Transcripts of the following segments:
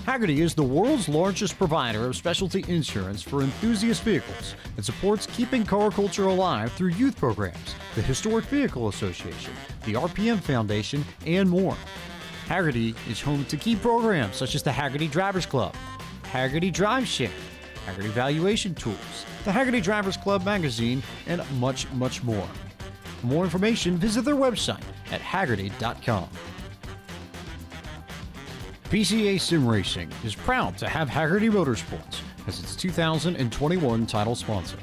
Hagerty is the world's largest provider of specialty insurance for enthusiast vehicles and supports keeping car culture alive through youth programs, the Historic Vehicle Association, the RPM Foundation, and more. Hagerty is home to key programs such as the Hagerty Drivers Club, Hagerty Drive Share, Hagerty Valuation Tools, the Hagerty Drivers Club magazine, and much, much more. For more information, visit their website at hagerty.com. PCA Sim Racing is proud to have Hagerty Motorsports as its 2021 title sponsor.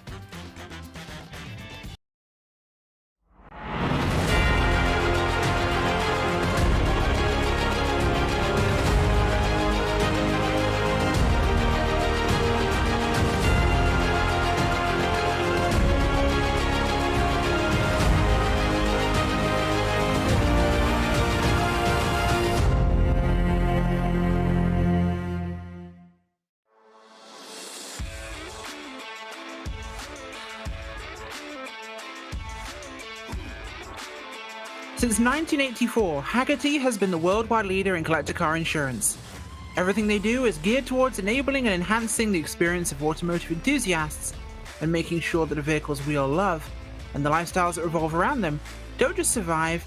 Since 1984, Hagerty has been the worldwide leader in collector car insurance. Everything they do is geared towards enabling and enhancing the experience of automotive enthusiasts and making sure that the vehicles we all love and the lifestyles that revolve around them don't just survive,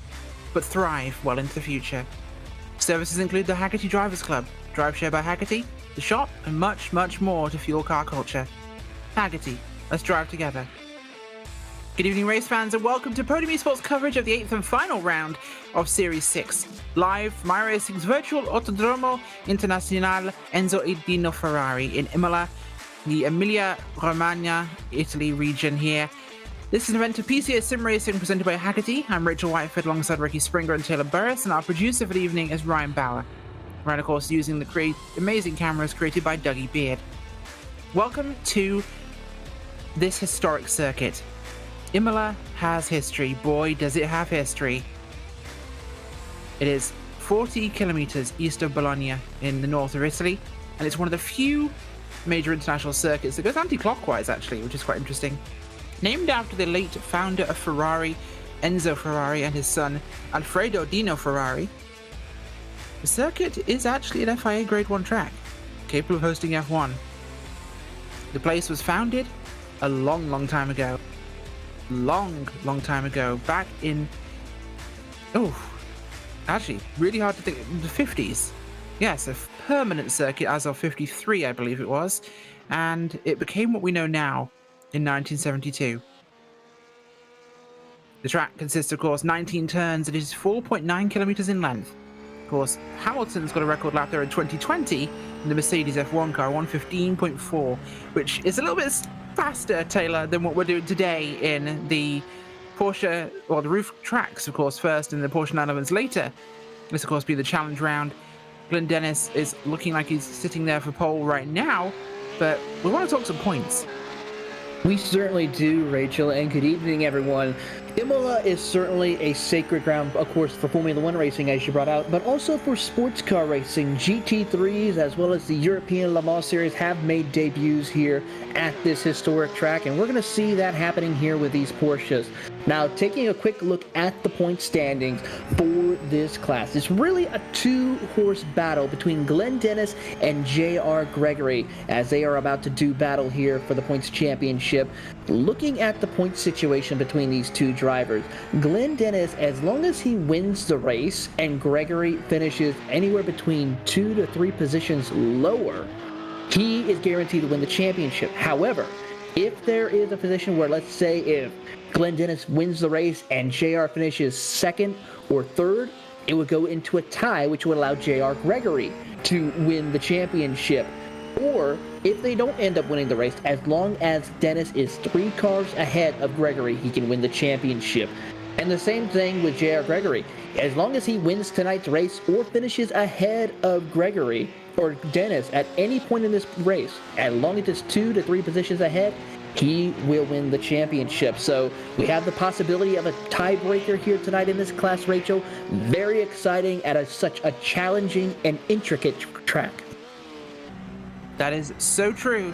but thrive well into the future. Services include the Hagerty Drivers Club, Drive Share by Hagerty, the shop, and much, much more to fuel car culture. Hagerty, let's drive together. Good evening, race fans, and welcome to Podium Esports coverage of the 8th and final round of Series 6, live from iRacing's virtual Autodromo Internazionale Enzo e Dino Ferrari in Imola, the Emilia-Romagna, Italy region here. This is an event of PCA Sim Racing presented by Hagerty. I'm Rachel Whiteford alongside Ricky Springer and Taylor Burris, and our producer for the evening is Ryan Bauer. Ryan, of course, using the amazing cameras created by Dougie Beard. Welcome to this historic circuit. Imola has history. Boy, does it have history. It is 40 kilometers east of Bologna in the north of Italy, and it's one of the few major international circuits that goes anti-clockwise, actually, which is quite interesting. Named after the late founder of Ferrari, Enzo Ferrari, and his son, Alfredo Dino Ferrari, the circuit is actually an FIA Grade 1 track, capable of hosting F1. The place was founded a long, long time ago. Long time ago, back in, actually, really hard to think, the 50s. Yes, a permanent circuit as of 53, I believe it was, and it became what we know now in 1972. The track consists, of course, 19 turns. It is 4.9 kilometers in length. Of course, Hamilton's got a record lap there in 2020 in the Mercedes F1 car, 1:15.4, which is a little bit faster, Taylor, than what we're doing today in the Porsche, or the roof tracks, of course, first, and the Porsche 911s later. This, of course, be the challenge round. Glenn Dennis is looking like he's sitting there for pole right now, but we want to talk some points. We certainly do, Rachel, and good evening, everyone. Imola is certainly a sacred ground, of course, for Formula One racing, as you brought out, but also for sports car racing. GT3s, as well as the European Le Mans Series, have made debuts here at this historic track, and we're going to see that happening here with these Porsches. Now, taking a quick look at the point standings for this class, it's really a two-horse battle between Glenn Dennis and J.R. Gregory, as they are about to do battle here for the points championship. Looking at the point situation between these two drivers, Glenn Dennis, as long as he wins the race and Gregory finishes anywhere between 2 to 3 positions lower, he is guaranteed to win the championship. However, if there is a position where, let's say, if Glenn Dennis wins the race and JR finishes second or third, it would go into a tie, which would allow JR Gregory to win the championship. Or if they don't end up winning the race, as long as Dennis is 3 cars ahead of Gregory, he can win the championship. And the same thing with J.R. Gregory. As long as he wins tonight's race or finishes ahead of Gregory or Dennis at any point in this race, as long as it's 2 to 3 positions ahead, he will win the championship. So we have the possibility of a tiebreaker here tonight in this class, Rachel. Very exciting at such a challenging and intricate track. That is so true.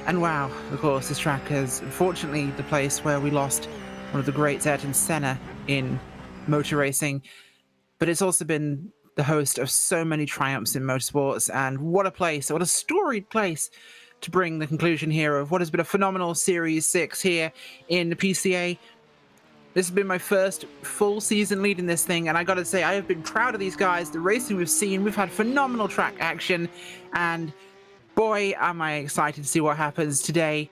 And wow, of course, this track is unfortunately the place where we lost one of the greats, Ayrton Senna, in motor racing. But it's also been the host of so many triumphs in motorsports, and what a place, what a storied place to bring the conclusion here of what has been a phenomenal Series 6 here in the PCA. This has been my first full season leading this thing, and I gotta say, I have been proud of these guys. The racing we've seen, we've had phenomenal track action, and boy, am I excited to see what happens today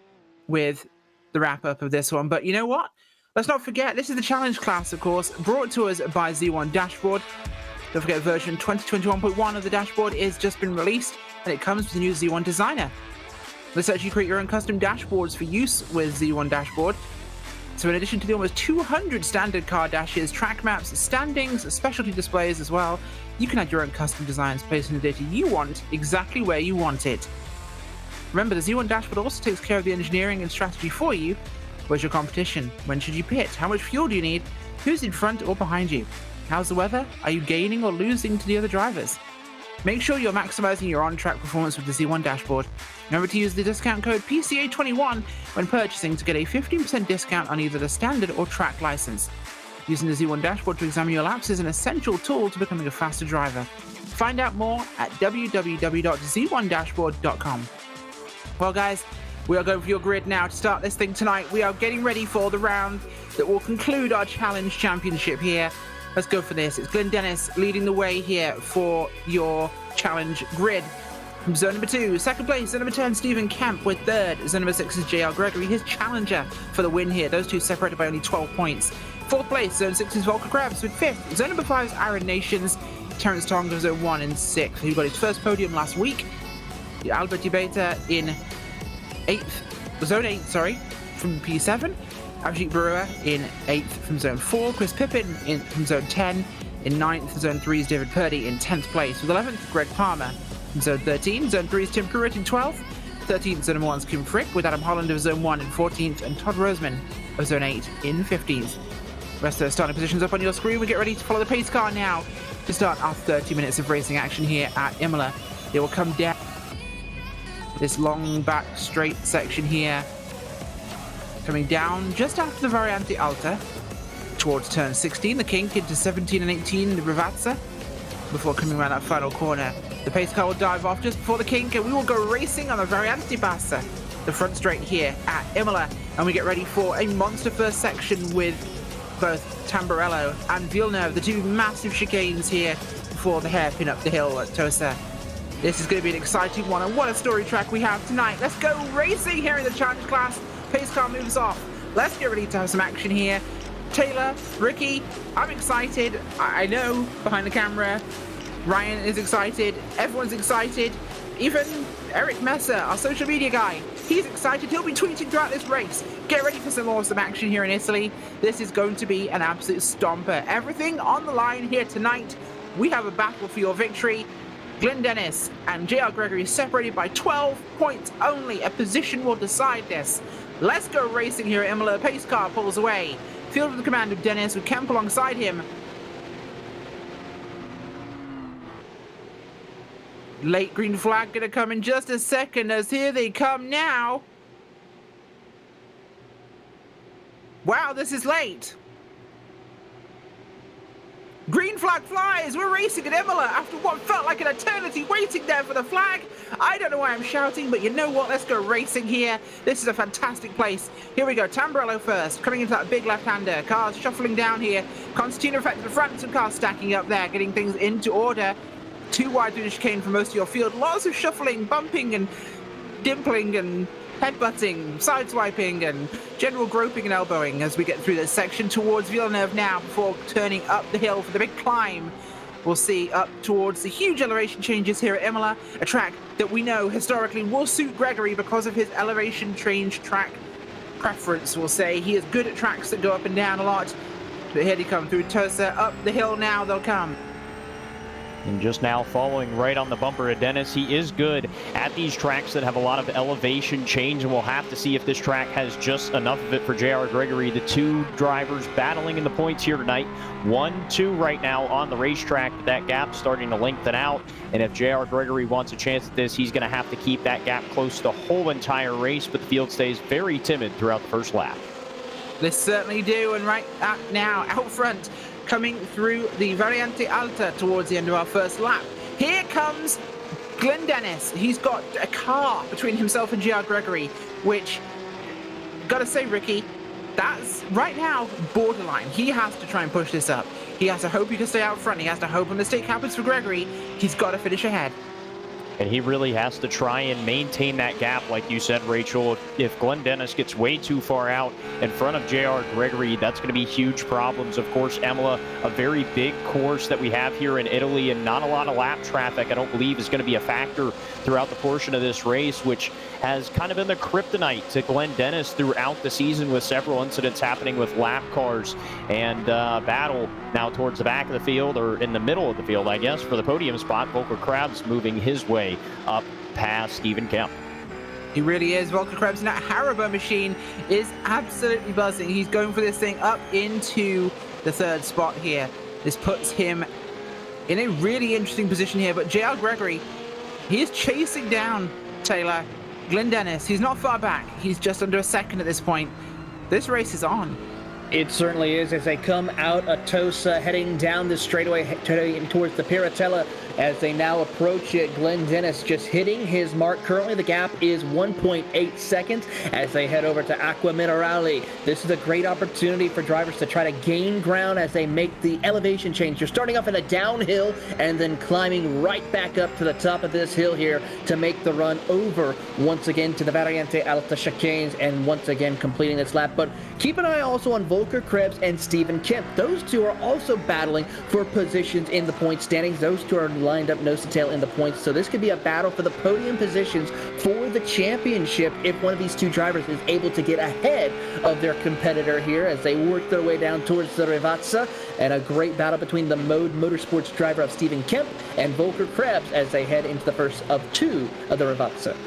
with the wrap-up of this one. But you know what? Let's not forget, this is the challenge class, of course, brought to us by Z1 Dashboard. Don't forget, version 2021.1 of the dashboard has just been released, and it comes with the new Z1 Designer. Let's actually create your own custom dashboards for use with Z1 Dashboard. So in addition to the almost 200 standard car dashes, track maps, standings, specialty displays as well, you can add your own custom designs, placing the data you want exactly where you want it. Remember, the Z1 Dashboard also takes care of the engineering and strategy for you. Where's your competition? When should you pit? How much fuel do you need? Who's in front or behind you? How's the weather? Are you gaining or losing to the other drivers? Make sure you're maximizing your on-track performance with the Z1 Dashboard. Remember to use the discount code PCA21 when purchasing to get a 15% discount on either the standard or track license. Using the Z1 Dashboard to examine your laps is an essential tool to becoming a faster driver. Find out more at www.z1dashboard.com. Well, guys, we are going for your grid now to start this thing tonight. We are getting ready for the round that will conclude our Challenge Championship here. Let's go for this. It's Glenn Dennis leading the way here for your Challenge grid. From zone number 2, second place, zone number 10, Stephen Kemp with third. Zone number 6 is JR Gregory, his challenger for the win here. Those two separated by only 12 points. Fourth place, zone 6 is Volker Krebs with 5th. Zone number 5 is Aaron Nations. Terence Tonga, zone 1 in 6th. Who got his first podium last week. Albert Ubeta in 8th, zone 8, from P7. Avjit Brewer in 8th from zone 4. Chris Pippin from zone 10. In 9th, zone 3 is David Purdy in 10th place. With 11th, Greg Palmer in zone 13. Zone 3 is Tim Pruitt in 12th. 13th, zone number 1 is Kim Frick, with Adam Holland of zone 1 in 14th, and Todd Roseman of zone 8 in 15th. Rest of the starting positions up on your screen. We get ready to follow the pace car now to start our 30 minutes of racing action here at Imola. They will come down this long back straight section here, coming down just after the Variante Alta towards turn 16, the kink into 17 and 18, the Rivazza, before coming around that final corner. The pace car will dive off just before the kink, and we will go racing on the Variante Bassa, the front straight here at Imola, and we get ready for a monster first section with both Tamburello and Villeneuve, the two massive chicanes here before the hairpin up the hill at Tosa. This is going to be an exciting one, and what a story track we have tonight. Let's go racing here in the challenge class. Pace car moves off. Let's get ready to have some action here. Taylor, Ricky, I'm excited. I know behind the camera, Ryan is excited. Everyone's excited. Even Eric Messer, our social media guy, he's excited. He'll be tweeting throughout this race. Get ready for some awesome action here in Italy. This is going to be an absolute stomper. Everything on the line here tonight. We have a battle for your victory. Glenn Dennis and JR Gregory separated by 12 points only. A position will decide this. Let's go racing here at Imola. Pace car pulls away. Field with the command of Dennis with Kemp alongside him. Late green flag gonna come in just a second, as here they come now. Wow, this is late. Green flag flies! We're racing at Imola after what felt like an eternity waiting there for the flag. I don't know why I'm shouting, but you know what? Let's go racing here. This is a fantastic place. Here we go. Tamburello first, coming into that big left-hander. Cars shuffling down here. Constantino effect to the front. Some cars stacking up there, getting things into order. Too wide through the chicane for most of your field. Lots of shuffling, bumping, and dimpling, and headbutting, sideswiping, and general groping and elbowing as we get through this section towards Villeneuve now before turning up the hill for the big climb. We'll see up towards the huge elevation changes here at Imola, a track that we know historically will suit Gregory because of his elevation change track preference, we'll say. He is good at tracks that go up and down a lot. But here they come through Tosa, up the hill now they'll come. And just now following right on the bumper of Dennis. He is good at these tracks that have a lot of elevation change, and we'll have to see if this track has just enough of it for JR Gregory. The two drivers battling in the points here tonight. 1-2 right now on the racetrack, but that gap starting to lengthen out. And if JR Gregory wants a chance at this, he's going to have to keep that gap close the whole entire race, but the field stays very timid throughout the first lap. They certainly do, and right now, out front, coming through the Variante Alta towards the end of our first lap. Here comes Glenn Dennis. He's got a car between himself and JR Gregory, which, gotta say, Ricky, that's right now borderline. He has to try and push this up. He has to hope he can stay out front. He has to hope a mistake happens for Gregory. He's got to finish ahead. And he really has to try and maintain that gap, like you said, Rachel. If Glenn Dennis gets way too far out in front of JR Gregory, that's going to be huge problems. Of course, Imola, a very big course that we have here in Italy, and not a lot of lap traffic, I don't believe, is going to be a factor throughout the portion of this race, which has kind of been the kryptonite to Glenn Dennis throughout the season, with several incidents happening with lap cars and battle now towards the back of the field, or in the middle of the field, I guess, for the podium spot. Volker Krebs moving his way up past Stephen Kemp. He really is. Volker Krebs, and that Haribo machine is absolutely buzzing. He's going for this thing up into the third spot here. This puts him in a really interesting position here, but JR Gregory, he is chasing down Taylor. Glenn Dennis, he's not far back. He's just under a second at this point. This race is on. It certainly is, as they come out of Tosa, heading down the straightaway towards the Piratella. As they now approach it, Glenn Dennis just hitting his mark. Currently, the gap is 1.8 seconds as they head over to Acqua Minerale. This is a great opportunity for drivers to try to gain ground as they make the elevation change. You're starting off in a downhill and then climbing right back up to the top of this hill here to make the run over once again to the Variante Alta chicanes and once again completing this lap. But keep an eye also on Volker Krebs and Stephen Kemp. Those two are also battling for positions in the point standings. Those two are lined up nose to tail in the points, so this could be a battle for the podium positions for the championship if one of these two drivers is able to get ahead of their competitor here as they work their way down towards the Rivazza. And a great battle between the Mode Motorsports driver of Stephen Kemp and Volker Krebs as they head into the first of two of the Rivazza.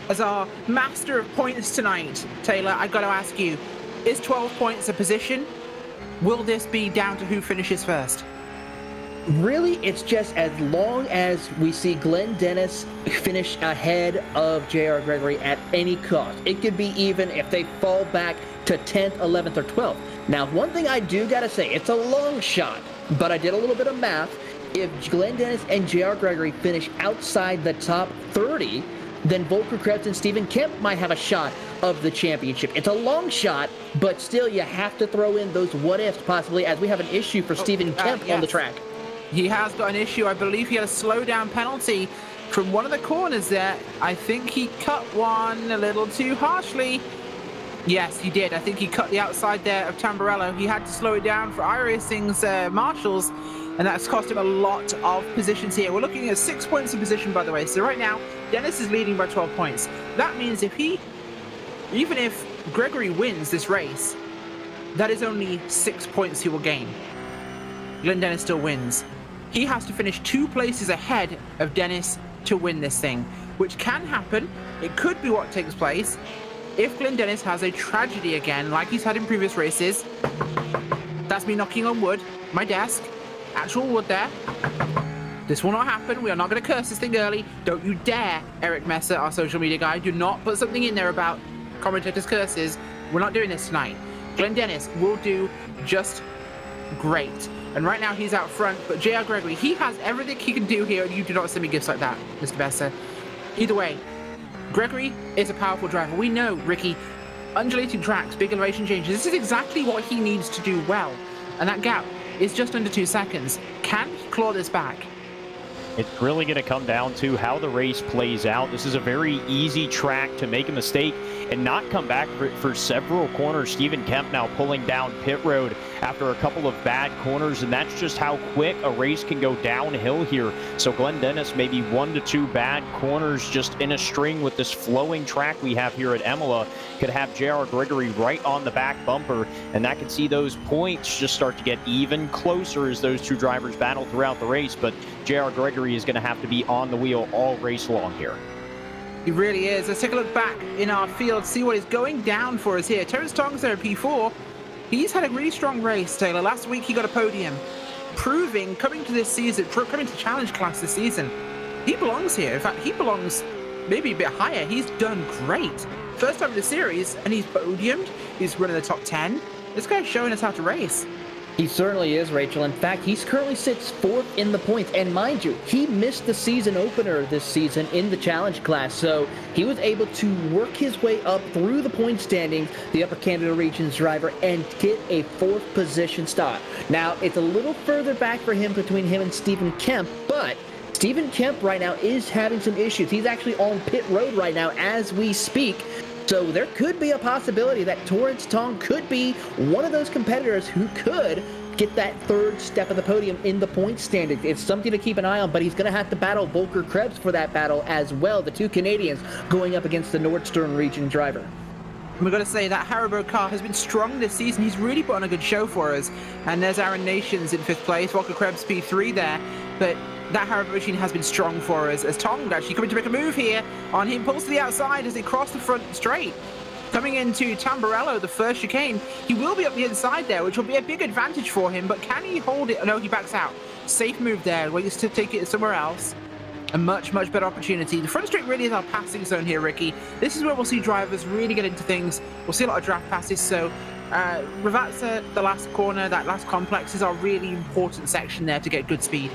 As our master of points tonight, Taylor, I've got to ask you, is 12 points a position? Will this be down to who finishes first? Really, it's just as long as we see Glenn Dennis finish ahead of JR Gregory at any cost. It could be even if they fall back to 10th, 11th, or 12th. Now, one thing I do gotta say, it's a long shot, but I did a little bit of math. If Glenn Dennis and JR Gregory finish outside the top 30, then Volker Krebs and Stephen Kemp might have a shot of the championship. It's a long shot, but still you have to throw in those what-ifs possibly, as we have an issue for Stephen Kemp on the track. He has got an issue. I believe he had a slowdown penalty from one of the corners there. I think he cut one a little too harshly. Yes, he did. I think he cut the outside there of Tamburello. He had to slow it down for iRacing's marshals, and that's cost him a lot of positions here. We're looking at 6 points of position, by the way. So right now, Dennis is leading by 12 points. That means even if Gregory wins this race, that is only 6 points he will gain. Glenn Dennis still wins. He has to finish 2 places ahead of Dennis to win this thing, which can happen. It could be what takes place if Glenn Dennis has a tragedy again, like he's had in previous races. That's me knocking on wood, my desk, actual wood there. This will not happen. We are not going to curse this thing early. Don't you dare, Eric Messer, our social media guy. Do not put something in there about commentators' curses. We're not doing this tonight. Glenn Dennis will do just great. And right now he's out front, but JR Gregory, he has everything he can do here, and you do not send me gifts like that, Mr. Besser. Either way, Gregory is a powerful driver. We know, Ricky, undulating tracks, big elevation changes, this is exactly what he needs to do well. And that gap is just under 2 seconds. Can he claw this back? It's really going to come down to how the race plays out. This is a very easy track to make a mistake and not come back for several corners. Stephen Kemp now pulling down pit road after a couple of bad corners, and that's just how quick a race can go downhill here. So Glenn Dennis, maybe 1 to 2 bad corners just in a string with this flowing track we have here at Imola, could have JR Gregory right on the back bumper, and that could see those points just start to get even closer as those two drivers battle throughout the race. But JR Gregory is going to have to be on the wheel all race long here. He really is. Let's take a look back in our field, see what is going down for us here. Terence Tongs there at P4. He's had a really strong race, Taylor. Last week he got a podium, proving coming to this season, coming to Challenge Class this season, he belongs here. In fact, he belongs maybe a bit higher. He's done great. First time in the series, and he's podiumed. He's running the top 10. This guy's showing us how to race. He certainly is, Rachel. In fact, he's currently sits 4th in the points. And mind you, he missed the season opener this season in the challenge class. So he was able to work his way up through the point standings, the Upper Canada Region's driver, and get a 4th position stop. Now, it's a little further back for him between him and Stephen Kemp, but Stephen Kemp right now is having some issues. He's actually on pit road right now as we speak. So there could be a possibility that Torrance Tong could be one of those competitors who could get that 3rd step of the podium in the point standings. It's something to keep an eye on, but he's going to have to battle Volker Krebs for that battle as well. The 2 Canadians going up against the Nordstern region driver. We've got to say that Haribo car has been strong this season. He's really put on a good show for us. And there's Aaron Nations in 5th place, Volker Krebs P3 there. But that Haribo machine has been strong for us, as Tong actually coming to make a move here on him. Pulls to the outside as they cross the front straight. Coming into Tamburello, the first chicane, he will be up the inside there, which will be a big advantage for him. But can he hold it? No, he backs out. Safe move there. Waits to take it somewhere else. A much, much better opportunity. The front straight really is our passing zone here, Ricky. This is where we'll see drivers really get into things. We'll see a lot of draft passes. So Ravazza, the last corner, that last complex is our really important section there to get good speed.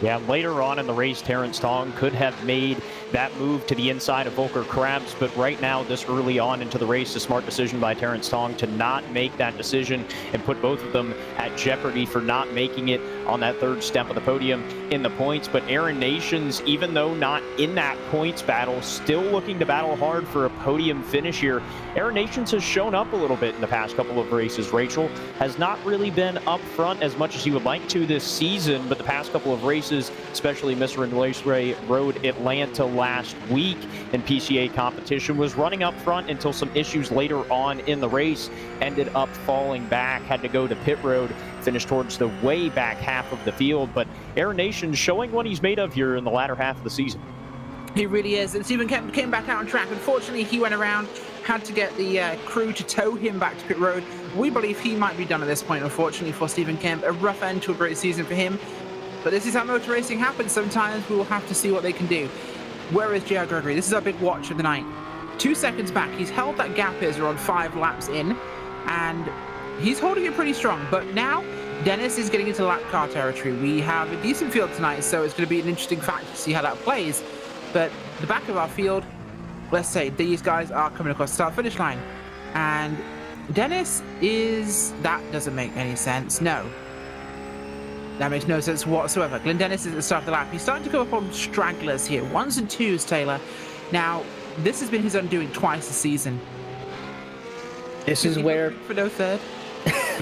Yeah, later on in the race, Terrence Tong could have made that move to the inside of Volker Krebs, but right now, this early on into the race, a smart decision by Terrence Tong to not make that decision and put both of them at jeopardy for not making it on that 3rd step of the podium in the points. But Aaron Nations, even though not in that points battle, still looking to battle hard for a podium finish here. Aaron Nations has shown up a little bit in the past couple of races. Rachel has not really been up front as much as he would like to this season, but the past couple of races, especially Mr. Raceway Road Atlanta last week in PCA competition, was running up front until some issues later on in the race ended up falling back, had to go to pit road, finish towards the way back half of the field. But Aaron Nations showing what he's made of here in the latter half of the season. He really is. And Stephen Kemp came back out on track. Unfortunately, he went around, had to get the crew to tow him back to pit road. We believe he might be done at this point, unfortunately, for Stephen Kemp. A rough end to a great season for him. But this is how motor racing happens. Sometimes we will have to see what they can do. Where is J.R. Gregory? This is our big watch of the night. 2 seconds back. He's held that gap as we're on 5 laps in. And he's holding it pretty strong. But now, Dennis is getting into lap car territory. We have a decent field tonight, so it's going to be an interesting fact to see how that plays. But the back of our field, let's say these guys are coming across the start-finish line. And Dennis is... That doesn't make any sense. No. That makes no sense whatsoever. Glenn Dennis is at the start of the lap. He's starting to go up on stragglers here. 1s and 2s, Taylor. Now, this has been his undoing twice this season. This is where... For no 3rd.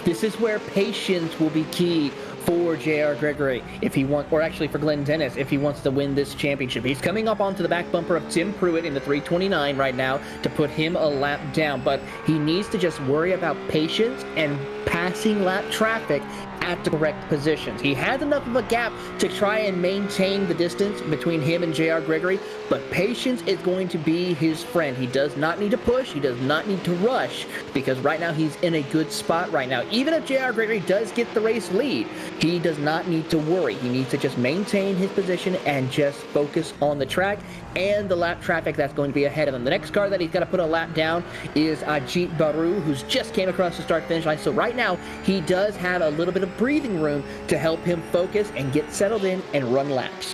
This is where patience will be key for J.R. Gregory if he wants, or actually for Glenn Dennis if he wants to win this championship. He's coming up onto the back bumper of Tim Pruitt in the 329 right now to put him a lap down, but he needs to just worry about patience and passing lap traffic at the correct positions. He has enough of a gap to try and maintain the distance between him and J.R. Gregory, but patience is going to be his friend. He does not need to push. He does not need to rush, because right now he's in a good spot right now. Even if J.R. Gregory does get the race lead, he does not need to worry. He needs to just maintain his position and just focus on the track and the lap traffic that's going to be ahead of him. The next car that he's got to put a lap down is Ajit Baru, who's just came across the start-finish line. So right now, he does have a little bit of breathing room to help him focus and get settled in and run laps.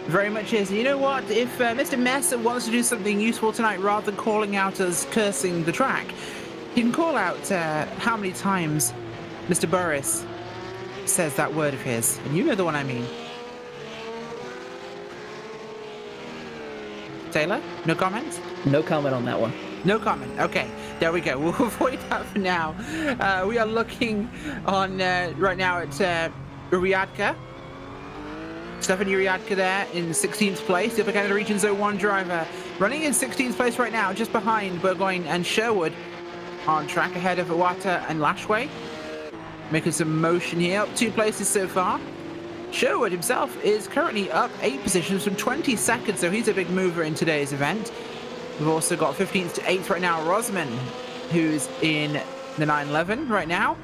Very much is. You know what? If Mr. Messer wants to do something useful tonight, rather than calling out us cursing the track, he can call out how many times Mr. Burris says that word of his. And you know the one I mean. Taylor? No comments? No comment on that one. No comment. Okay, there we go. We'll avoid that for now. We are looking on right now at Uriadka. Stephanie Uriadka there in 16th place. The Upper Canada Region 01 driver running in 16th place right now, just behind Burgoyne and Sherwood on track ahead of Iwata and Lashway. Making some motion here, up 2 places so far. Sherwood himself is currently up 8 positions from 22nd, so he's a big mover in today's event. We've also got 15th to 8th right now, Rosman, who's in the 911 right now,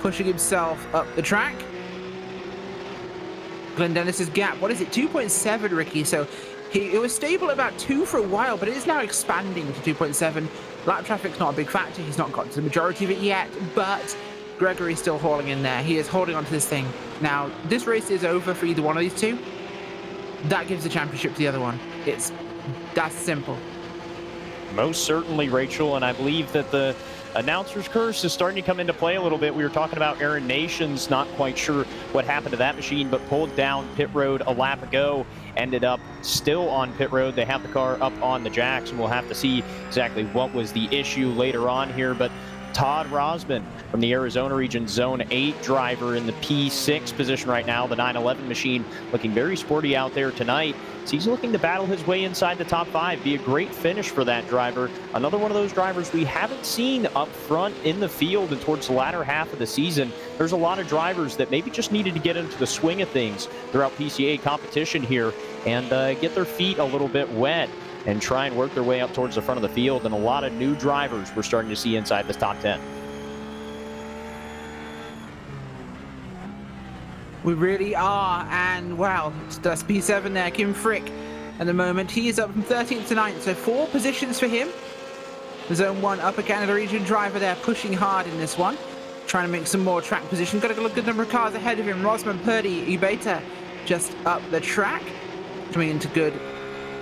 pushing himself up the track. Glenn Dennis's gap, what is it, 2.7, Ricky? So it was stable at about 2 for a while, but it is now expanding to 2.7. Lap traffic's not a big factor. He's not got to the majority of it yet, but Gregory's still hauling in there. He is holding onto this thing. Now, this race is over for either one of these two. That gives the championship to the other one. That's simple. Most certainly, Rachel, and I believe that the announcer's curse is starting to come into play a little bit. We were talking about Aaron Nations, not quite sure what happened to that machine, but pulled down pit road a lap ago, ended up still on pit road. They have the car up on the jacks, and we'll have to see exactly what was the issue later on here. But Todd Rosman from the Arizona region, Zone 8 driver in the P6 position right now. The 911 machine looking very sporty out there tonight. So he's looking to battle his way inside the top 5. Be a great finish for that driver. Another one of those drivers we haven't seen up front in the field and towards the latter half of the season. There's a lot of drivers that maybe just needed to get into the swing of things throughout PCA competition here and get their feet a little bit wet and try and work their way up towards the front of the field. And a lot of new drivers we're starting to see inside this top 10. We really are, and wow, that's P7 there, Kim Frick. At the moment, he is up from 13th to 9th, so 4 positions for him. The Zone 1 Upper Canada region driver there, pushing hard in this one, trying to make some more track position. Got a good number of cars ahead of him. Rosman, Purdy, Ubeta just up the track, coming into good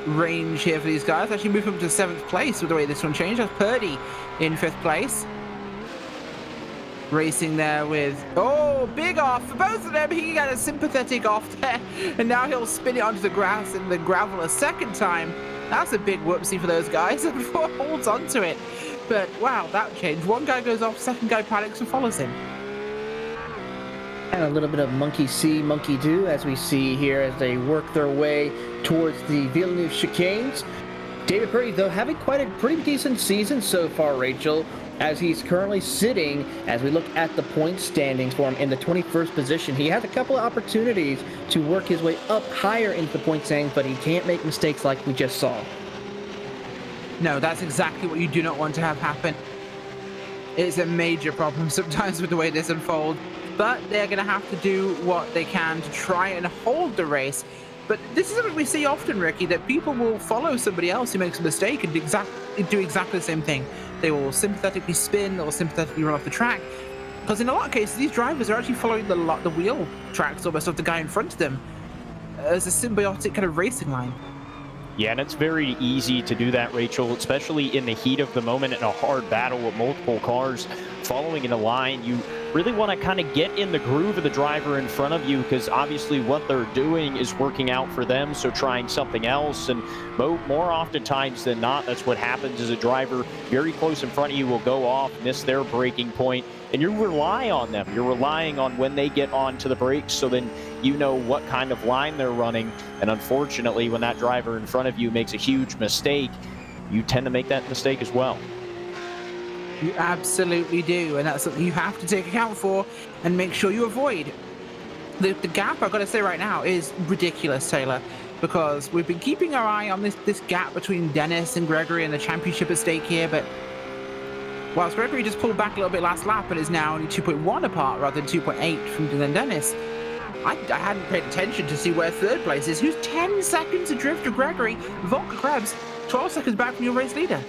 range here for these guys. Actually move him to 7th place with the way this one changed. That's Purdy in 5th place. Racing there with, oh, big off for both of them. He got a sympathetic off there, and now he'll spin it onto the grass and the gravel a second time. That's a big whoopsie for those guys, and holds onto it. But wow, that changed. One guy goes off, second guy panics and follows him. And a little bit of monkey see, monkey do, as we see here as they work their way towards the Villeneuve chicanes. David Purdy, though, having quite a pretty decent season so far, Rachel, as he's currently sitting, as we look at the point standings for him, in the 21st position. He has a couple of opportunities to work his way up higher into the point standings, but he can't make mistakes like we just saw. No, that's exactly what you do not want to have happen. It's a major problem sometimes with the way this unfolds, but they're going to have to do what they can to try and hold the race. But this is something we see often, Ricky, that people will follow somebody else who makes a mistake and do exactly the same thing. They will sympathetically spin, they will sympathetically run off the track. Because in a lot of cases, these drivers are actually following the wheel tracks almost of the guy in front of them as a symbiotic kind of racing line. Yeah, and it's very easy to do that, Rachel, especially in the heat of the moment in a hard battle with multiple cars following in a line. You really want to kind of get in the groove of the driver in front of you, because obviously what they're doing is working out for them, so trying something else. And more oftentimes than not, that's what happens, is a driver very close in front of you will go off, miss their braking point, and you rely on them. You're relying on when they get onto the brakes, so then you know what kind of line they're running. And unfortunately, when that driver in front of you makes a huge mistake, you tend to make that mistake as well. You absolutely do, and that's something you have to take account for and make sure you avoid. The gap, I've got to say right now, is ridiculous, Taylor, because we've been keeping our eye on this gap between Dennis and Gregory and the championship at stake here, but whilst Gregory just pulled back a little bit last lap and is now only 2.1 apart rather than 2.8 from Dylan Dennis, I hadn't paid attention to see where third place is. Who's 10 seconds adrift of Gregory? Volker Krebs, 12 seconds back from your race leader.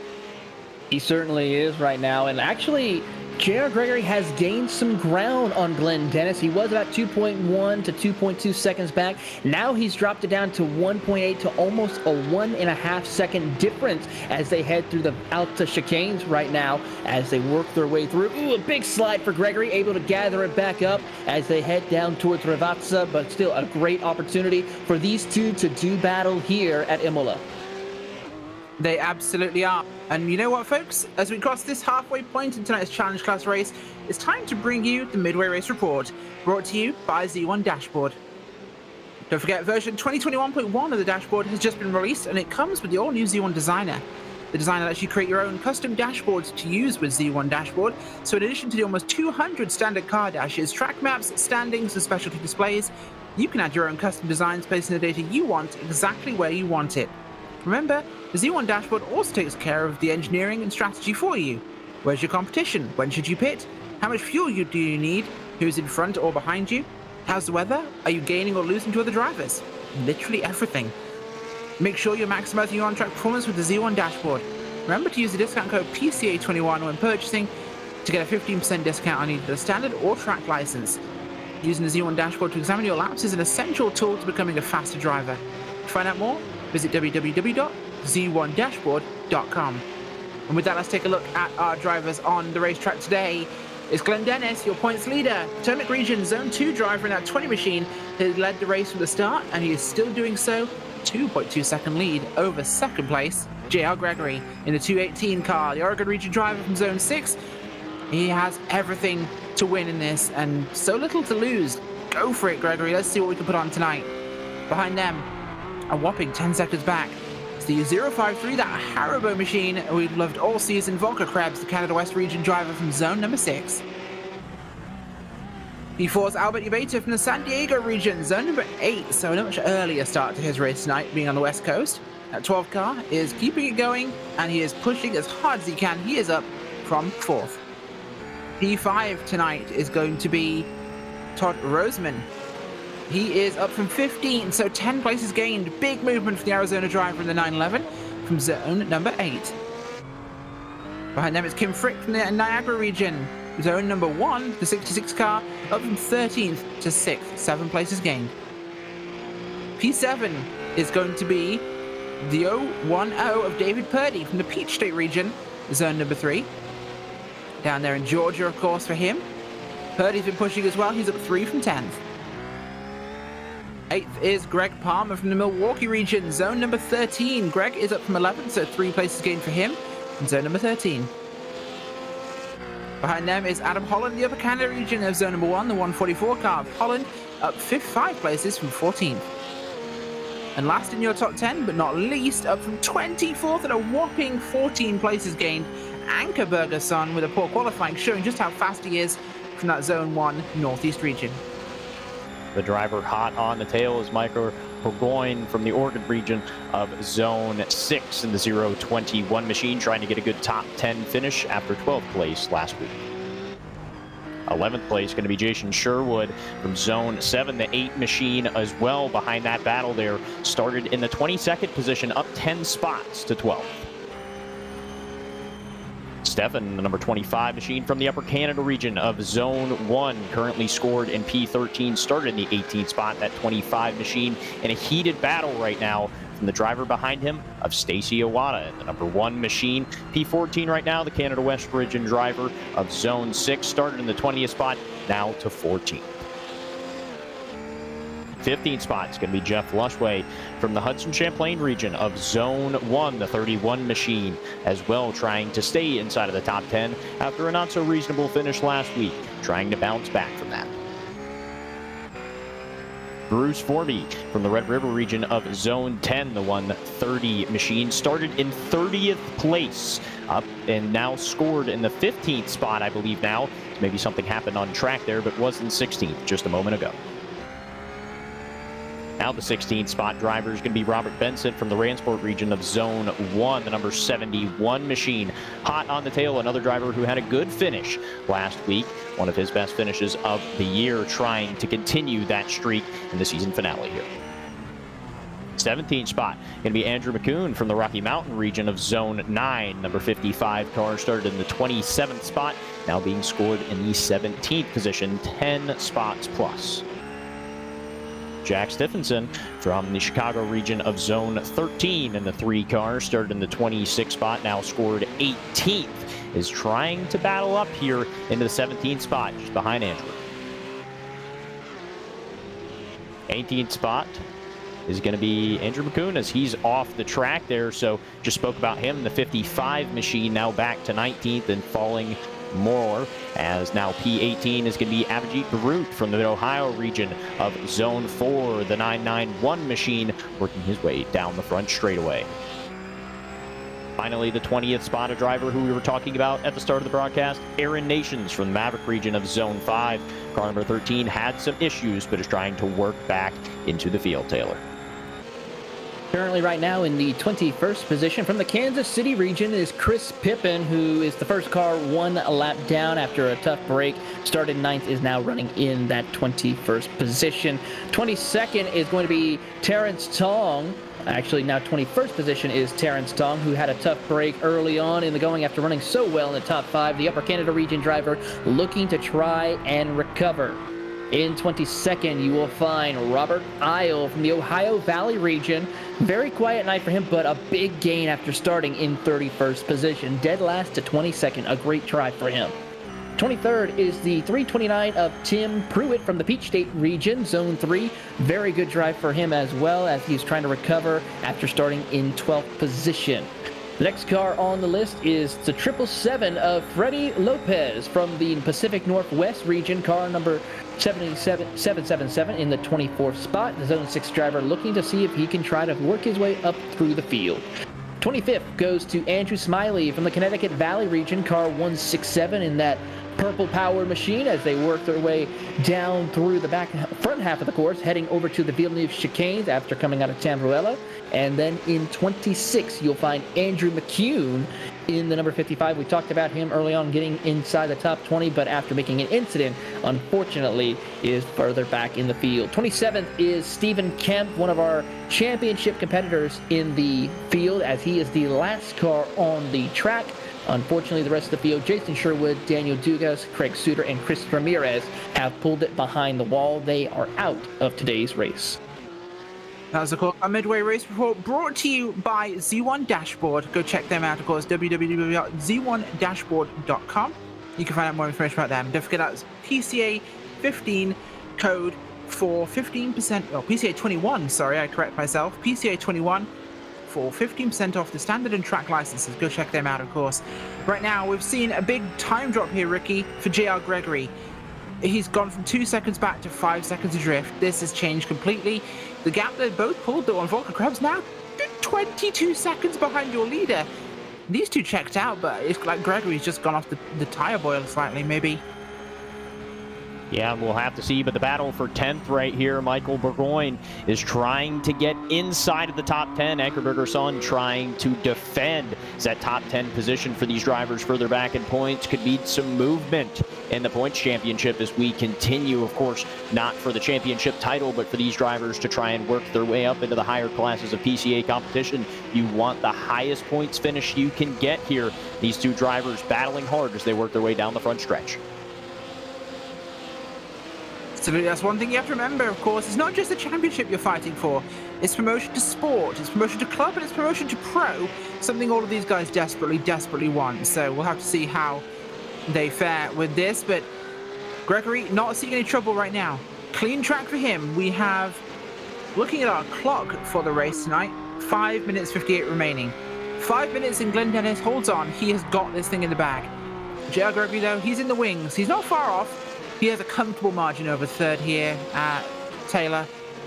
He certainly is right now, and actually, J.R. Gregory has gained some ground on Glenn Dennis. He was about 2.1 to 2.2 seconds back. Now he's dropped it down to 1.8 to almost a 1.5 second difference as they head through the Alta chicanes right now as they work their way through. Ooh, a big slide for Gregory, able to gather it back up as they head down towards Ravazza, but still a great opportunity for these two to do battle here at Imola. They absolutely are. And you know what, folks? As we cross this halfway point in tonight's Challenge Class race, it's time to bring you the Midway Race Report, brought to you by Z1 Dashboard. Don't forget, version 2021.1 of the dashboard has just been released, and it comes with the all-new Z1 Designer. The designer lets you create your own custom dashboards to use with Z1 Dashboard, so in addition to the almost 200 standard car dashes, track maps, standings, and specialty displays, you can add your own custom designs, placing the data you want exactly where you want it. Remember, the Z1 Dashboard also takes care of the engineering and strategy for you. Where's your competition? When should you pit? How much fuel do you need? Who's in front or behind you? How's the weather? Are you gaining or losing to other drivers? Literally everything. Make sure you're maximizing your on-track performance with the Z1 Dashboard. Remember to use the discount code PCA21 when purchasing, To get a 15% discount on either the standard or track license. Using the Z1 dashboard to examine your laps is an essential tool to becoming a faster driver. To find out more, visit www.z1dashboard.com. And with that, let's take a look at our drivers on the racetrack today. It's Glenn Dennis, your points leader. Potomac Region Zone 2 driver in that 20 machine has led the race from the start, and he is still doing so. 2.2 second lead over second place, JR Gregory in the 218 car. The Oregon Region driver from Zone 6. He has everything to win in this and so little to lose. Go for it, Gregory. Let's see what we can put on tonight. Behind them, a whopping 10 seconds back, it's the 053, that Haribo machine we've loved all season. Volker Krebs, the Canada West Region driver from zone number 6. P4's Albert Ubeta from the San Diego region, zone number 8, so a much earlier start to his race tonight, being on the West Coast. That 12 car is keeping it going, and he is pushing as hard as he can. He is up from 4th. P5 tonight is going to be Todd Roseman. He is up from 15, so 10 places gained. Big movement for the Arizona driver in the 911 from zone number 8. Behind them is Kim Frick from the Niagara region. Zone number 1, the 66 car, up from 13th to 6th, 7 places gained. P7 is going to be the 010 of David Purdy from the Peach State region, zone number 3. Down there in Georgia, of course, for him. Purdy's been pushing as well. He's up 3 from 10th. 8th is Greg Palmer from the Milwaukee region, zone number 13. Greg is up from 11th, so 3 places gained for him in zone number 13. Behind them is Adam Holland, the Upper Canada region of zone number 1, the 144 car. Holland up 5 places from 14th. And last in your top 10, but not least, up from 24th at a whopping 14 places gained, Ankerberger's son with a poor qualifying, showing just how fast he is from that zone 1 northeast region. The driver hot on the tail is Michael Burgoyne from the Oregon region of zone 6 in the 021 machine, trying to get a good top 10 finish after 12th place last week. 11th place going to be Jason Sherwood from zone 7, the 8 machine as well. Behind that battle there, started in the 22nd position, up 10 spots to 12th. Stefan, the number 25 machine from the Upper Canada region of Zone 1, currently scored in P13, started in the 18th spot, that 25 machine, in a heated battle right now from the driver behind him of Stacy Iwata, the number 1 machine. P14 right now, the Canada West region driver of Zone 6, started in the 20th spot, now to 14th. 15th spot is going to be Jeff Lushway from the Hudson Champlain region of Zone 1, the 31 machine, as well, trying to stay inside of the top 10 after a not so reasonable finish last week, trying to bounce back from that. Bruce Formby from the Red River region of Zone 10, the 130 machine, started in 30th place, up and now scored in the 15th spot, I believe now. Maybe something happened on track there, but was in 16th just a moment ago. Now the 16th spot driver is going to be Robert Benson from the Ransport region of Zone 1, the number 71 machine. Hot on the tail, another driver who had a good finish last week. One of his best finishes of the year, trying to continue that streak in the season finale here. 17th spot going to be Andrew McCoon from the Rocky Mountain region of Zone 9. Number 55 car started in the 27th spot, now being scored in the 17th position, 10 spots plus. Jack Stephenson from the Chicago region of Zone 13 in the 3 car, started in the 26th spot, now scored 18th, is trying to battle up here into the 17th spot, just behind Andrew. 18th spot is going to be Andrew McCoon as he's off the track there, so just spoke about him. The 55 machine now back to 19th and falling more, as now P18 is going to be Abhijit Garut from the Ohio region of Zone 4, the 991 machine, working his way down the front straightaway. Finally, the 20th spot, a driver who we were talking about at the start of the broadcast, Aaron Nations from the Maverick region of Zone 5. Car number 13 had some issues, but is trying to work back into the field, Taylor. Currently right now in the 21st position from the Kansas City region is Chris Pippin, who is the first car 1 lap down after a tough break. Started 9th, is now running in that 21st position. 22nd is going to be Terrence Tong Actually, now 21st position is Terrence Tong, who had a tough break early on in the going after running so well in the top 5. The Upper Canada region driver looking to try and recover. In 22nd, you will find Robert Isle from the Ohio Valley region. Very quiet night for him, but a big gain after starting in 31st position. Dead last to 22nd. A great try for him. 23rd is the 329 of Tim Pruitt from the Peach State region, Zone 3. Very good drive for him as well, as he's trying to recover after starting in 12th position. The next car on the list is the 777 of Freddie Lopez from the Pacific Northwest region, car number 777 in the 24th spot. The Zone 6 driver looking to see if he can try to work his way up through the field. 25th goes to Andrew Smiley from the Connecticut Valley region, car 167 in that purple power machine, as they work their way down through the front half of the course, heading over to the Villeneuve chicanes after coming out of Tamburello. And then in 26, you'll find Andrew McCune in the number 55. We talked about him early on getting inside the top 20, but after making an incident, unfortunately, is further back in the field. 27th is Stephen Kemp, one of our championship competitors in the field, as he is the last car on the track. Unfortunately, the rest of the field, Jason Sherwood, Daniel Dugas, Craig Suter, and Chris Ramirez have pulled it behind the wall. They are out of today's race. That was, of course, a midway race report brought to you by Z1 Dashboard. Go check them out, of course, www.z1dashboard.com. You can find out more information about them. Don't forget that's PCA 15 code for 15%, well, PCA 21, sorry, I correct myself, PCA 21 for 15% off the standard and track licenses. Go check them out, of course. Right now, we've seen a big time drop here, Ricky, for JR Gregory. He's gone from 2 seconds back to 5 seconds adrift. This has changed completely. The gap they both pulled, though, on Volker Krebs now 22 seconds behind your leader. These two checked out, but it's like Gregory's just gone off the tire boil slightly, maybe. Yeah, we'll have to see, but the battle for 10th right here, Michael Burgoyne is trying to get inside of the top 10. Eckerberger Son trying to defend that top 10 position for these drivers further back in points. Could be some movement in the points championship as we continue, of course, not for the championship title, but for these drivers to try and work their way up into the higher classes of PCA competition. You want the highest points finish you can get here. These two drivers battling hard as they work their way down the front stretch. Absolutely, that's one thing you have to remember, of course. It's not just the championship you're fighting for. It's promotion to sport, it's promotion to club, and it's promotion to pro. Something all of these guys desperately want. So we'll have to see how they fare with this. But Gregory not seeing any trouble right now. Clean track for him. We have, looking at our clock for the race tonight, 5 minutes 58 remaining. 5 minutes and Glenn Dennis holds on. He has got this thing in the bag. JR Gregory, though, he's in the wings. He's not far off. He has a comfortable margin over third here at Taylor.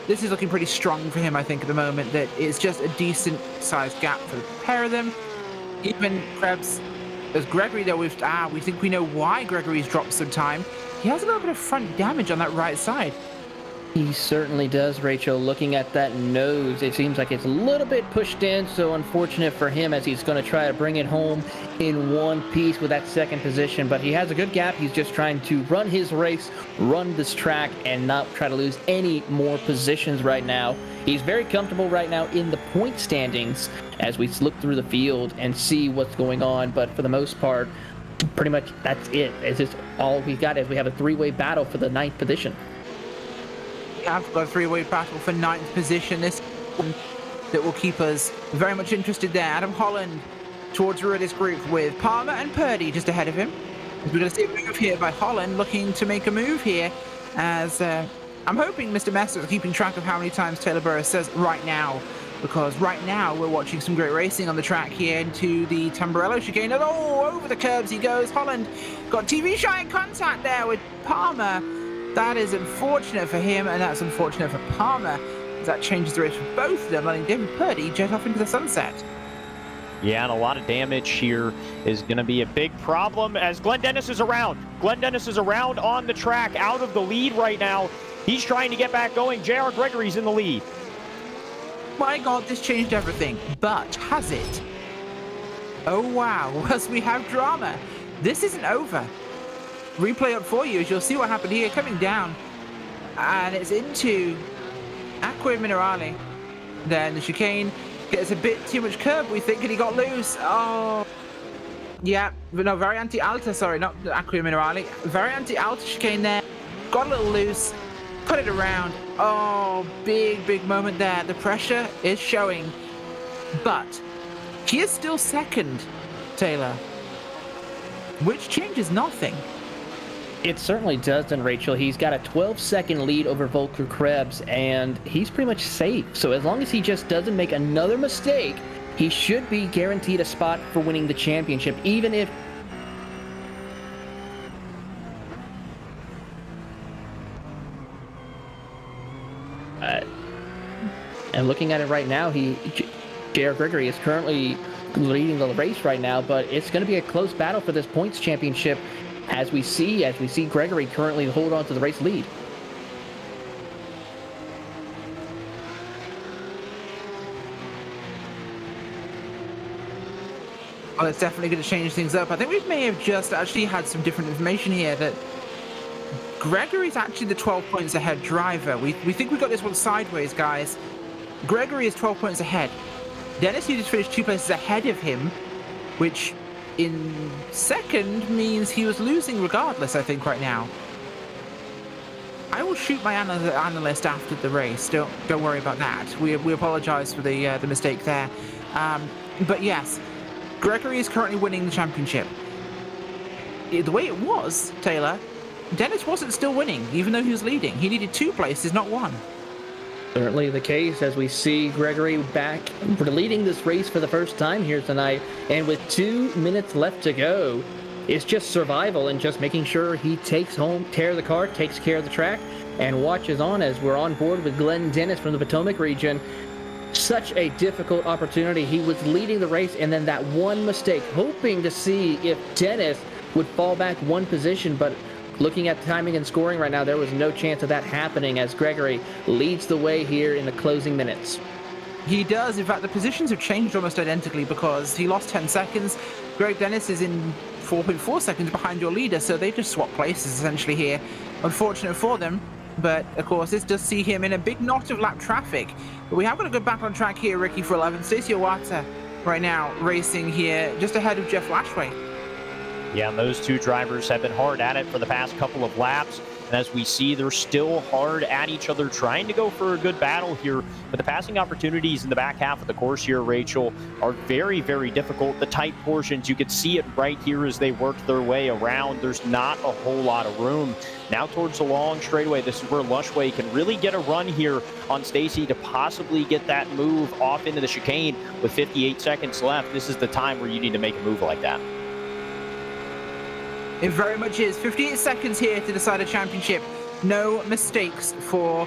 This is looking pretty strong for him, I think, at the moment. That it's just a decent-sized gap for the pair of them. Even Krebs, as Gregory, though, we think we know why Gregory's dropped some time. He has a little bit of front damage on that right side. He certainly does, Rachel. Looking at that nose, it seems like it's a little bit pushed in, so unfortunate for him as he's going to try to bring it home in one piece with that second position. But he has a good gap. He's just trying to run his race, run this track, and not try to lose any more positions right now. He's very comfortable right now in the point standings as we look through the field and see what's going on. But for the most part, pretty much that's it. It's just all we've got is we have a three-way battle for the 9th position. Have got a three-way battle for 9th position. This one that will keep us very much interested there. Adam Holland towards Ruida's group with Palmer and Purdy just ahead of him. We're going to see a move here by Holland, looking to make a move here, as I'm hoping Mr. Messer is keeping track of how many times Taylor Burris says right now, because right now we're watching some great racing on the track here into the Tamburello chicane. And over the curbs he goes. Holland got TV shine contact there with Palmer. That is unfortunate for him, and that's unfortunate for Palmer. That changes the race for both of them, letting David Purdy jet off into the sunset. Yeah, and a lot of damage here is going to be a big problem as Glenn Dennis is around. Glenn Dennis is around on the track, out of the lead right now. He's trying to get back going. JR Gregory's in the lead. My God, this changed everything. But has it? Oh, wow. As we have drama. This isn't over. Replay up for you as you'll see what happened here, coming down, and it's into Acqua Minerale. Then the chicane gets a bit too much curb, we think, and he got loose. Oh. Yeah, but no, Variante Alta, sorry, not Acquia Minerale. Variante Alta chicane there. Got a little loose. Put it around. Oh, big moment there. The pressure is showing. But he is still second, Taylor. Which changes nothing. It certainly doesn't, Rachel. He's got a 12-second lead over Volker Krebs, and he's pretty much safe. So as long as he just doesn't make another mistake, he should be guaranteed a spot for winning the championship, even if... and looking at it right now, J.R. Gregory is currently leading the race right now, but it's going to be a close battle for this points championship as we see Gregory currently hold on to the race lead. Well, it's definitely going to change things up. I think we may have just actually had some different information here that Gregory's actually the 12 points ahead driver. We think we got this one sideways, guys. Gregory is 12 points ahead. Dennis, he just finished 2 places ahead of him, which in second means he was losing regardless, I think, right now. I will shoot my analyst after the race. Don't worry about that. We apologize for the mistake there. But yes, Gregory is currently winning the championship. The way it was, Taylor, Dennis wasn't still winning, even though he was leading. He needed 2 places, not 1. Certainly the case as we see Gregory back leading this race for the first time here tonight. And with 2 minutes left to go, it's just survival and just making sure he takes care of the track, and watches on as we're on board with Glenn Dennis from the Potomac region. Such a difficult opportunity. He was leading the race, and then that one mistake, hoping to see if Dennis would fall back 1 position, but looking at timing and scoring right now, there was no chance of that happening as Gregory leads the way here in the closing minutes. He does. In fact, the positions have changed almost identically because he lost 10 seconds. Greg Dennis is in 4.4 seconds behind your leader, so they just swap places essentially here. Unfortunate for them, but of course this does see him in a big knot of lap traffic. But we have got a good battle on track here, Ricky, for 11. Stacey Owata right now racing here just ahead of Jeff Lashway. Yeah, and those 2 drivers have been hard at it for the past couple of laps. And as we see, they're still hard at each other, trying to go for a good battle here. But the passing opportunities in the back half of the course here, Rachel, are very, very difficult. The tight portions, you could see it right here as they work their way around. There's not a whole lot of room. Now towards the long straightaway, this is where Lushway can really get a run here on Stacey to possibly get that move off into the chicane with 58 seconds left. This is the time where you need to make a move like that. It very much is. 58 seconds here to decide a championship. No mistakes for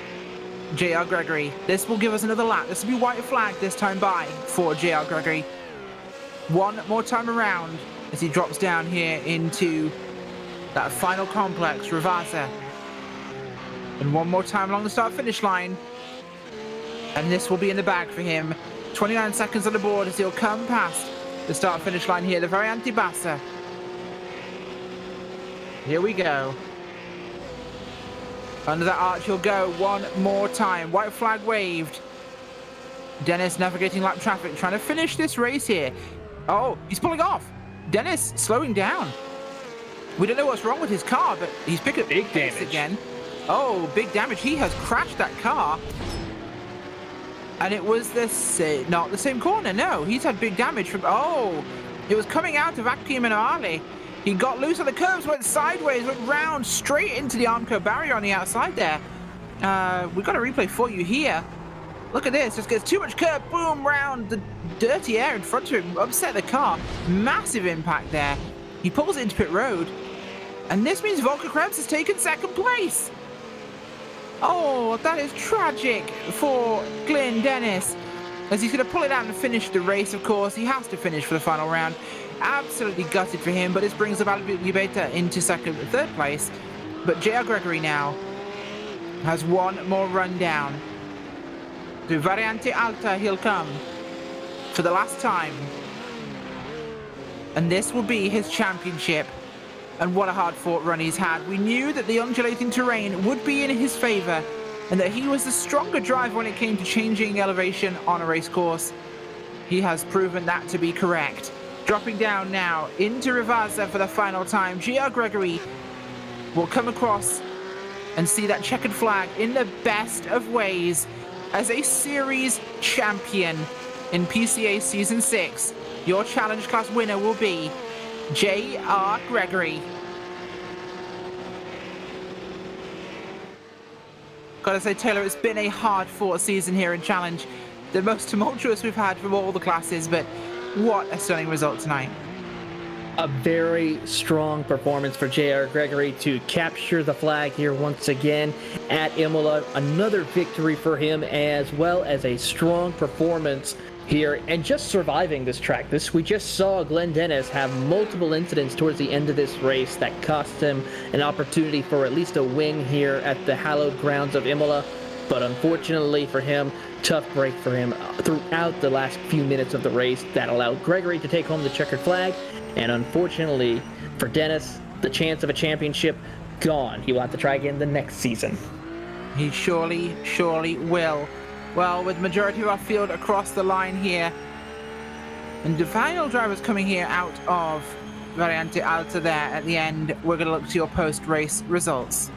J.R. Gregory. This will give us another lap. This will be white flag this time by for J.R. Gregory. 1 more time around as he drops down here into that final complex, Ravasa. And 1 more time along the start-finish line. And this will be in the bag for him. 29 seconds on the board as he'll come past the start-finish line here. The Variante Bassa. Here we go. Under that arch he'll go 1 more time. White flag waved. Dennis navigating lap traffic, trying to finish this race here. Oh, he's pulling off. Dennis slowing down. We don't know what's wrong with his car, but he's picking up big damage again. Oh, big damage. He has crashed that car. And it was not the same corner. No, he's had big damage from... Oh, it was coming out of Acquia Minerale. He got loose on the curves, went sideways, went round, straight into the Armco barrier on the outside there. We've got a replay for you here. Look at this, just gets too much curb, boom, round the dirty air in front of him, upset the car. Massive impact there. He pulls it into pit road, and this means Volker Krebs has taken 2nd place. Oh, that is tragic for Glenn Dennis, as he's going to pull it out and finish the race, of course. He has to finish for the final round. Absolutely gutted for him, but this brings up Albita into 3rd place. But J.R. Gregory now has 1 more run down. To Variante Alta he'll come for the last time. And this will be his championship. And what a hard-fought run he's had. We knew that the undulating terrain would be in his favor, and that he was the stronger driver when it came to changing elevation on a race course. He has proven that to be correct. Dropping down now into Rivazza for the final time, J.R. Gregory will come across and see that checkered flag in the best of ways as a series champion in PCA Season 6. Your Challenge Class winner will be J.R. Gregory. Gotta say, Taylor, it's been a hard-fought season here in Challenge. The most tumultuous we've had from all the classes, but what a stunning result tonight. A very strong performance for J.R. Gregory to capture the flag here once again at Imola. Another victory for him, as well as a strong performance here and just surviving this track. We just saw Glenn Dennis have multiple incidents towards the end of this race that cost him an opportunity for at least a win here at the hallowed grounds of Imola. But unfortunately for him, tough break for him throughout the last few minutes of the race that allowed Gregory to take home the checkered flag. And unfortunately for Dennis, the chance of a championship gone. He will have to try again the next season. He surely will. Well, with majority of our field across the line here, and the final drivers coming here out of Variante Alta there at the end, we're going to look to your post-race results.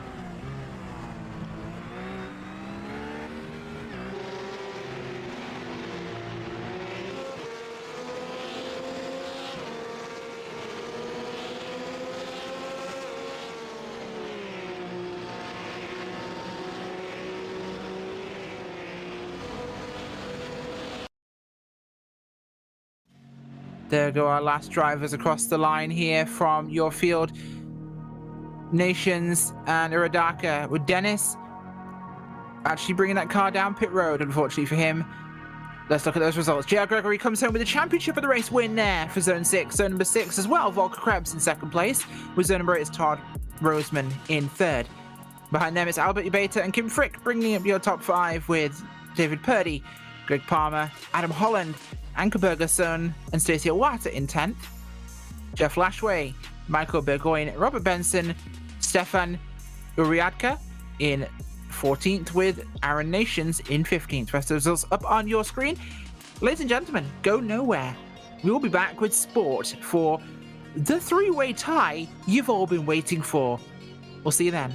There go our last drivers across the line here from your field. Nations and Uradaka, with Dennis actually bringing that car down pit road, unfortunately for him. Let's look at those results. J.R. Gregory comes home with the championship of the race win there for Zone 6. Zone number 6 as well, Volker Krebs in second place, with zone number 8 is Todd Roseman in third. Behind them is Albert Ubeta and Kim Frick bringing up your top 5 with David Purdy, Greg Palmer, Adam Holland, Anke Bergerson and Stacey Iwata in 10th. Jeff Lashway, Michael Burgoyne, Robert Benson, Stefan Uriadka in 14th with Aaron Nations in 15th. Rest of the results up on your screen. Ladies and gentlemen, go nowhere. We will be back with sport for the three-way tie you've all been waiting for. We'll see you then.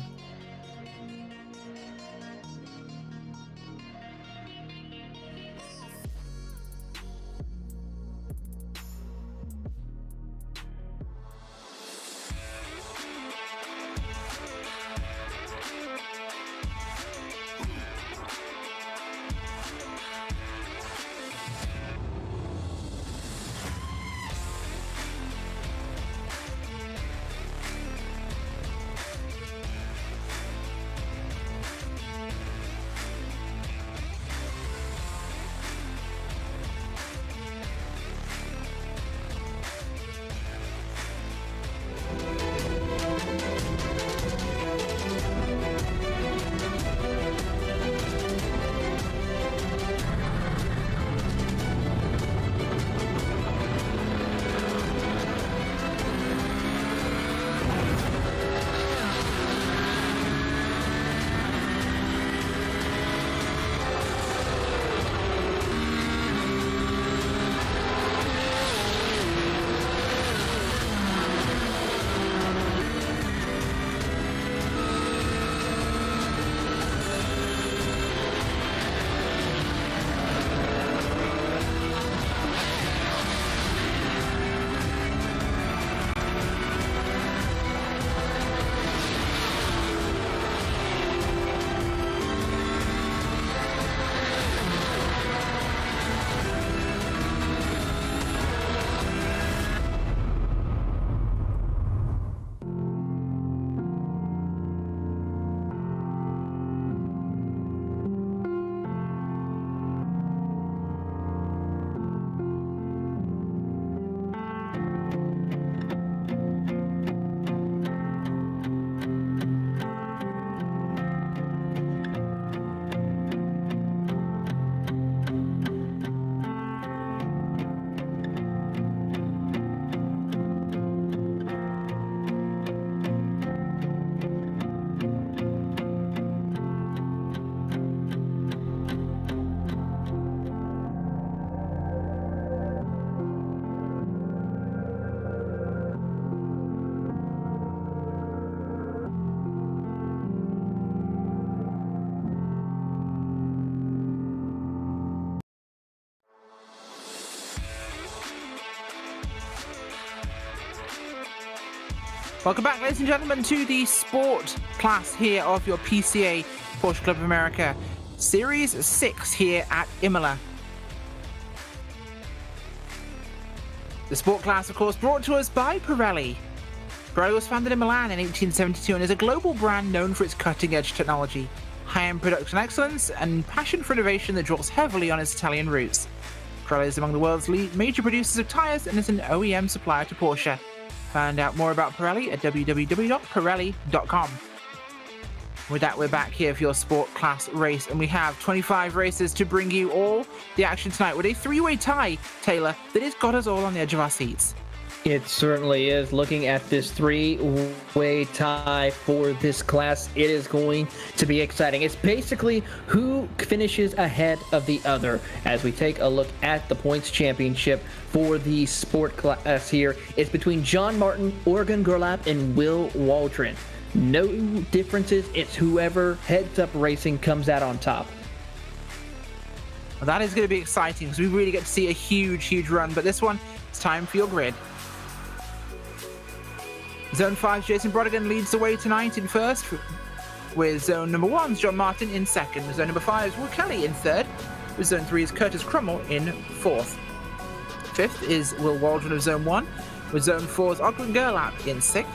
Welcome back, ladies and gentlemen, to the sport class here of your PCA Porsche Club of America Series 6 here at Imola. The sport class, of course, brought to us by Pirelli. Pirelli was founded in Milan in 1872 and is a global brand known for its cutting-edge technology, high-end production excellence, and passion for innovation that draws heavily on its Italian roots. Pirelli is among the world's major producers of tyres and is an OEM supplier to Porsche. Find out more about Pirelli at www.pirelli.com. With that, we're back here for your sport class race, and we have 25 races to bring you all the action tonight with a three-way tie, Taylor, that has got us all on the edge of our seats. It certainly is. Looking at this three-way tie for this class, it is going to be exciting. It's basically who finishes ahead of the other. As we take a look at the points championship for the sport class here, it's between John Martin, Organ Gerlap, and Will Waldron. No differences. It's whoever heads up racing comes out on top. Well, that is going to be exciting because we really get to see a huge run. But this one, it's time for your grid. Zone 5's Jason Brodigan leads the way tonight in first, with zone number 1's John Martin in second. Zone number 5's Will Kelly in third, with zone 3's Curtis Crummell in fourth. Fifth is Will Waldron of zone 1, with zone 4's Ogden Gerlap in sixth.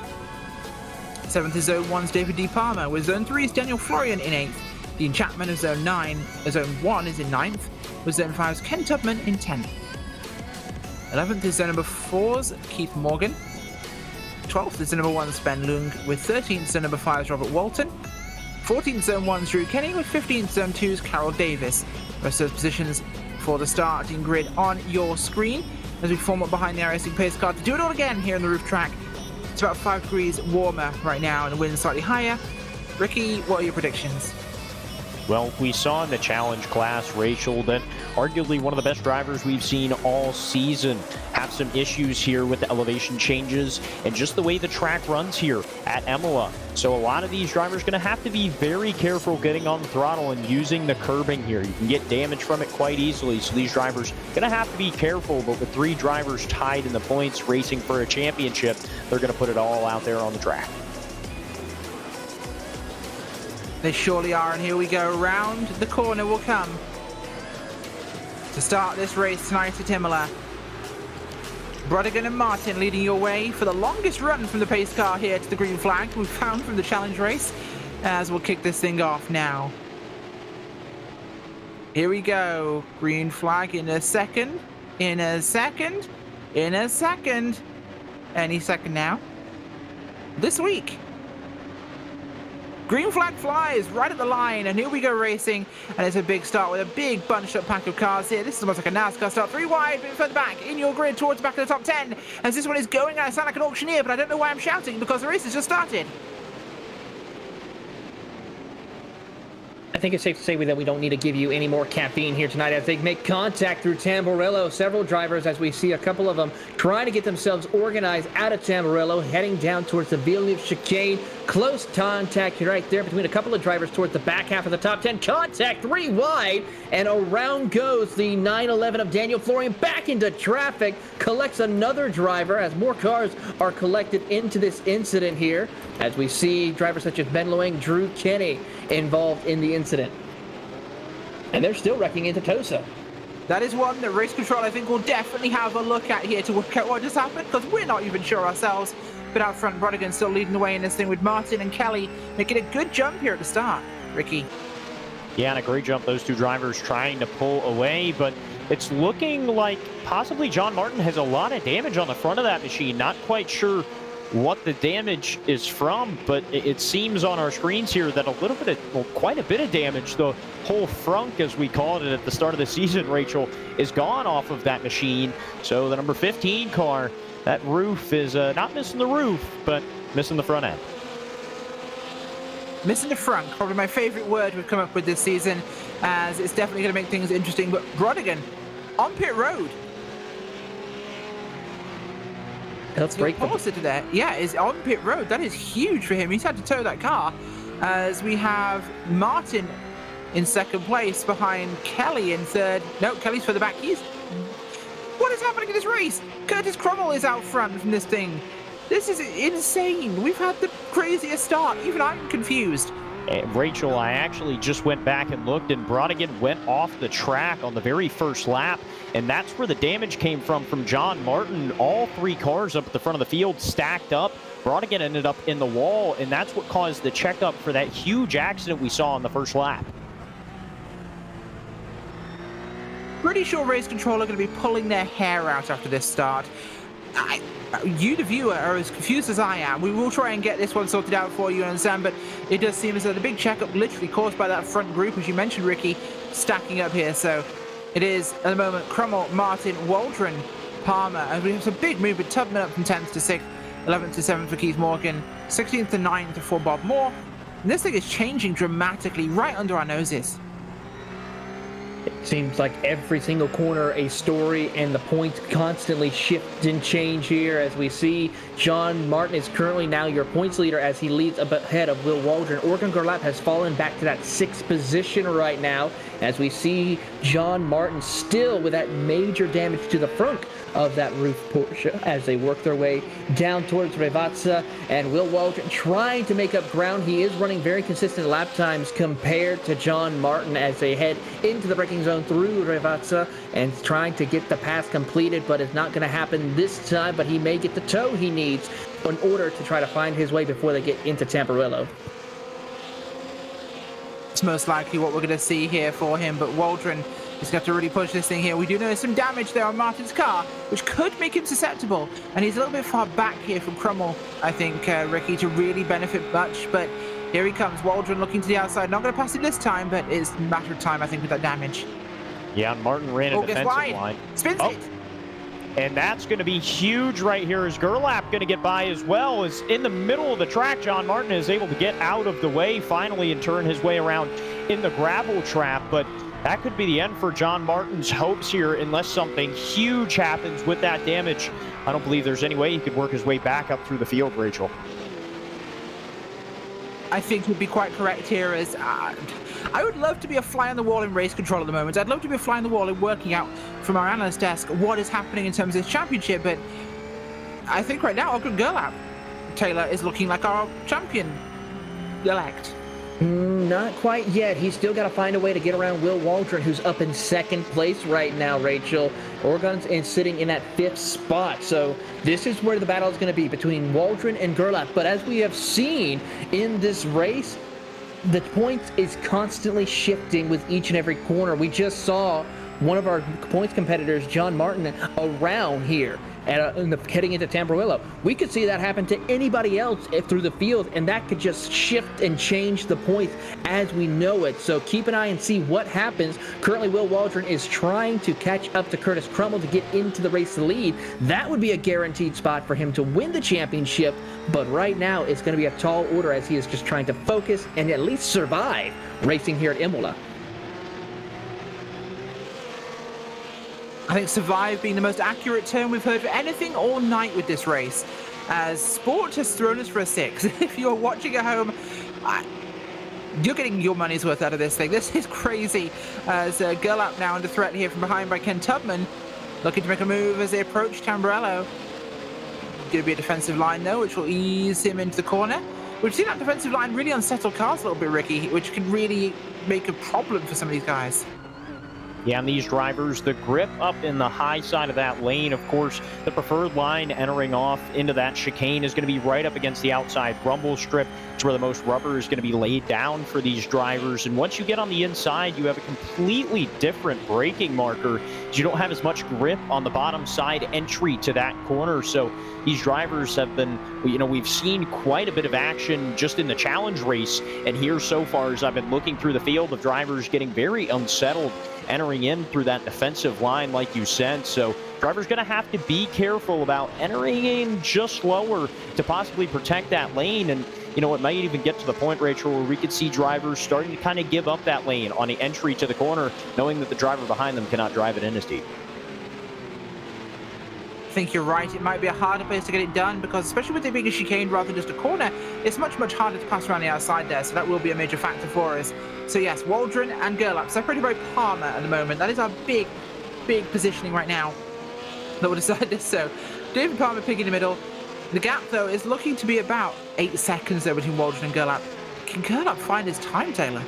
Seventh is zone 1's David D. Palmer, with zone 3's Daniel Florian in eighth. Dean Chapman of zone 1 is in ninth, with zone 5's Ken Tubman in 10th. 11th is zone number 4's Keith Morgan. 12th is zone number 1's Ben Lung, with 13th zone number 5's Robert Walton. 14th zone 1's Drew Kenny, with 15th zone 2's Carol Davis. Rest of those positions for the starting grid on your screen as we form up behind the iRacing pace car to do it all again here on the roof track. It's about 5 degrees warmer right now and the wind slightly higher. Ricky, what are your predictions? Well, we saw in the challenge class, Rachel, that arguably one of the best drivers we've seen all season have some issues here with the elevation changes and just the way the track runs here at Imola. So a lot of these drivers are going to have to be very careful getting on the throttle and using the curbing here. You can get damage from it quite easily, so these drivers are going to have to be careful. But with 3 drivers tied in the points racing for a championship, they're going to put it all out there on the track. They surely are, and here we go. Round the corner will come to start this race tonight at Imola. Brodigan and Martin leading your way for the longest run from the pace car here to the green flag we found from the challenge race, as we'll kick this thing off now. Here we go. Green flag in a second. In a second. In a second. Any second now. This week. Green flag flies right at the line, and here we go racing, and it's a big start with a big bunched up pack of cars here. This is almost like a NASCAR start. 3 wide, a bit further back in your grid towards the back of the top 10, as this one is going. I sound like an auctioneer, but I don't know why I'm shouting, because the race has just started. I think it's safe to say that we don't need to give you any more caffeine here tonight as they make contact through Tamburello. Several drivers, as we see a couple of them, trying to get themselves organized out of Tamburello, heading down towards the Villeneuve chicane. Close contact right there between a couple of drivers towards the back half of the top 10. Contact 3 wide, and around goes the 911 of Daniel Florian back into traffic. Collects another driver as more cars are collected into this incident here, as we see drivers such as Ben Loeng, Drew Kenny involved in the incident. And they're still wrecking into Tosa. That is one that Race Control, I think, will definitely have a look at here to work out what just happened, because we're not even sure ourselves. But out front, Brodigan still leading the way in this thing with Martin and Kelly making a good jump here at the start. Ricky. Yeah, and a great jump. Those 2 drivers trying to pull away, but it's looking like possibly John Martin has a lot of damage on the front of that machine. Not quite sure what the damage is from, but it seems on our screens here that a little bit of, well, quite a bit of damage. The whole frunk, as we called it at the start of the season, Rachel, is gone off of that machine. So the number 15 car, that roof is not missing the roof, but missing the front end. Missing the front, probably my favorite word we've come up with this season, as it's definitely going to make things interesting. But Brodigan on pit road. Let's break them. There. Yeah, is on pit road. That is huge for him. He's had to tow that car, as we have Martin in second place behind Kelly in third. No, Kelly's further back. What is happening in this race? Curtis Crummell is out front from this thing. This is insane. We've had the craziest start. Even I'm confused. Rachel, I actually just went back and looked, and Brodigan went off the track on the very first lap, and that's where the damage came from John Martin. All three cars up at the front of the field stacked up. Brodigan ended up in the wall, and that's what caused the checkup for that huge accident we saw on the first lap. Pretty sure race control are going to be pulling their hair out after this start. You, the viewer, are as confused as I am. We will try and get this one sorted out for you, understand, but it does seem as though the big checkup literally caused by that front group, as you mentioned, Ricky, stacking up here. So it is, at the moment, Krummel, Martin, Waldron, Palmer, and we have some big movement. Tubman up from 10th to 6th, 11th to 7th for Keith Morgan, 16th to 9th for Bob Moore. And this thing is changing dramatically right under our noses. It seems like every single corner a story, and the points constantly shift and change here as we see John Martin is currently now your points leader as he leads up ahead of Will Waldron. Orkan Gerlap has fallen back to that 6th position right now as we see John Martin still with that major damage to the front of that roof Porsche as they work their way down towards Revazza, and Will Waldron trying to make up ground. He is running very consistent lap times compared to John Martin as they head into the braking zone through Revazza and trying to get the pass completed, but it's not going to happen this time, but he may get the tow he needs in order to try to find his way before they get into Tamburello. It's most likely what we're going to see here for him, but Waldron is going to really push this thing here. We do know some damage there on Martin's car, which could make him susceptible, and he's a little bit far back here from Krummel, I think, Ricky, to really benefit much, but here he comes. Waldron looking to the outside. Not going to pass it this time, but it's a matter of time, I think, with that damage. Yeah, Martin ran a defensive line. Spins it. And that's going to be huge right here as Gerlap going to get by as well. As in the middle of the track, John Martin is able to get out of the way finally and turn his way around in the gravel trap. But that could be the end for John Martin's hopes here unless something huge happens with that damage. I don't believe there's any way he could work his way back up through the field, Rachel. I think you'd be quite correct here as I would love to be a fly on the wall in race control at the moment. I'd love to be a fly on the wall in working out from our analyst desk what is happening in terms of this championship, but I think right now Orkan Gerlap, Taylor, is looking like our champion-elect. Not quite yet. He's still got to find a way to get around Will Waldron, who's up in 2nd place right now, Rachel. Oregon's sitting in that 5th spot. So this is where the battle is going to be between Waldron and Gerlap. But as we have seen in this race, the points is constantly shifting with each and every corner. We just saw one of our points competitors, John Martin, around here heading into Tamburello. We could see that happen to anybody else through the field, and that could just shift and change the points as we know it. So keep an eye and see what happens. Currently, Will Waldron is trying to catch up to Curtis Krummel to get into the race lead. That would be a guaranteed spot for him to win the championship, but right now it's going to be a tall order as he is just trying to focus and at least survive racing here at Imola. I think survive being the most accurate term we've heard for anything all night with this race, as sport has thrown us for a 6. If you're watching at home, you're getting your money's worth out of this thing. This is crazy, as Gerlap now under threat here from behind by Ken Tubman, looking to make a move as they approach Tamburello. Going to be a defensive line, though, which will ease him into the corner. We've seen that defensive line really unsettle cars a little bit, Ricky, which can really make a problem for some of these guys. Yeah, and these drivers, the grip up in the high side of that lane, of course, the preferred line entering off into that chicane is going to be right up against the outside rumble strip. It's where the most rubber is going to be laid down for these drivers. And once you get on the inside, you have a completely different braking marker. You don't have as much grip on the bottom side entry to that corner. So these drivers have been, we've seen quite a bit of action just in the challenge race. And here so far, as I've been looking through the field of drivers getting very unsettled, entering in through that defensive line, like you said. So drivers going to have to be careful about entering in just lower to possibly protect that lane. And, it might even get to the point, Rachel, where we could see drivers starting to kind of give up that lane on the entry to the corner, knowing that the driver behind them cannot drive it in as deep. I think you're right. It might be a harder place to get it done because, especially with it being a chicane rather than just a corner, it's much, much harder to pass around the outside there. So that will be a major factor for us. So yes, Waldron and Gerlap separated by Palmer at the moment. That is our big, big positioning right now that will decide this. So David Palmer picking in the middle. The gap, though, is looking to be about 8 seconds there between Waldron and Gerlach. Can Gerlach find his time, Taylor?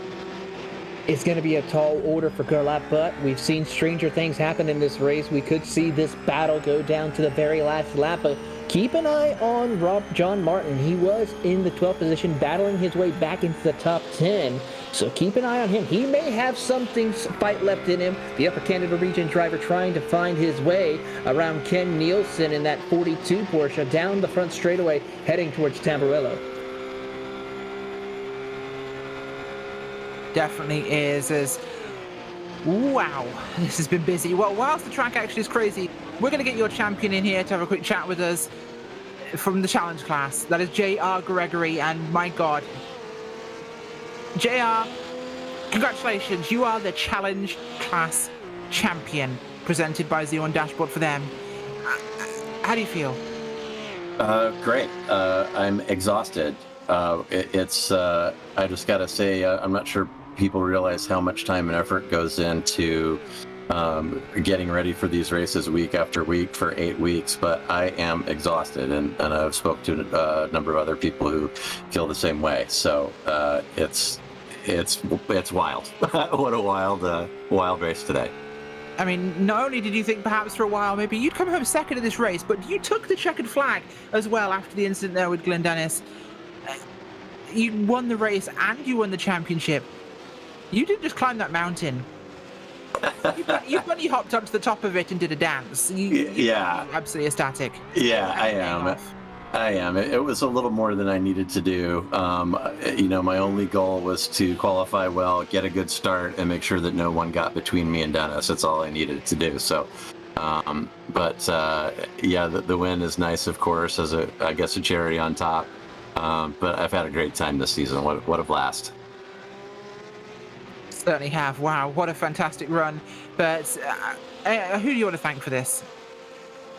It's going to be a tall order for Gerlach, but we've seen stranger things happen in this race. We could see this battle go down to the very last lap, but keep an eye on John Martin. He was in the 12th position, battling his way back into the top 10, so keep an eye on him. He may have something fight left in him. The Upper Canada Region driver trying to find his way around Ken Nielsen in that 42 Porsche down the front straightaway, heading towards Tamburello. Definitely is. Wow, this has been busy. Well, whilst the track actually is crazy, we're going to get your champion in here to have a quick chat with us from the challenge class. That is J.R. Gregory, and my God. J.R., congratulations, you are the challenge class champion, presented by Z1 Dashboard for them. How do you feel? Great. I'm exhausted. I just got to say, I'm not sure people realize how much time and effort goes into getting ready for these races week after week for 8 weeks, but I am exhausted, and I've spoke to a number of other people who feel the same way. So it's wild. What a wild race today. I mean, not only did you think perhaps for a while maybe you'd come home second in this race, but you took the checkered flag as well after the incident there with Glenn Dennis. You won the race and you won the championship. You didn't just climb that mountain. You bunny hopped up to the top of it and did a dance. Yeah. You're absolutely ecstatic. Yeah, I am. It was a little more than I needed to do. My only goal was to qualify well, get a good start, and make sure that no one got between me and Dennis. That's all I needed to do. So, the win is nice, of course, as I guess a cherry on top. But I've had a great time this season. What a blast. Certainly have. Wow, what a fantastic run. But who do you want to thank for this?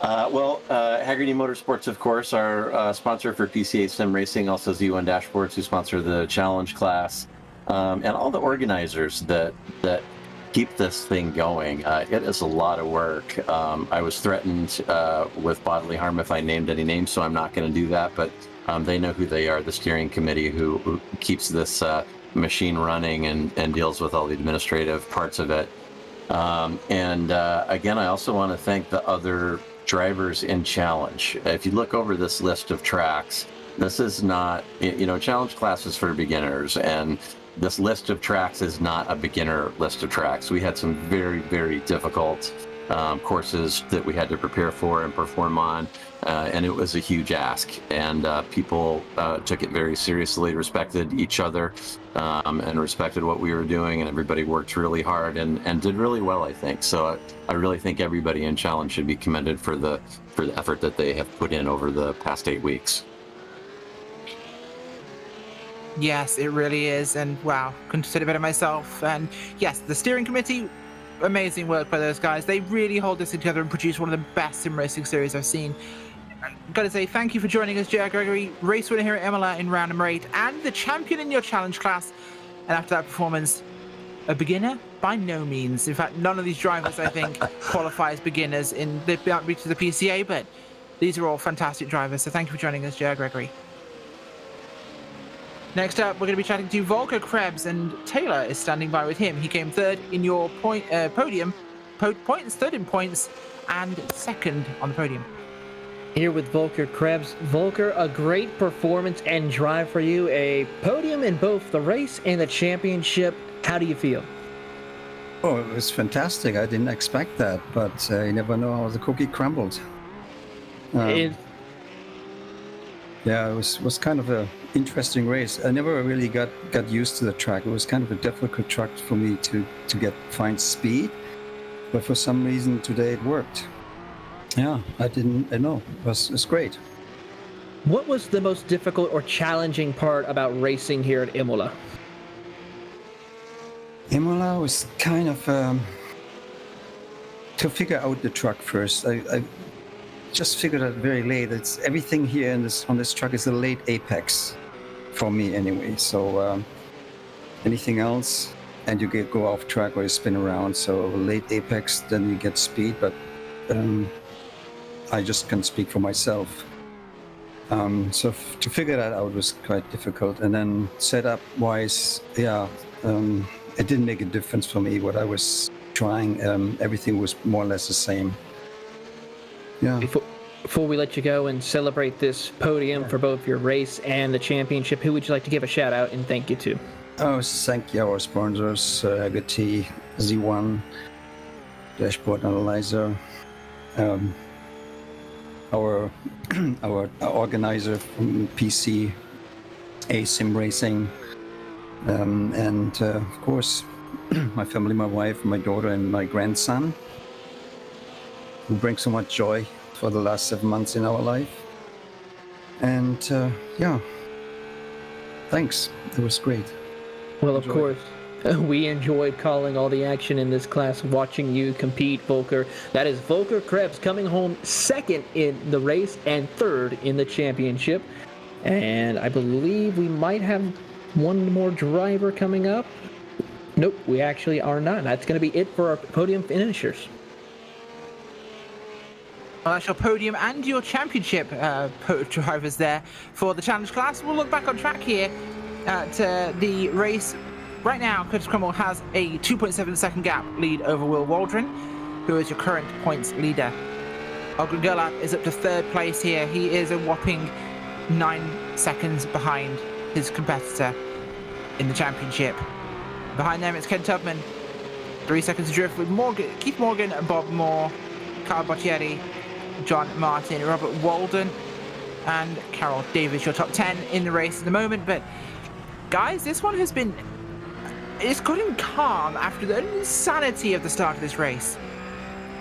Hagerty Motorsports, of course, our sponsor for PCA Sim Racing, also Z1 Dashboards, who sponsor the challenge class, and all the organizers that keep this thing going. It is a lot of work. I was threatened with bodily harm if I named any names, so I'm not going to do that, but they know who they are, the steering committee who keeps this machine running and deals with all the administrative parts of it. Again, I also want to thank the other drivers in Challenge. If you look over this list of tracks, this is not, Challenge class is for beginners, and this list of tracks is not a beginner list of tracks. We had some very, very difficult courses that we had to prepare for and perform on, and it was a huge ask, and people took it very seriously, respected each other, and respected what we were doing, and everybody worked really hard and did really well, I think. So I really think everybody in Challenge should be commended for the effort that they have put in over the past 8 weeks. Yes, it really is, and wow, couldn't have said it better myself. And yes, the steering committee, amazing work by those guys. They really hold this together and produce one of the best sim racing series I've seen. Gotta say thank you for joining us, J.R. Gregory, race winner here at Imola in round number 8, and the champion in your challenge class. And after that performance, a beginner? By no means. In fact, none of these drivers, I think, qualify as beginners in the outreach to the PCA, but these are all fantastic drivers, so thank you for joining us, J.R. Gregory. Next up, we're going to be chatting to Volker Krebs, and Taylor is standing by with him. He came third in your podium, third in points, and second on the podium. Here with Volker Krebs. Volker, a great performance and drive for you. A podium in both the race and the championship. How do you feel? Oh, it was fantastic. I didn't expect that, but you never know how the cookie crumbled. Yeah, it was kind of a interesting race. I never really got used to the track. It was kind of a difficult track for me to find speed, but for some reason today it worked. Yeah, I know. It was great. What was the most difficult or challenging part about racing here at Imola? Imola was kind of to figure out the truck first. I just figured out very late. It's everything here on this truck is a late apex for me anyway. So anything else, and you go off track or you spin around. So late apex, then you get speed, but I just can speak for myself. So to figure that out was quite difficult. And then setup-wise, it didn't make a difference for me what I was trying. Everything was more or less the same. Yeah. Before we let you go and celebrate this podium for both your race and the championship, who would you like to give a shout out and thank you to? Thank you our sponsors, Hagerty, Z1, Dashboard Analyzer, our organizer from PC, A-Sim Racing, and of course my family, my wife, my daughter, and my grandson, who bring so much joy for the last 7 months in our life. And thanks. It was great. Well, of course, we enjoyed calling all the action in this class, watching you compete, Volker. That is Volker Krebs coming home second in the race and third in the championship. And I believe we might have one more driver coming up. Nope, we actually are not. That's going to be it for our podium finishers. Well, that's your podium and your championship drivers there for the challenge class. We'll look back on track here at the race. Right now, Curtis Cromwell has a 2.7 second gap lead over Will Waldron, who is your current points leader. Ogren Gerlach is up to third place here. He is a whopping 9 seconds behind his competitor in the championship. Behind them, it's Ken Tubman, 3 seconds adrift with Keith Morgan, Bob Moore, Carl Bottieri, John Martin, Robert Walden, and Carol Davis, your top 10 in the race at the moment. But guys, this one has been, it's gotten calm after the insanity of the start of this race.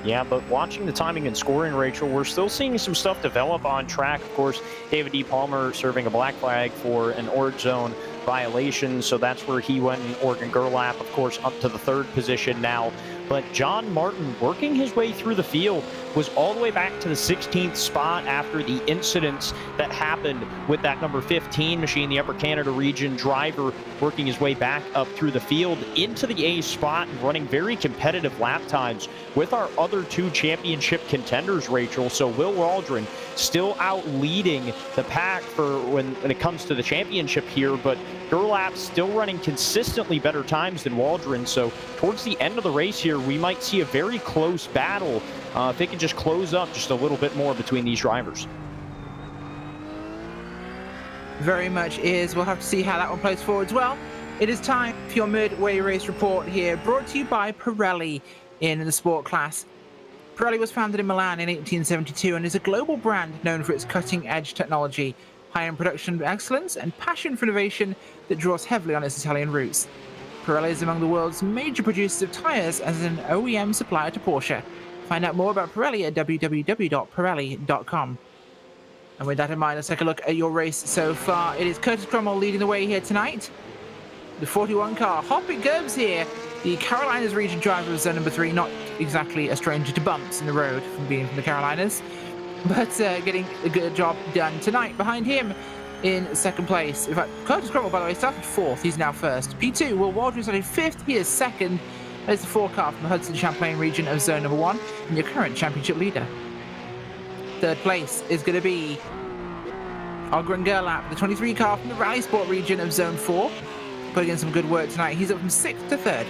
Yeah, but watching the timing and scoring, Rachel, we're still seeing some stuff develop on track. Of course, David D. Palmer serving a black flag for an orange zone violation, so that's where he went. And Ogren Gerlach, of course, up to the third position now. But John Martin, working his way through the field, was all the way back to the 16th spot after the incidents that happened with that number 15 machine, the Upper Canada region driver, working his way back up through the field into the A spot and running very competitive lap times with our other two championship contenders, Rachel. So Will Waldron still out leading the pack for when it comes to the championship here, but Gerlach still running consistently better times than Waldron. So towards the end of the race here, we might see a very close battle if they can just close up just a little bit more between these drivers. Very much is. We'll have to see how that one plays forwards. Well, it is time for your midway race report here, brought to you by Pirelli in the sport class. Pirelli was founded in Milan in 1872 and is a global brand known for its cutting-edge technology, high-end production excellence, and passion for innovation that draws heavily on its Italian roots. Pirelli is among the world's major producers of tyres as an OEM supplier to Porsche. Find out more about Pirelli at www.pirelli.com. And with that in mind, let's take a look at your race so far. It is Curtis Cromwell leading the way here tonight. The 41 car, Hoppy Gerbs here, the Carolinas region driver of zone number 3, not exactly a stranger to bumps in the road from being from the Carolinas, but getting a good job done tonight. Behind him in second place, in fact, Curtis Cromwell, by the way, started 4th, he's now 1st. P2, Will Waldron started 5th, he is 2nd. There's the 4 car from the Hudson Champlain region of zone number 1, and your current championship leader. 3rd place is going to be Ogren Gerlach, the 23 car from the Rally Sport region of zone 4, putting in some good work tonight. He's up from 6th to 3rd.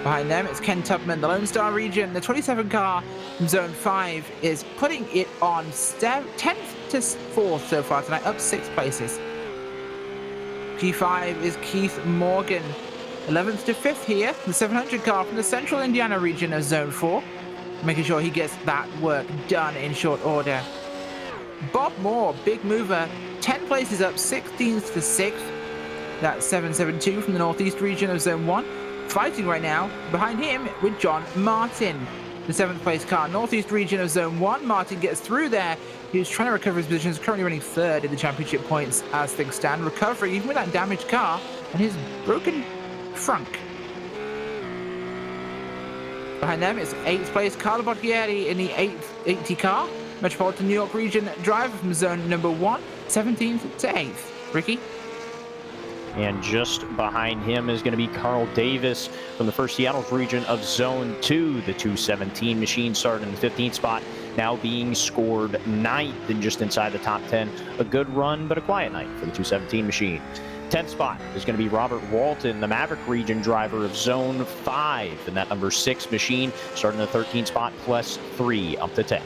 Behind them, it's Ken Tubman, the Lone Star region. The 27 car from zone 5 is putting it on 10th to 4th so far tonight, up 6 places. P5 is Keith Morgan, 11th to 5th here. The 700 car from the Central Indiana region of zone 4, making sure he gets that work done in short order. Bob Moore, big mover, 10 places up, 16th to 6th. That's 772 from the Northeast region of zone 1. Fighting right now behind him with John Martin, the 7th place car, Northeast region of zone 1. Martin gets through there. He's trying to recover his position. He's currently running 3rd in the championship points as things stand, recovering even with that damaged car and his broken frunk. Behind them is 8th place Carlo Bottieri in the 880 car, Metropolitan New York region driver from zone number 1, 17th to 8th. Ricky? And just behind him is going to be Carl Davis from the First Seattle region of Zone 2. The 217 machine started in the 15th spot. now being scored 9th and just inside the top 10. A good run, but a quiet night for the 217 machine. 10th spot is going to be Robert Walton, the Maverick region driver of Zone 5, and that number 6 machine starting the 13th spot plus 3 up to 10.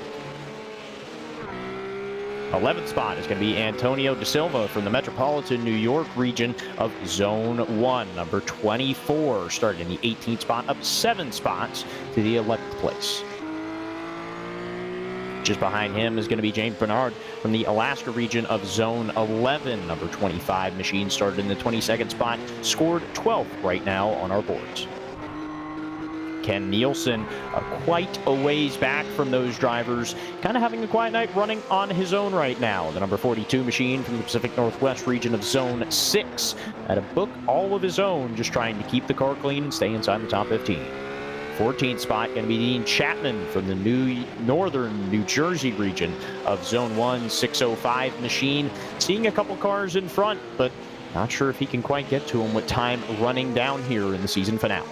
11th spot is going to be Antonio Da Silva from the Metropolitan New York region of Zone 1, number 24, starting in the 18th spot, up 7 spots to the 11th place. Just behind him is going to be James Bernard from the Alaska region of Zone 11, number 25 machine, started in the 22nd spot, scored 12th right now on our boards. Ken Nielsen, quite a ways back from those drivers, kind of having a quiet night running on his own right now. The number 42 machine from the Pacific Northwest region of Zone 6 had a book all of his own, just trying to keep the car clean and stay inside the top 15. 14th spot going to be Dean Chapman from the northern New Jersey region of Zone 1, 605 machine. Seeing a couple cars in front, but not sure if he can quite get to him with time running down here in the season finale.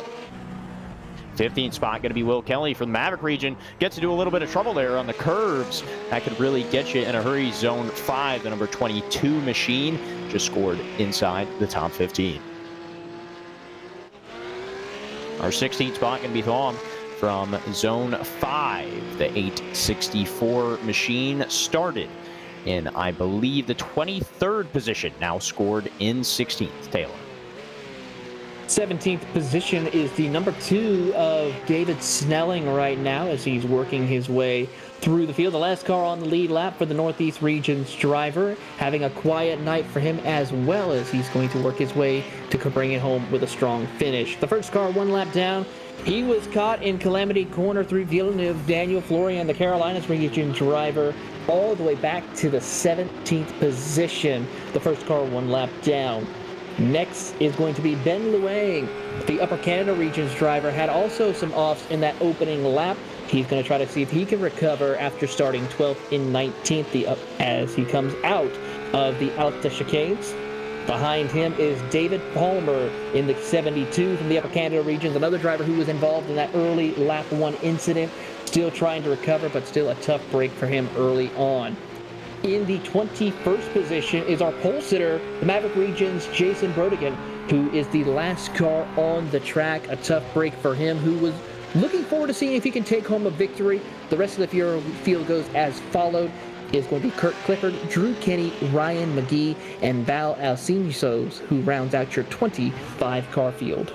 15th spot going to be Will Kelly from the Maverick region. Gets to do a little bit of trouble there on the curves. That could really get you in a hurry. Zone 5, the number 22 machine, just scored inside the top 15. Our 16th spot going to be Thom from Zone 5. The 864 machine started in, I believe, the 23rd position. Now scored in 16th. Taylor. 17th position is the number 2 of David Snelling right now as he's working his way through the field. The last car on the lead lap for the Northeast region's driver, having a quiet night for him as well as he's going to work his way to bring it home with a strong finish. The first car 1 lap down, he was caught in Calamity Corner through Villeneuve. Daniel Florian, the Carolinas region driver, all the way back to the 17th position. The first car 1 lap down. Next is going to be Ben Luang. The Upper Canada region's driver had also some offs in that opening lap. He's going to try to see if he can recover after starting 12th in 19th as he comes out of the Alta chicanes. Behind him is David Palmer in the 72 from the Upper Canada regions, another driver who was involved in that early lap 1 incident. Still trying to recover, but still a tough break for him early on. In the 21st position is our pole sitter, the Maverick region's Jason Brodigan, who is the last car on the track. A tough break for him, who was looking forward to seeing if he can take home a victory. The rest of the field goes as followed. It's going to be Kurt Clifford, Drew Kenny, Ryan McGee, and Val Alcinisos, who rounds out your 25-car field.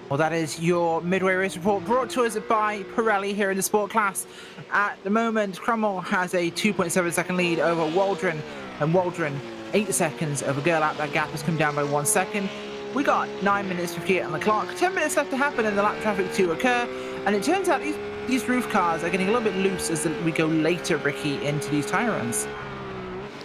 Well, that is your midway race report brought to us by Pirelli here in the sport class. At the moment, Krummel has a 2.7 second lead over Waldron, and Waldron 8 seconds over Gerlach. That gap has come down by 1 second. We got 9 minutes 58 on the clock, 10 minutes left to happen and the lap traffic to occur, and it turns out these roof cars are getting a little bit loose as we go later, Ricky, into these tire runs.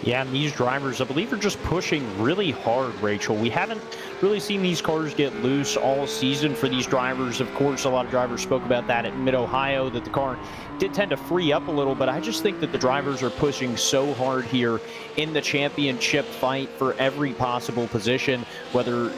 Yeah, and these drivers, I believe, are just pushing really hard, Rachel. We haven't really seen these cars get loose all season for these drivers. Of course, a lot of drivers spoke about that at Mid-Ohio, that the car did tend to free up a little, but I just think that the drivers are pushing so hard here in the championship fight for every possible position, whether,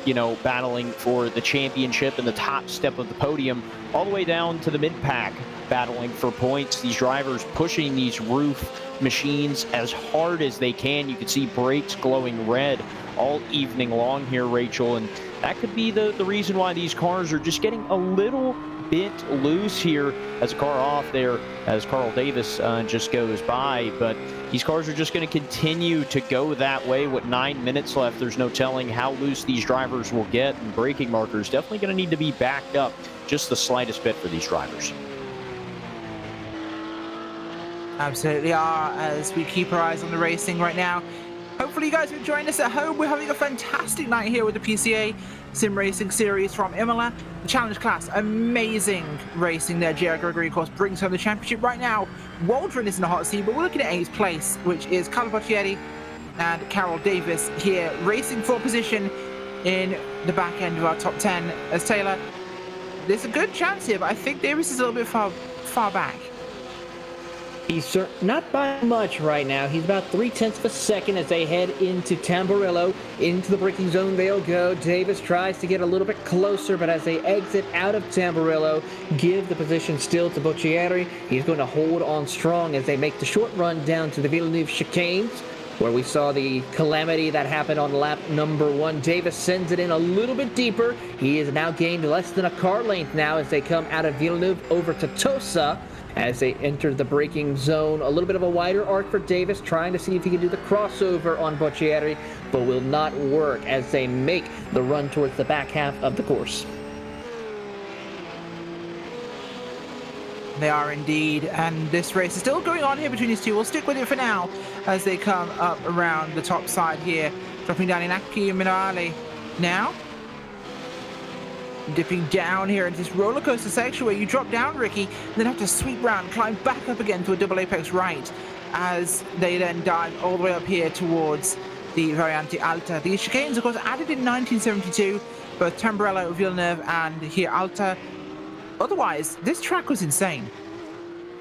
battling for the championship and the top step of the podium, all the way down to the mid-pack battling for points. These drivers pushing these roof machines as hard as they can. You can see brakes glowing red all evening long here, Rachel, and that could be the reason why these cars are just getting a little bit loose here as a car off there as Carl Davis just goes by. But these cars are just going to continue to go that way. With 9 minutes left, there's no telling how loose these drivers will get, and braking markers definitely going to need to be backed up just the slightest bit for these drivers. Absolutely are, as we keep our eyes on the racing right now. Hopefully you guys are enjoying this at home. We're having a fantastic night here with the PCA Sim Racing Series from Imola. The Challenge class, amazing racing there. J.R. Gregory, of course, brings home the championship right now. Waldron is in the hot seat, but we're looking at 8th place, which is Carlo Boccieri and Carol Davis here, racing for position in the back end of our top 10. As Taylor, there's a good chance here, but I think Davis is a little bit far back. He's not by much right now. He's about 0.3 of a second as they head into Tamburello. Into the braking zone they'll go. Davis tries to get a little bit closer, but as they exit out of Tamburello, give the position still to Boccieri. He's going to hold on strong as they make the short run down to the Villeneuve chicanes, where we saw the calamity that happened on lap number 1. Davis sends it in a little bit deeper. He has now gained less than a car length now as they come out of Villeneuve over to Tosa. As they enter the braking zone, a little bit of a wider arc for Davis, trying to see if he can do the crossover on Boccieri, but will not work as they make the run towards the back half of the course. They are indeed, and this race is still going on here between these two. We'll stick with it for now as they come up around the top side here, dropping down in Acqui Minerale now. Dipping down here into this roller coaster section where you drop down, Ricky, and then have to sweep round, climb back up again to a double apex right as they then dive all the way up here towards the Variante Alta. These chicanes, of course, added in 1972, both Tamburello, Villeneuve, and here Alta. Otherwise, this track was insane.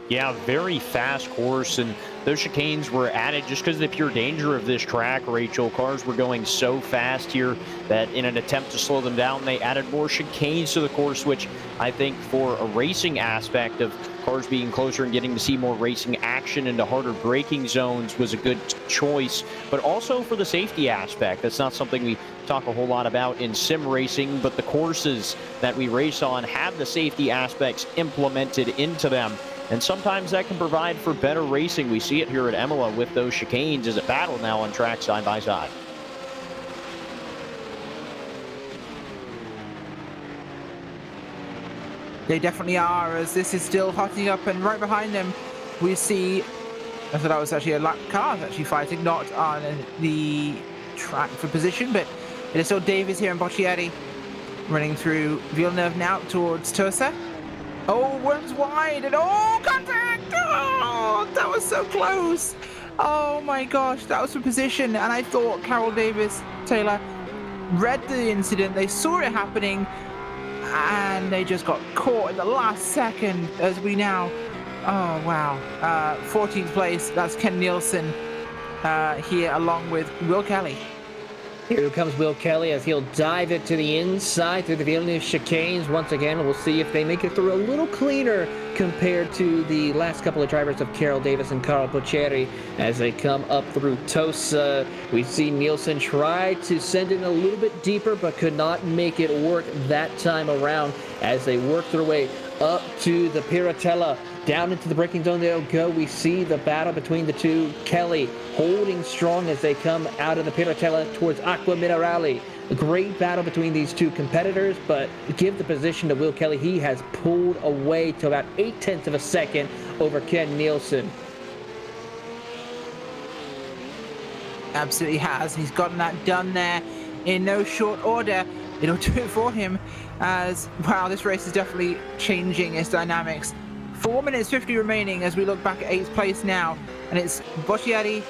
Yeah, very fast course, and those chicanes were added just because of the pure danger of this track, Rachel. Cars were going so fast here that in an attempt to slow them down, they added more chicanes to the course, which I think for a racing aspect of cars being closer and getting to see more racing action into harder braking zones was a good choice, but also for the safety aspect. That's not something we talk a whole lot about in sim racing, but the courses that we race on have the safety aspects implemented into them. And sometimes that can provide for better racing. We see it here at Imola with those chicanes as a battle now on track side by side. They definitely are, as this is still hotting up, and right behind them we see, I thought that was actually a lap car actually fighting, not on the track for position, but it is still Davis here and Boccieri running through Villeneuve now towards Tosa. Oh, one's wide, and oh, contact! Oh, that was so close. Oh my gosh, that was for position, and I thought Carol Davis Taylor read the incident. They saw it happening, and they just got caught in the last second as we now, oh wow, 14th place. That's Ken Nielsen here along with Will Kelly. Here comes Will Kelly as he'll dive it to the inside through the Villeneuve chicanes. Once again, we'll see if they make it through a little cleaner compared to the last couple of drivers of Carol Davis and Carl Boccieri as they come up through Tosa. We see Nielsen try to send it a little bit deeper, but could not make it work that time around as they work their way up to the Piratella. Down into the braking zone they'll go. We see the battle between the two. Kelly holding strong as they come out of the Piratella towards Acqui Minerale. A great battle between these two competitors, but give the position to Will Kelly. He has pulled away to about 0.8 of a second over Ken Nielsen. Absolutely has. He's gotten that done there in no short order. It'll do it for him as, wow, this race is definitely changing its dynamics. 4 minutes 50 remaining as we look back at 8th place now, and it's Boccieri,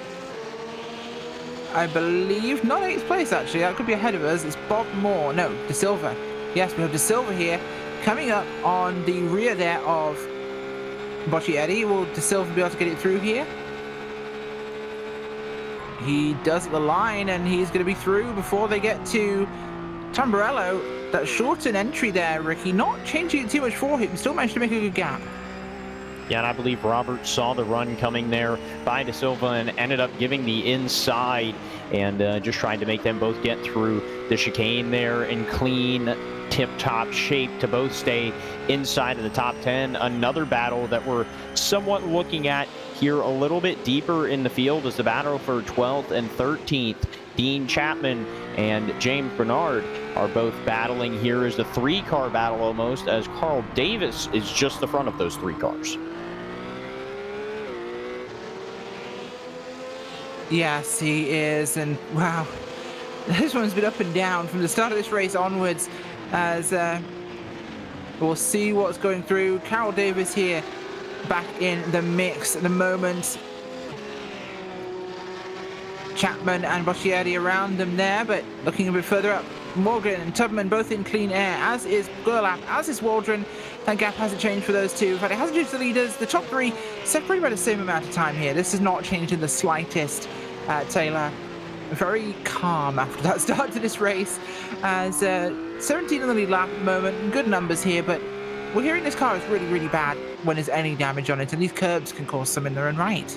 I believe, not 8th place actually, that could be ahead of us. It's Bob Moore, no, De Silva. Yes, we have De Silva here coming up on the rear there of Boccieri. Will De Silva be able to get it through here? He does at the line, and he's going to be through before they get to Tamburello. That shortened entry there, Ricky, not changing it too much for him, still managed to make a good gap. Yeah, and I believe Robert saw the run coming there by De Silva and ended up giving the inside and just trying to make them both get through the chicane there in clean, tip-top shape to both stay inside of the top 10. Another battle that we're somewhat looking at here a little bit deeper in the field is the battle for 12th and 13th. Dean Chapman and James Bernard are both battling here as the three-car battle almost, as Carl Davis is just the front of those three cars. Yes, he is, and wow, this one's been up and down from the start of this race onwards as we'll see what's going through. Carol Davis here back in the mix at the moment. Chapman and Boccieri around them there, but looking a bit further up, Morgan and Tubman both in clean air, as is Gerlach, as is Waldron. That gap hasn't changed for those two. In fact, it hasn't changed for the leaders. The top three separated by the same amount of time here. This has not changed in the slightest. Taylor, very calm after that start to this race, as 17 on the lead lap at the moment. Good numbers here, but we're hearing this car is really, really bad when there's any damage on it, and these curbs can cause some in their own right.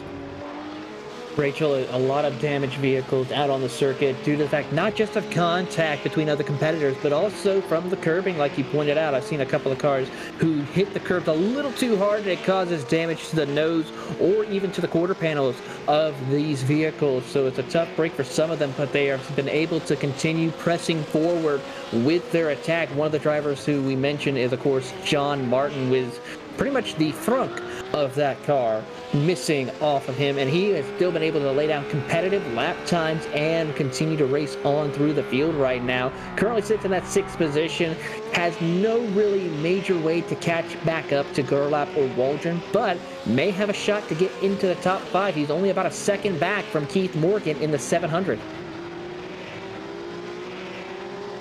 Rachel, a lot of damaged vehicles out on the circuit due to the fact not just of contact between other competitors, but also from the curbing, like you pointed out. I've seen a couple of cars who hit the curbs a little too hard and it causes damage to the nose or even to the quarter panels of these vehicles. So it's a tough break for some of them, but they have been able to continue pressing forward with their attack. One of the drivers who we mentioned is, of course, John Martin, with pretty much the frunk of that car missing off of him, and he has still been able to lay down competitive lap times and continue to race on through the field right now. Currently sits in that 6th position, has no really major way to catch back up to Gerlach or Waldron, but may have a shot to get into the top 5. He's only about a second back from Keith Morgan in the 700.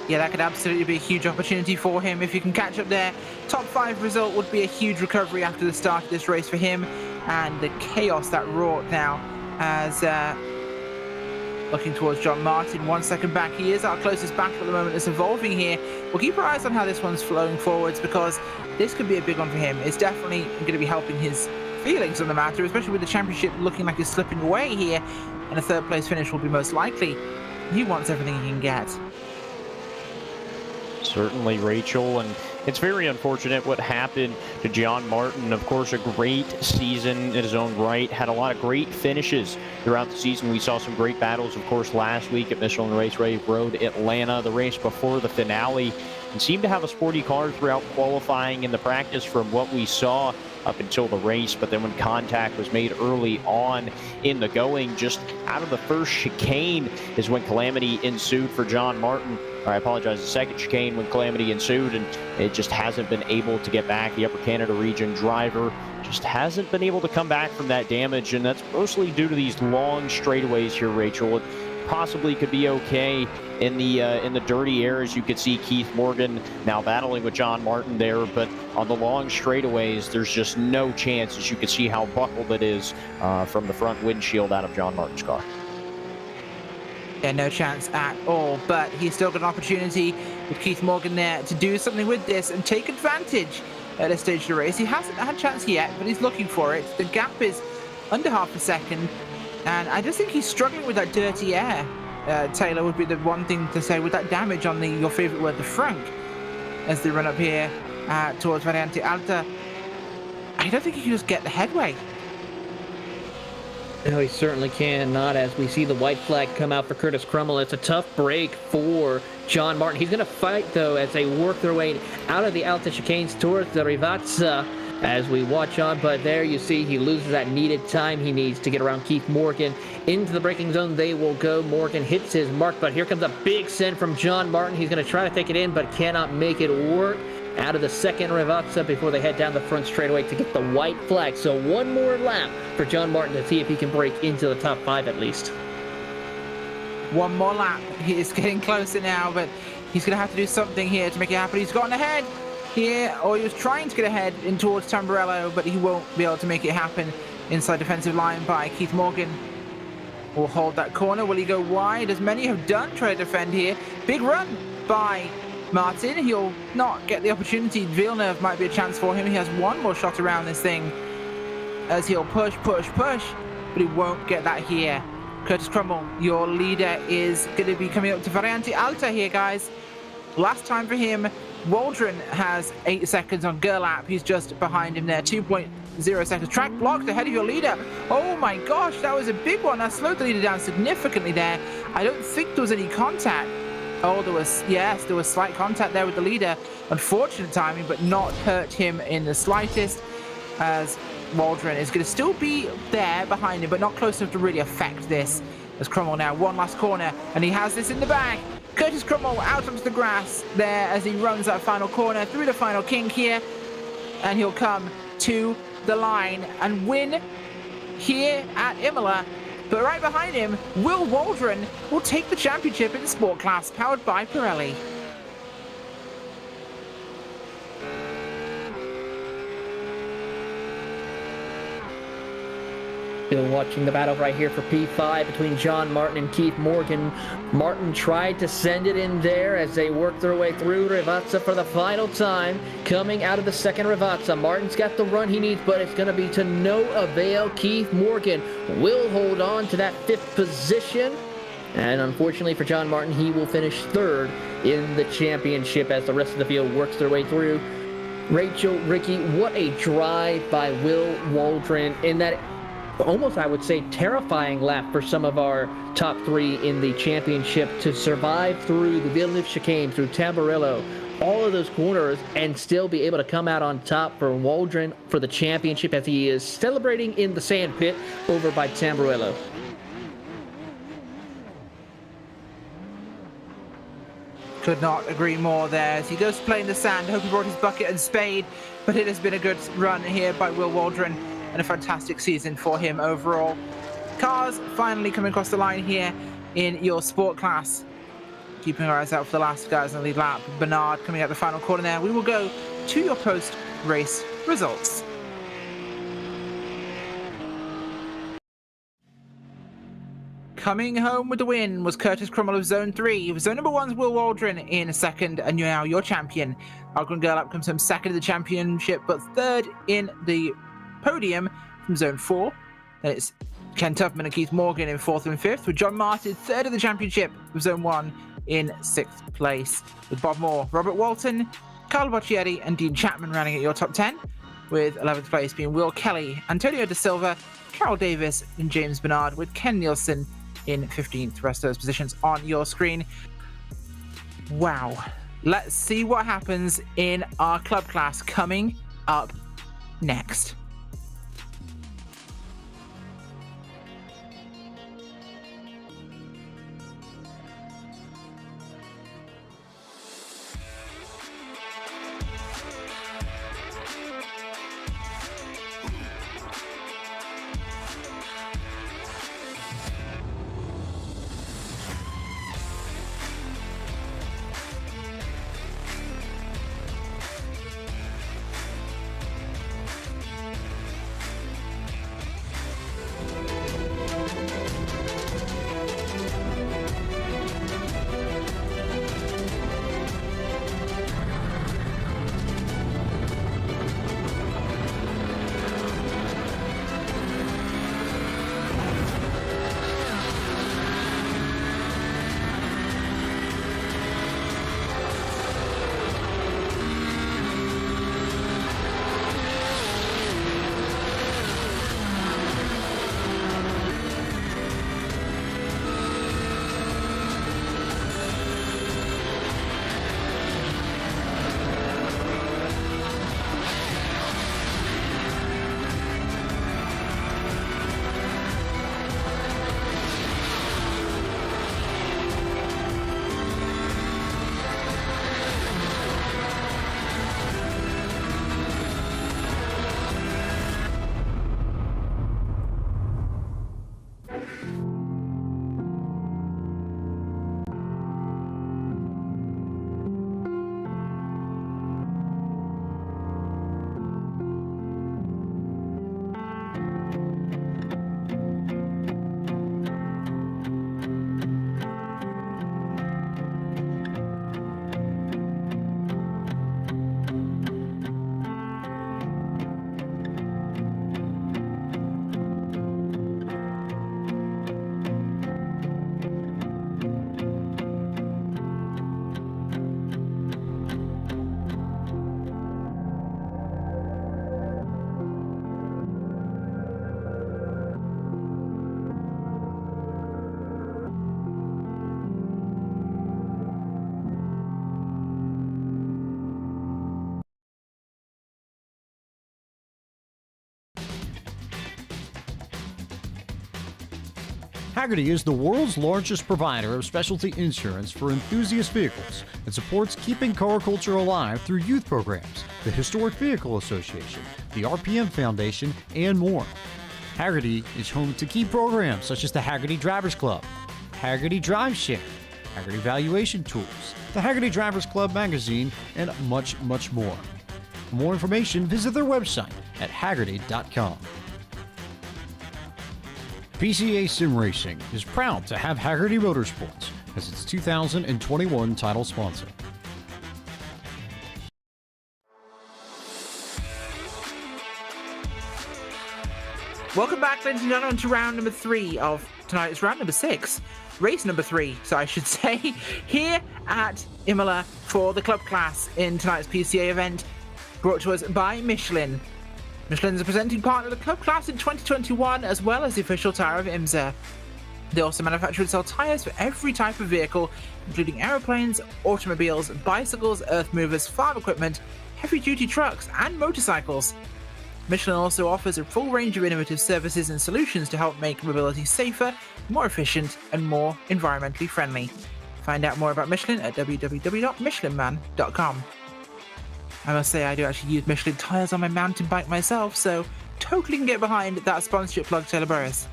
Yeah, that could absolutely be a huge opportunity for him if he can catch up there. Top 5 result would be a huge recovery after the start of this race for him, and the chaos that wrought now as looking towards John Martin, 1 second back. He is our closest battle at the moment. It's evolving here. We'll keep our eyes on how this one's flowing forwards, because this could be a big one for him. It's definitely going to be helping his feelings on the matter, especially with the championship looking like it's slipping away here, and a 3rd place finish will be most likely. He wants everything he can get. Certainly, Rachel, and it's very unfortunate what happened to John Martin. Of course, a great season in his own right, had a lot of great finishes throughout the season. We saw some great battles, of course, last week at Michelin Raceway Road Atlanta, the race before the finale, and seemed to have a sporty car throughout qualifying and the practice from what we saw up until the race. But then when contact was made early on in the going, just out of the first chicane is when calamity ensued for John Martin. I apologize, the second chicane when calamity ensued, and it just hasn't been able to get back. The Upper Canada region driver just hasn't been able to come back from that damage, and that's mostly due to these long straightaways here, Rachel. It possibly could be okay in the dirty areas. You could see Keith Morgan now battling with John Martin there, but on the long straightaways, there's just no chance, as you can see how buckled it is from the front windshield out of John Martin's car. Yeah, no chance at all, but he's still got an opportunity with Keith Morgan there to do something with this and take advantage at this stage of the race. He hasn't had a chance yet, but he's looking for it. The gap is under half a second, and I just think he's struggling with that dirty air. Taylor would be the one thing to say with that damage on your favorite word, the frunk, as they run up here towards Variante Alta. I don't think he can just get the headway. No, he certainly can not, as we see the white flag come out for Curtis Crummell. It's a tough break for John Martin. He's going to fight, though, as they work their way out of the Alta chicanes towards the Rivazza as we watch on. But there you see he loses that needed time he needs to get around Keith Morgan. Into the braking zone they will go. Morgan hits his mark, but here comes a big send from John Martin. He's going to try to take it in, but cannot make it work. Out of the second Rivazza before they head down the front straightaway to get the white flag. So one more lap for John Martin to see if he can break into the top 5 at least. One more lap. He is getting closer now, but he's going to have to do something here to make it happen. He's gotten ahead here, or he was trying to get ahead in towards Tamburello, but he won't be able to make it happen inside defensive line by Keith Morgan. Will hold that corner. Will he go wide, as many have done, try to defend here? Big run by Martin. He'll not get the opportunity. Villeneuve might be a chance for him. He has one more shot around this thing as he'll push, but he won't get that here. Curtis Crummell, your leader, is going to be coming up to Variante Alta here, guys. Last time for him, Waldron has 8 seconds on Gerlach. He's just behind him there, 2.0 seconds. Track blocked ahead of your leader. Oh my gosh, that was a big one. That slowed the leader down significantly there. I don't think there was any contact. Oh, there was slight contact there with the leader. Unfortunate timing, but not hurt him in the slightest, as Waldron is going to still be there behind him, but not close enough to really affect this. As Crummell now, one last corner, and he has this in the bag. Curtis Crummell out onto the grass there as he runs that final corner through the final kink here, and he'll come to the line and win here at Imola. But right behind him, Will Waldron will take the championship in the sport class, powered by Pirelli. Still watching the battle right here for P5 between John Martin and Keith Morgan. Martin tried to send it in there as they work their way through Rivazza for the final time. Coming out of the second Rivazza, Martin's got the run he needs, but it's going to be to no avail. Keith Morgan will hold on to that 5th position. And unfortunately for John Martin, he will finish 3rd in the championship as the rest of the field works their way through. Rachel, Ricky, what a drive by Will Waldron in that almost, I would say, terrifying lap for some of our top 3 in the championship to survive through the Villeneuve chicane, through Tamburello, all of those corners, and still be able to come out on top for Waldron for the championship as he is celebrating in the sand pit over by Tamburello. Could not agree more there as he goes to play in the sand. Hope he brought his bucket and spade, but it has been a good run here by Will Waldron and a fantastic season for him overall. Cars finally coming across the line here in your sport class. Keeping our eyes out for the last guys on the lead lap. Bernard coming out the final corner there. We will go to your post-race results. Coming home with the win was Curtis Crummell of Zone 3. Zone number 1's Will Waldron in 2nd, and now your champion. Algren Gerlach comes home 2nd in the championship, but 3rd in the podium from Zone 4. Then it's Ken Tuffman and Keith Morgan in 4th and 5th, with John Martin 3rd in the championship with Zone 1 in 6th place, with Bob Moore, Robert Walton, Carlo Boccieri and Dean Chapman running at your top 10, with 11th place being Will Kelly, Antonio Da Silva, Carol Davis and James Bernard, with Ken Nielsen in 15th. The rest of those positions on your screen. Wow. Let's see what happens in our club class coming up next. Hagerty is the world's largest provider of specialty insurance for enthusiast vehicles and supports keeping car culture alive through youth programs, the Historic Vehicle Association, the RPM Foundation, and more. Hagerty is home to key programs such as the Hagerty Drivers Club, Hagerty Drive Share, Hagerty Valuation Tools, the Hagerty Drivers Club magazine, and much, much more. For more information, visit their website at hagerty.com. PCA Sim Racing is proud to have Haggerty Motorsports as its 2021 title sponsor. Welcome back, ladies and gentlemen, to round number 3 of tonight's round number 6. Race number 3, so I should say, here at Imola for the club class in tonight's PCA event, brought to us by Michelin. Michelin is a presenting partner of the club class in 2021, as well as the official tyre of IMSA. They also manufacture and sell tyres for every type of vehicle, including aeroplanes, automobiles, bicycles, earth movers, farm equipment, heavy-duty trucks, and motorcycles. Michelin also offers a full range of innovative services and solutions to help make mobility safer, more efficient, and more environmentally friendly. Find out more about Michelin at www.michelinman.com. I must say, I do actually use Michelin tyres on my mountain bike myself, so totally can get behind that sponsorship plug, Taylor Burris.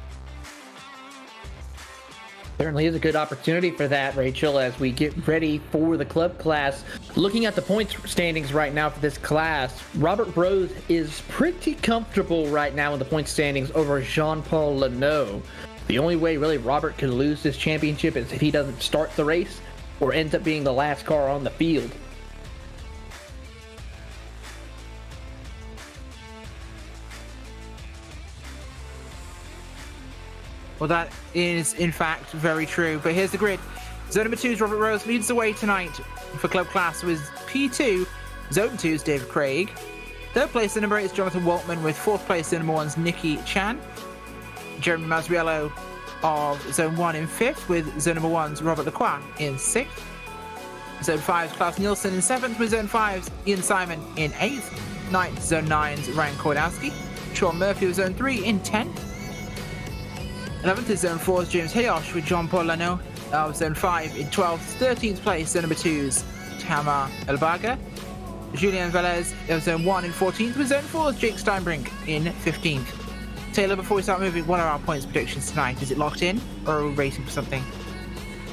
Certainly is a good opportunity for that, Rachel, as we get ready for the club class. Looking at the points standings right now for this class, Robert Rose is pretty comfortable right now in the point standings over Jean-Paul Leno. The only way really Robert could lose this championship is if he doesn't start the race or ends up being the last car on the field. Well, that is, in fact, very true. But here's the grid. Zone number 2's Robert Rose leads the way tonight for club class with P2. Zone 2's David Craig. Third place in number 8 is Jonathan Waltman, with fourth place in number 1's Nikki Chan. Jeremy Masriello of Zone 1 in 5th, with Zone number 1's Robert Lacroix in 6th. Zone 5's Klaus Nielsen in 7th, with Zone 5's Ian Simon in 8th. 9th, Zone 9's Ryan Kordowski. Sean Murphy of Zone 3 in 10th. 11th is Zone 4's James Hayosh, with Jean-Paul Leno of Zone 5 in 12th. 13th place, Zone number 2's Tamar Elbaga. Julian Velez of Zone 1 in 14th, with Zone 4's Jake Steinbrink in 15th. Taylor, before we start moving, what are our points predictions tonight? Is it locked in, or are we racing for something?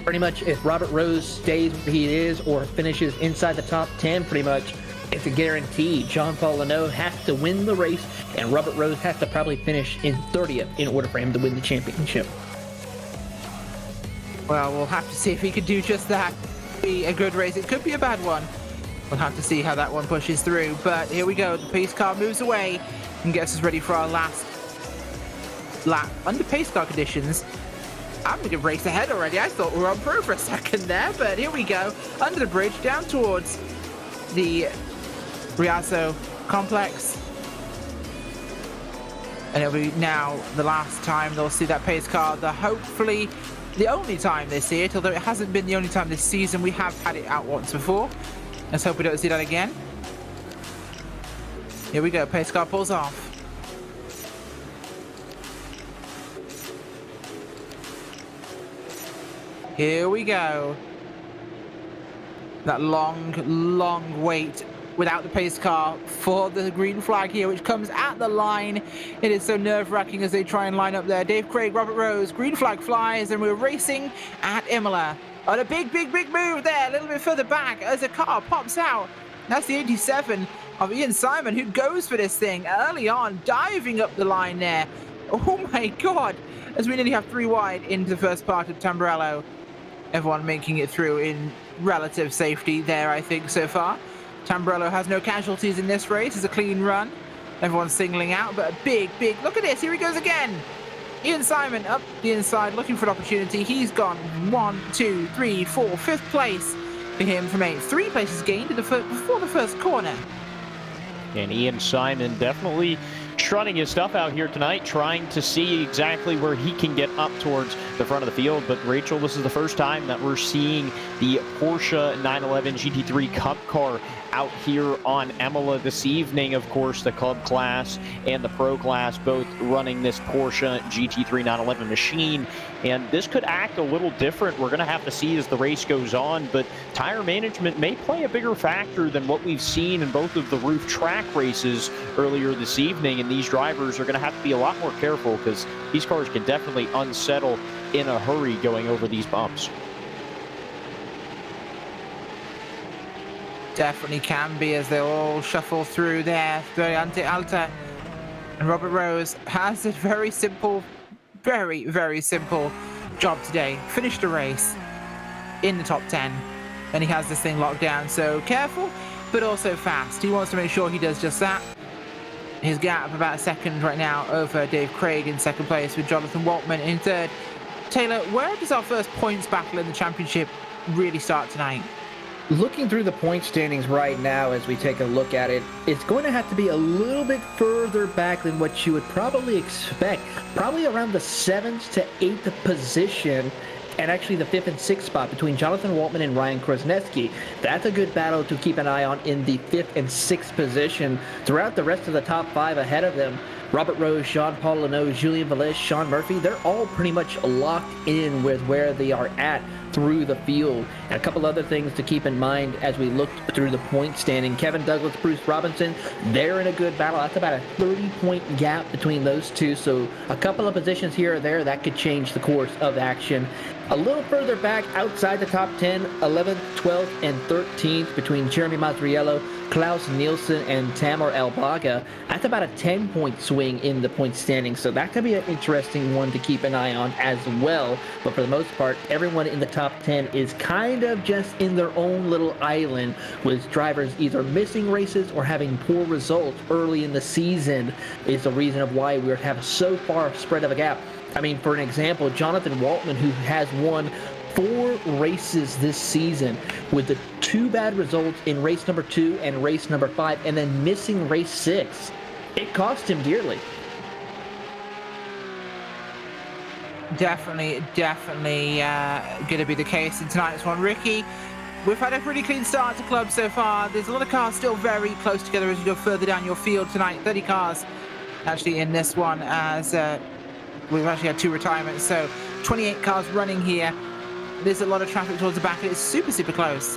Pretty much, if Robert Rose stays where he is or finishes inside the top 10, pretty much, it's a guarantee. Jean-Paul Leno has to win the race, and Robert Rose has to probably finish in 30th in order for him to win the championship. Well, we'll have to see if he can do just that. Be a good race. It could be a bad one. We'll have to see how that one pushes through. But here we go. The pace car moves away and gets us ready for our last lap. Under pace car conditions, I'm going to race ahead already. I thought we were on pro for a second there, but here we go. Under the bridge, down towards the Riaso complex. And it'll be now the last time they'll see that pace car. Hopefully the only time they see it, although it hasn't been the only time this season. We have had it out once before. Let's hope we don't see that again. Here we go. Pace car pulls off. Here we go. That long wait without the pace car for the green flag here, which comes at the line. It is so nerve-wracking as they try and line up there. Dave Craig, Robert Rose, green flag flies, and we're racing at Imola. On a big move there, a little bit further back as a car pops out. That's the 87 of Ian Simon, who goes for this thing early on, diving up the line there. Oh my God, as we nearly have 3 wide into the first part of Tamburello. Everyone making it through in relative safety there, I think, so far. Tamburello has no casualties in this race. It's a clean run. Everyone's singling out, but a big, look at this. Here he goes again. Ian Simon up the inside, looking for an opportunity. He's gone 1, 2, 3, 4, 5th place for him from 8. 3 places gained before the first corner. And Ian Simon definitely trotting his stuff out here tonight, trying to see exactly where he can get up towards the front of the field. But Rachel, this is the first time that we're seeing the Porsche 911 GT3 Cup car out here on Imola this evening. Of course, the club class and the pro class both running this Porsche GT3 911 machine. And this could act a little different. We're going to have to see as the race goes on, but tire management may play a bigger factor than what we've seen in both of the roof track races earlier this evening. And these drivers are going to have to be a lot more careful because these cars can definitely unsettle in a hurry going over these bumps. Definitely can be, as they all shuffle through there. Variante Alta. And Robert Rose has a very simple very, very simple job today. Finished the race in the top 10, and he has this thing locked down. So careful, but also fast. He wants to make sure he does just that. His gap about a second right now over Dave Craig in second place, with Jonathan Waltman in third. Taylor, where does our first points battle in the championship really start tonight? Looking through the point standings right now as we take a look at it, it's going to have to be a little bit further back than what you would probably expect. Probably around the 7th to 8th position, and actually the 5th and 6th spot between Jonathan Waltman and Ryan Krasnetsky. That's a good battle to keep an eye on in the 5th and 6th position. Throughout the rest of the top 5 ahead of them, Robert Rose, Jean-Paul Leno, Julien Vallis, Sean Murphy, they're all pretty much locked in with where they are at through the field. And a couple other things to keep in mind as we look through the point standing. Kevin Douglas, Bruce Robinson, they're in a good battle. That's about a 30-point gap between those two. So a couple of positions here or there, that could change the course of action. A little further back outside the top 10, 11th, 12th, and 13th between Jeremy Masriello, Klaus Nielsen, and Tamar Albaga. That's about a 10-point swing in the point standing, so that could be an interesting one to keep an eye on as well. But for the most part, everyone in the top 10 is kind of just in their own little island, with drivers either missing races or having poor results early in the season is the reason of why we have so far spread of a gap. I mean, for an example, Jonathan Waltman, who has won 4 races this season with the 2 bad results in race number 2 and race number 5, and then missing race 6. It cost him dearly. Definitely going to be the case in tonight's one. Ricky, we've had a pretty clean start to club so far. There's a lot of cars still very close together as you go further down your field tonight. 30 cars actually in this one, as we've actually had 2 retirements, so 28 cars running here. There's a lot of traffic towards the back, and it's super, super close.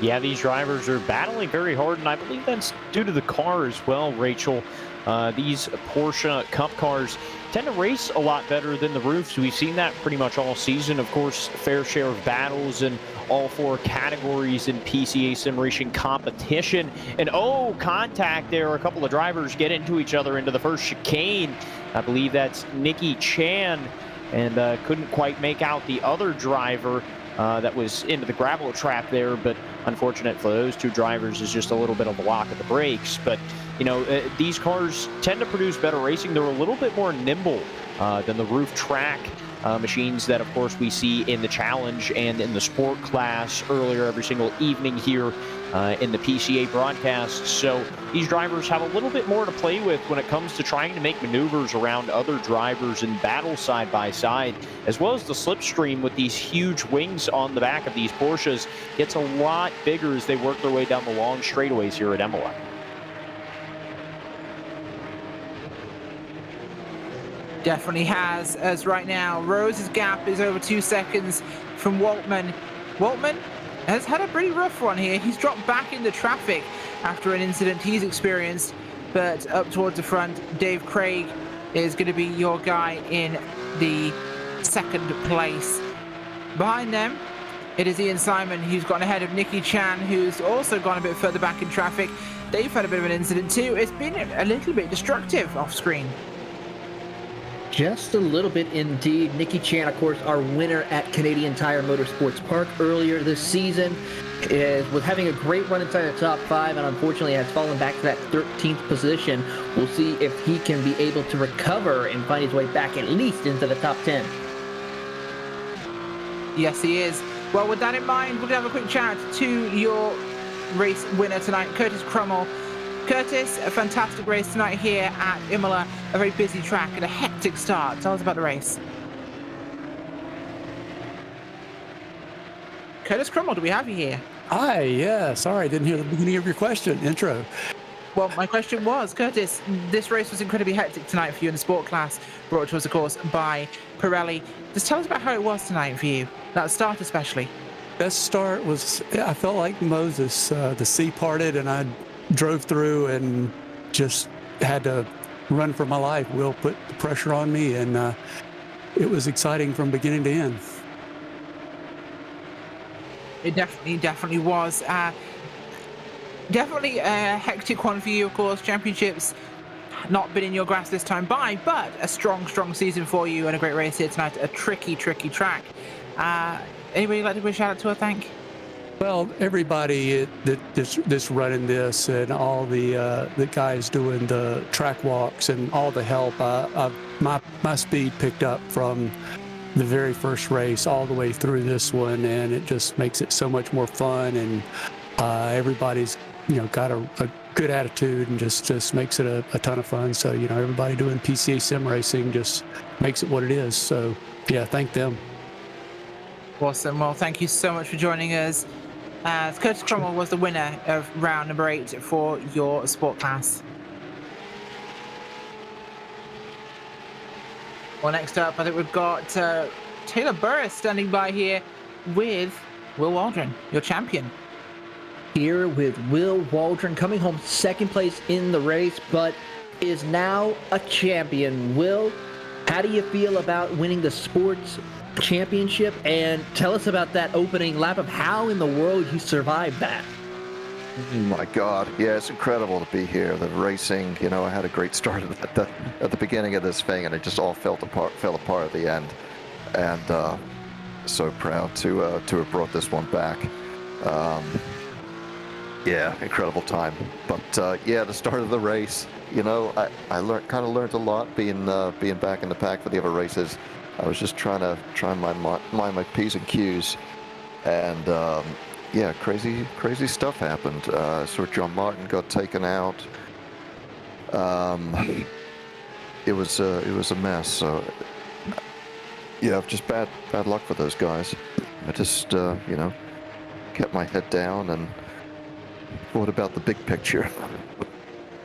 Yeah, these drivers are battling very hard, and I believe that's due to the car as well, Rachel. These Porsche Cup cars tend to race a lot better than the roofs. We've seen that pretty much all season. Of course, fair share of battles in all 4 categories in PCA Sim Racing competition. And contact there. A couple of drivers get into each other into the first chicane. I believe that's Nikki Chan, and couldn't quite make out the other driver that was into the gravel trap there, but unfortunate for those 2 drivers is just a little bit of a lock at the brakes. But you know, these cars tend to produce better racing. They're a little bit more nimble than the roof track machines that, of course, we see in the Challenge and in the Sport class earlier every single evening here in the PCA broadcast. So these drivers have a little bit more to play with when it comes to trying to make maneuvers around other drivers and battle side by side, as well as the slipstream with these huge wings on the back of these Porsches gets a lot bigger as they work their way down the long straightaways here at Imola. Definitely has, as right now Rose's gap is over 2 seconds from Waltman. Waltman has had a pretty rough one here. He's dropped back into traffic after an incident he's experienced, but up towards the front, Dave Craig is going to be your guy in the 2nd place. Behind them, it is Ian Simon, who's gone ahead of Nikki Chan, who's also gone a bit further back in traffic. They've had a bit of an incident too. It's been a little bit destructive off screen. Just a little bit indeed. Nikki Chan, of course, our winner at Canadian Tire Motorsports Park earlier this season, was having a great run inside the top 5, and unfortunately has fallen back to that 13th position. We'll see if he can be able to recover and find his way back at least into the top 10. Yes, he is. Well, with that in mind, we're going to have a quick chat to your race winner tonight, Curtis Crummell. Curtis, a fantastic race tonight here at Imola, a very busy track and a hectic start. Tell us about the race. Curtis Crummell, do we have you here? Hi, yeah, sorry, I didn't hear the beginning of your intro. Well, my question was, Curtis, this race was incredibly hectic tonight for you in the sport class, brought to us, of course, by Pirelli. Just tell us about how it was tonight for you, that start especially. Best start was, I felt like Moses. The sea parted and I drove through and just had to run for my life. Will put the pressure on me, and it was exciting from beginning to end. It definitely was. Definitely a hectic one for you, of course. Championships not been in your grasp this time by, but a strong season for you and a great race here tonight. A tricky track. Anybody you'd like to give a shout out to or thank? Well, everybody that's running this and all the guys doing the track walks and all the help. My speed picked up from the very first race all the way through this one, and it just makes it so much more fun. And everybody's got a good attitude and just makes it a ton of fun. So everybody doing PCA sim racing just makes it what it is. So yeah, thank them. Awesome. Well, thank you so much for joining us. Curtis Cromwell was the winner of round number 8 for your sport class. Well, next up, I think we've got Taylor Burris standing by here with Will Waldron, your champion. Here with Will Waldron coming home second place in the race, but is now a champion. Will, how do you feel about winning the sports championship? And tell us about that opening lap of how in the world you survived that. Oh my God, yeah, it's incredible to be here. The racing, I had a great start at the beginning of this thing, and it just all fell apart at the end. And so proud to have brought this one back. Yeah, incredible time. But the start of the race, I learned a lot being back in the pack for the other races. I was just trying to mind my P's and Q's, and crazy stuff happened. So John Martin got taken out. It was a mess. So yeah, just bad luck for those guys. I just kept my head down and thought about the big picture.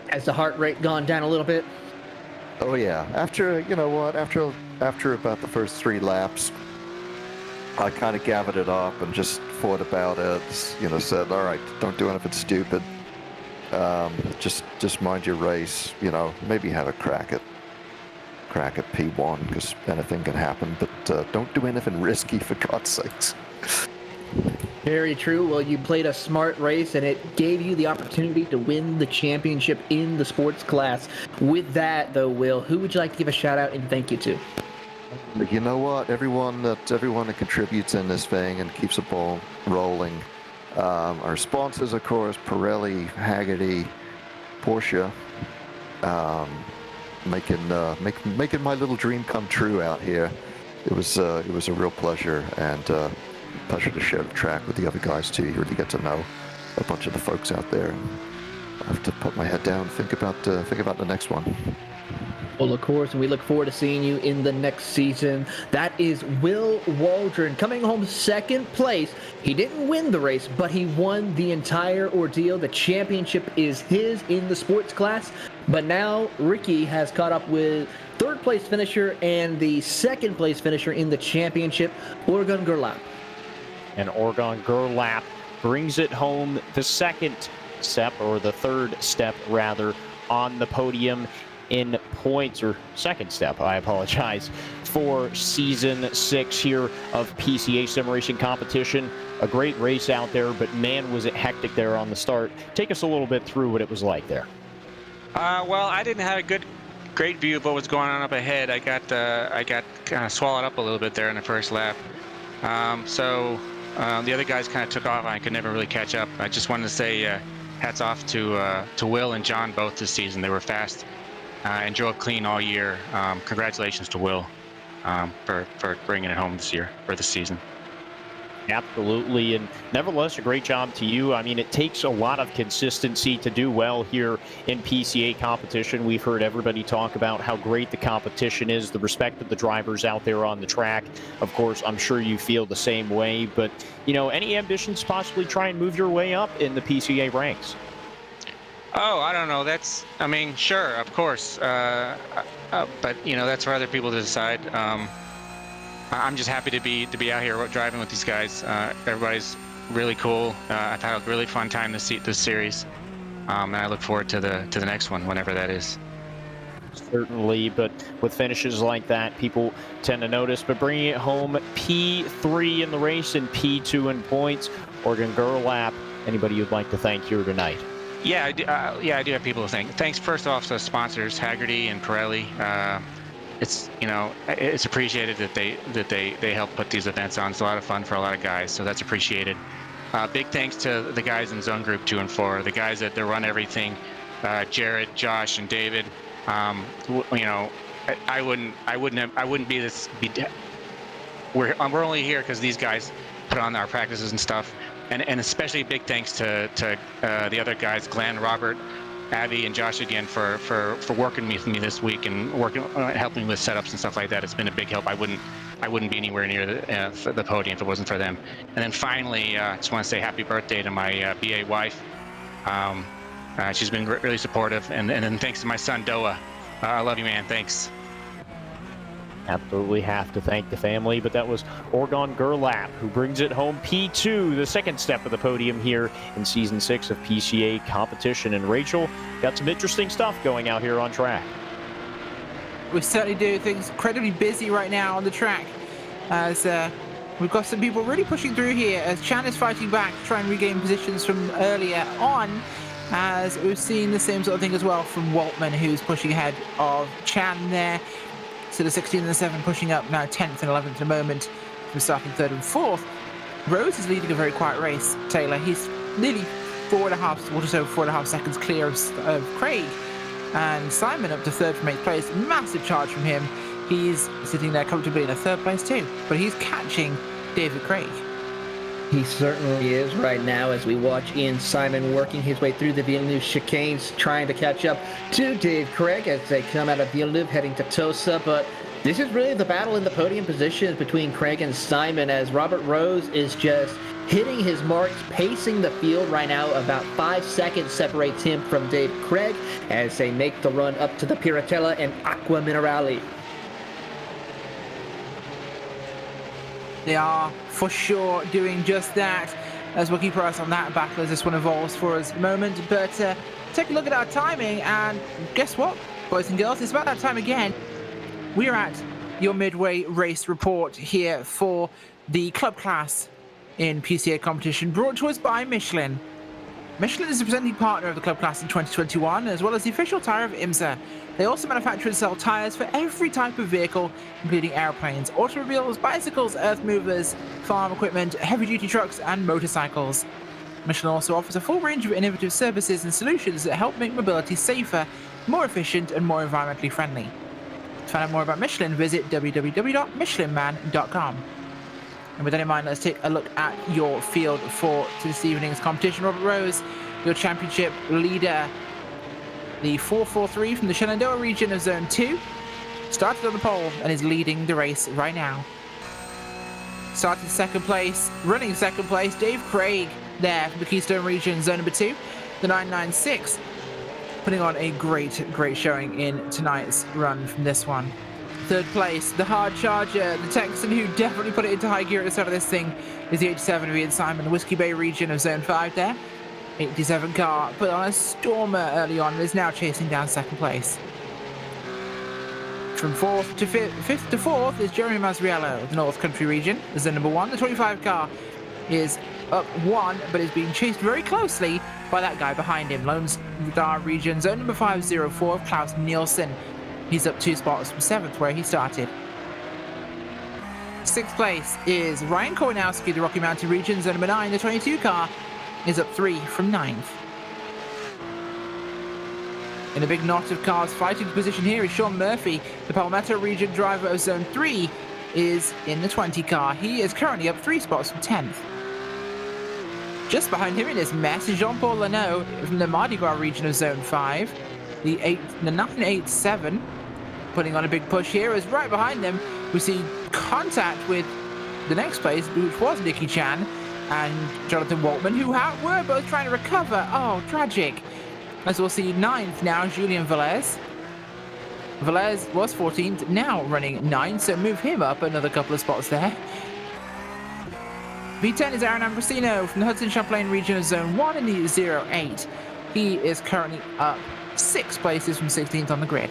Has the heart rate gone down a little bit? Oh yeah. After about the first 3 laps, I kind of gathered it up and just thought about it. Said, all right, don't do anything stupid. Just mind your race. Maybe have a crack at P1 because anything can happen. But don't do anything risky, for God's sakes. Very true. Well, you played a smart race, and it gave you the opportunity to win the championship in the sports class. With that, though, Will, who would you like to give a shout-out and thank you to? You know what? Everyone that contributes in this thing and keeps the ball rolling. Our sponsors, of course, Pirelli, Hagerty, Porsche, making my little dream come true out here. It was a real pleasure, and pleasure to share the track with the other guys too. You really get to know a bunch of the folks out there. And I have to put my head down and think about the next one. Well, of course, and we look forward to seeing you in the next season. That is Will Waldron coming home second place. He didn't win the race, but he won the entire ordeal. The championship is his in the sports class. But now Ricky has caught up with third place finisher and the second place finisher in the championship, Oregon Gerlach. And Oregon Gerlach brings it home the second step, or the third step rather, on the podium in points, or second step, I apologize, for season 6 here of PCA Sim Racing competition. A great race out there, but man, was it hectic there on the start. Take us a little bit through what it was like there. Well, I didn't have a great view of what was going on up ahead. I got kind of swallowed up a little bit there in the first lap. The other guys kind of took off. I could never really catch up. I just wanted to say hats off to Will and John both this season. They were fast and drove clean all year. Congratulations to Will for bringing it home this year, for the season. Absolutely, and nevertheless, a great job to you. I mean, it takes a lot of consistency to do well here in PCA competition. We've heard everybody talk about how great the competition is, the respect of the drivers out there on the track. Of course, I'm sure you feel the same way, but, any ambitions to possibly try and move your way up in the PCA ranks? Oh, I don't know. Sure, of course. But, that's for other people to decide. I'm just happy to be out here driving with these guys. Everybody's really cool. I've had a really fun time this series, and I look forward to the next one, whenever that is. Certainly, but with finishes like that, people tend to notice. But bringing it home, P3 in the race and P2 in points. Oregon Gerlach, anybody you'd like to thank here tonight? Yeah, I do have people to thank. Thanks first off to sponsors Haggerty and Pirelli. It's appreciated that they help put these events on. It's a lot of fun for a lot of guys, so that's appreciated. Big thanks to the guys in Zone Group 2 and 4, the guys that run everything. Jared, Josh, and David. I wouldn't be this. We're only here because these guys put on our practices and stuff, and especially big thanks to the other guys, Glenn, Robert, Abby, and Josh again for working with me this week and helping with setups and stuff like that. It's been a big help. I wouldn't be anywhere near the podium if it wasn't for them. And then finally, just want to say happy birthday to my BA wife. She's been really supportive, and then thanks to my son Doa. I love you, man. Thanks. Absolutely have to thank the family, but that was Orgon Gerlap who brings it home P2, the second step of the podium here in Season 6 of PCA competition. And Rachel, got some interesting stuff going out here on track. We certainly do. Things incredibly busy right now on the track, as we've got some people really pushing through here, as Chan is fighting back to try and regain positions from earlier on, as we've seen the same sort of thing as well from Waltman, who's pushing ahead of Chan there. So the 16 and the 7 pushing up now 10th and 11th at the moment from starting 3rd and 4th. Rose is leading a very quiet race, Taylor. He's nearly 4.5 seconds clear of Craig. And Simon up to 3rd from 8th place. Massive charge from him. He's sitting there comfortably in a 3rd place too. But he's catching David Craig. He certainly is right now as we watch Ian Simon working his way through the Villeneuve chicanes, trying to catch up to Dave Craig as they come out of Villeneuve heading to Tosa. But this is really the battle in the podium positions between Craig and Simon, as Robert Rose is just hitting his marks, pacing the field right now. About 5 seconds separates him from Dave Craig as they make the run up to the Piratella and Aqua Minerale. They are for sure doing just that, as we'll keep our eyes on that battle as this one evolves for us a moment. But take a look at our timing, and guess what, boys and girls, it's about that time again. We're at your midway race report here for the club class in PCA competition, brought to us by Michelin. Michelin is the presenting partner of the club class in 2021, as well as the official tyre of IMSA. They also manufacture and sell tyres for every type of vehicle, including airplanes, automobiles, bicycles, earth movers, farm equipment, heavy-duty trucks, and motorcycles. Michelin also offers a full range of innovative services and solutions that help make mobility safer, more efficient, and more environmentally friendly. To find out more about Michelin, visit www.michelinman.com. And with that in mind, let's take a look at your field for this evening's competition. Robert Rose, your championship leader, the 443 from the Shenandoah region of Zone 2, started on the pole and is leading the race right now. Started second place, running second place, Dave Craig there from the Keystone region, Zone number 2, the 996, putting on a great showing in tonight's run from this one. Third place, the hard charger, the Texan who definitely put it into high gear at the start of this thing, is the 87 of Ian Simon, the Whiskey Bay region of Zone 5 there. 87 car put on a stormer early on and is now chasing down second place. From 4th to 5th to 4th is Jeremy Masriello of the North Country region, is the number 1. The 25 car is up 1, but is being chased very closely by that guy behind him. Lone Star region, Zone number 504 of Klaus Nielsen. He's up 2 spots from 7th, where he started. 6th place is Ryan Kornowski, the Rocky Mountain region, Zone number 9. The 22 car is up 3 from 9th. In a big knot of cars fighting for position here is Sean Murphy, the Palmetto region driver of Zone 3, is in the 20 car. He is currently up 3 spots from 10th. Just behind him in this mess is Jean-Paul Leno from the Mardi Gras region of Zone 5. The 987 putting on a big push here, as right behind them we see contact with the next place, which was Nicky Chan and Jonathan Waltman, who were both trying to recover. Oh, tragic. As we'll see 9th now, Julian Velez. Velez was 14th, now running 9th, so move him up another couple of spots there. V10 is Aaron Ambrosino from the Hudson Champlain region of Zone 1 in the 08. He is currently up 6 places from 16th on the grid.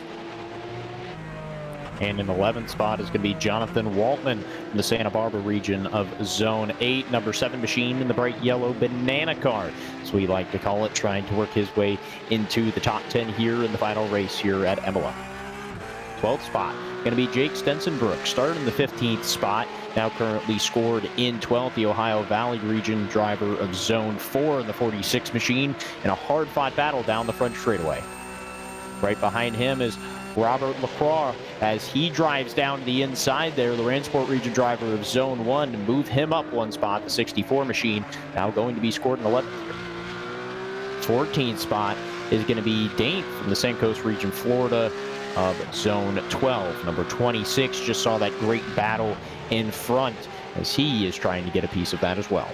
And in 11th spot is going to be Jonathan Waltman from the Santa Barbara region of Zone 8. Number 7 machine in the bright yellow banana car, as we like to call it, trying to work his way into the top 10 here in the final race here at Imola. 12th spot going to be Jake Stensenbrook, started in the 15th spot, now currently scored in 12th, the Ohio Valley region driver of Zone 4 in the 46 machine, in a hard-fought battle down the front straightaway. Right behind him is Robert Lacroix as he drives down to the inside there, the Ransport region driver of Zone 1, to move him up one spot, the 64 machine, now going to be scored in 11th. 14th spot is going to be Dane from the Sencos region, Florida, of Zone 12. Number 26 just saw that great battle in front as he is trying to get a piece of that as well.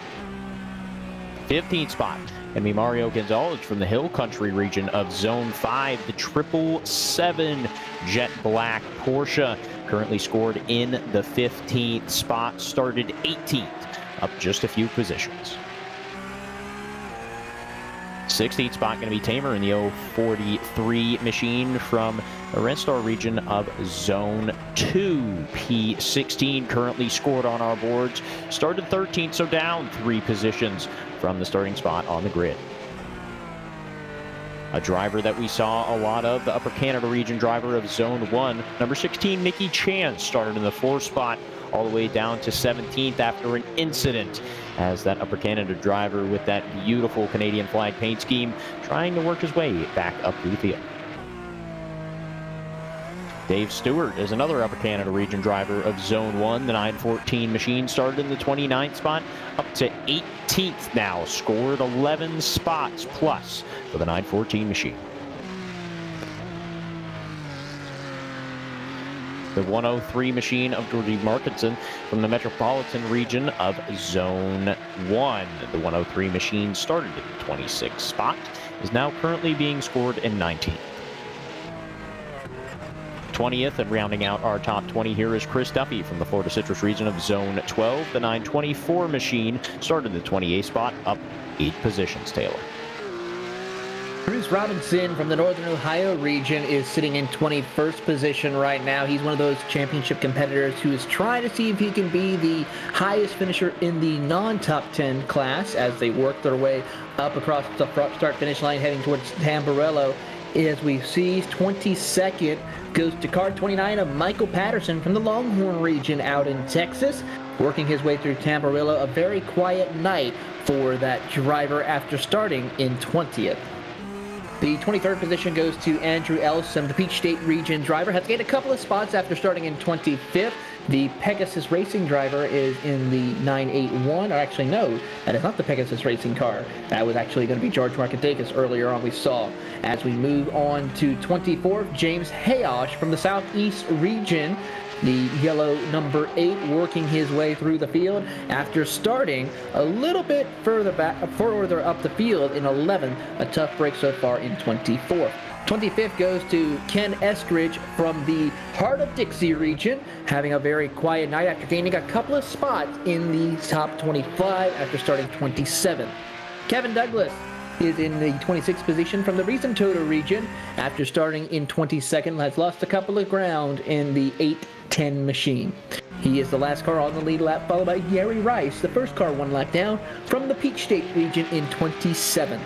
15th spot, and be Mario Gonzalez from the Hill Country region of Zone 5, the 777 Jet Black Porsche, currently scored in the 15th spot, started 18th, up just a few positions. 16th spot going to be Tamer in the 043 machine from the Red Star region of Zone 2. P16 currently scored on our boards. Started 13th, so down 3 positions from the starting spot on the grid. A driver that we saw a lot of, the Upper Canada region driver of Zone 1. Number 16, Nikki Chan, started in the 4th spot all the way down to 17th after an incident, as that Upper Canada driver with that beautiful Canadian flag paint scheme trying to work his way back up to the field. Dave Stewart is another Upper Canada region driver of Zone 1. The 914 machine started in the 29th spot, up to 18th now, scored 11 spots plus for the 914 machine. The 103 machine of Georgie Markinson from the Metropolitan region of Zone 1. The 103 machine started in the 26th spot, is now currently being scored in 19th. 20th, and rounding out our top 20 here is Chris Duffy from the Florida Citrus region of Zone 12. The 924 machine started in the 28th spot, up 8 positions, Taylor. Bruce Robinson from the Northern Ohio region is sitting in 21st position right now. He's one of those championship competitors who is trying to see if he can be the highest finisher in the non-top 10 class as they work their way up across the start-finish line heading towards Tamburello. As we see, 22nd goes to car 29 of Michael Patterson from the Longhorn region out in Texas, working his way through Tamburello. A very quiet night for that driver after starting in 20th. The 23rd position goes to Andrew Elsom. The Peach State region driver has gained a couple of spots after starting in 25th. The Pegasus Racing driver is in the 981. Or actually, no, that is not the Pegasus Racing car. That was actually going to be George Markadakis earlier on we saw. As we move on to 24th, James Hayosh from the Southeast region. The yellow number 8 working his way through the field after starting a little bit further up the field in 11th. A tough break so far in 24th. 25th goes to Ken Eskridge from the Heart of Dixie region, having a very quiet night after gaining a couple of spots in the top 25 after starting 27th. Kevin Douglas is in the 26th position from the Reason Toto region after starting in 22nd, has lost a couple of ground in the 810 machine. He is the last car on the lead lap, followed by Gary Rice, the first car 1 lap down from the Peach State region in 27th.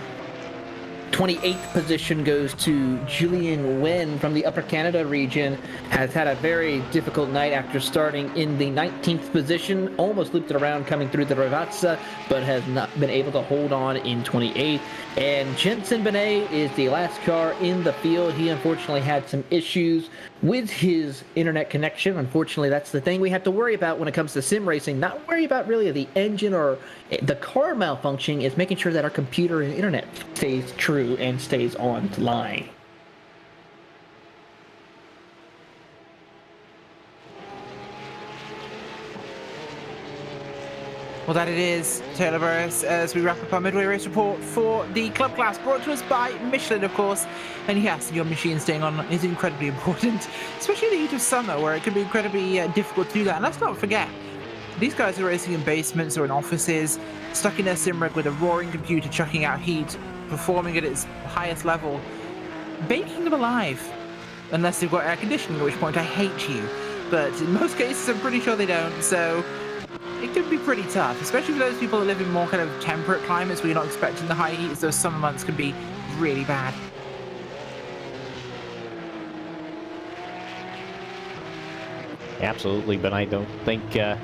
28th position goes to Julian Nguyen from the Upper Canada region. Has had a very difficult night after starting in the 19th position. Almost looped it around coming through the Ravazza, but has not been able to hold on in 28th. And Jensen Benet is the last car in the field. He unfortunately had some issues with his internet connection. Unfortunately, that's the thing we have to worry about when it comes to sim racing. Not worry about really the engine or the car malfunctioning, is making sure that our computer and internet stays true and stays online. Well, that it is, Taylor Burris, as we wrap up our midway race report for the club class, brought to us by Michelin, of course. And yes, your machine staying on is incredibly important, especially in the heat of summer, where it can be incredibly difficult to do that. And let's not forget, these guys are racing in basements or in offices, stuck in their sim rig with a roaring computer chucking out heat, performing at its highest level, baking them alive. unless they've got air conditioning, at which point I hate you. But in most cases, I'm pretty sure they don't, so it could be pretty tough, especially for those people that live in more kind of temperate climates where you're not expecting the high heat. Those summer months can be really bad. Absolutely, but I don't think, I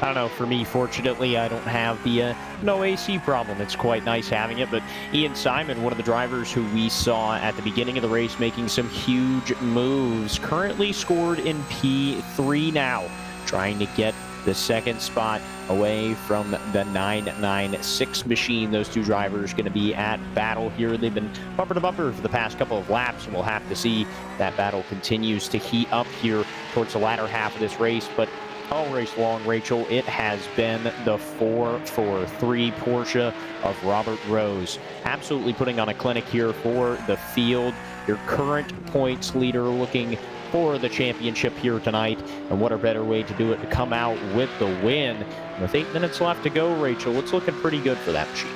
don't know, for me, fortunately, I don't have the no AC problem. It's quite nice having it, but Ian Simon, one of the drivers who we saw at the beginning of the race making some huge moves, currently scored in P3 now, trying to get the second spot away from the 996 machine. Those two drivers going to be at battle here. They've been bumper to bumper for the past couple of laps, and we'll have to see that battle continues to heat up here towards the latter half of this race. But all race long, Rachel, it has been the 443 Porsche of Robert Rose. Absolutely putting on a clinic here for the field. Your current points leader looking for the championship here tonight, and what a better way to do it to come out with the win. With 8 minutes left to go, Rachel, it's looking pretty good for that machine.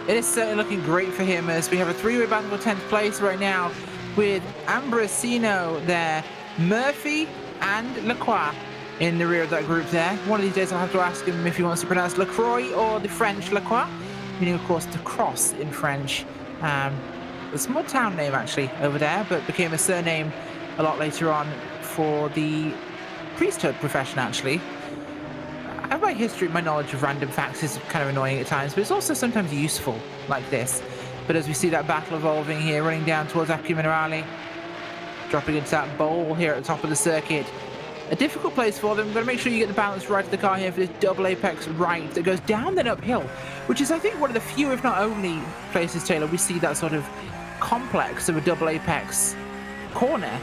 It is certainly looking great for him as we have a three-way battle for 10th place right now with Ambrosino there, Murphy and Lacroix in the rear of that group there. One of these days I'll have to ask him if he wants to pronounce Lacroix or the French Lacroix, meaning of course to cross in French. A small town name actually over there, but became a surname a lot later on for the priesthood profession actually. My history, my knowledge of random facts is kind of annoying at times, but it's also sometimes useful like this. But as we see that battle evolving here, running down towards Acqui Minerale, dropping into that bowl here at the top of the circuit. A difficult place for them. Got to make sure you get the balance right of the car here for this double apex right that goes down then uphill, which is I think one of the few, if not only, places, Taylor, we see that sort of complex of a double apex corner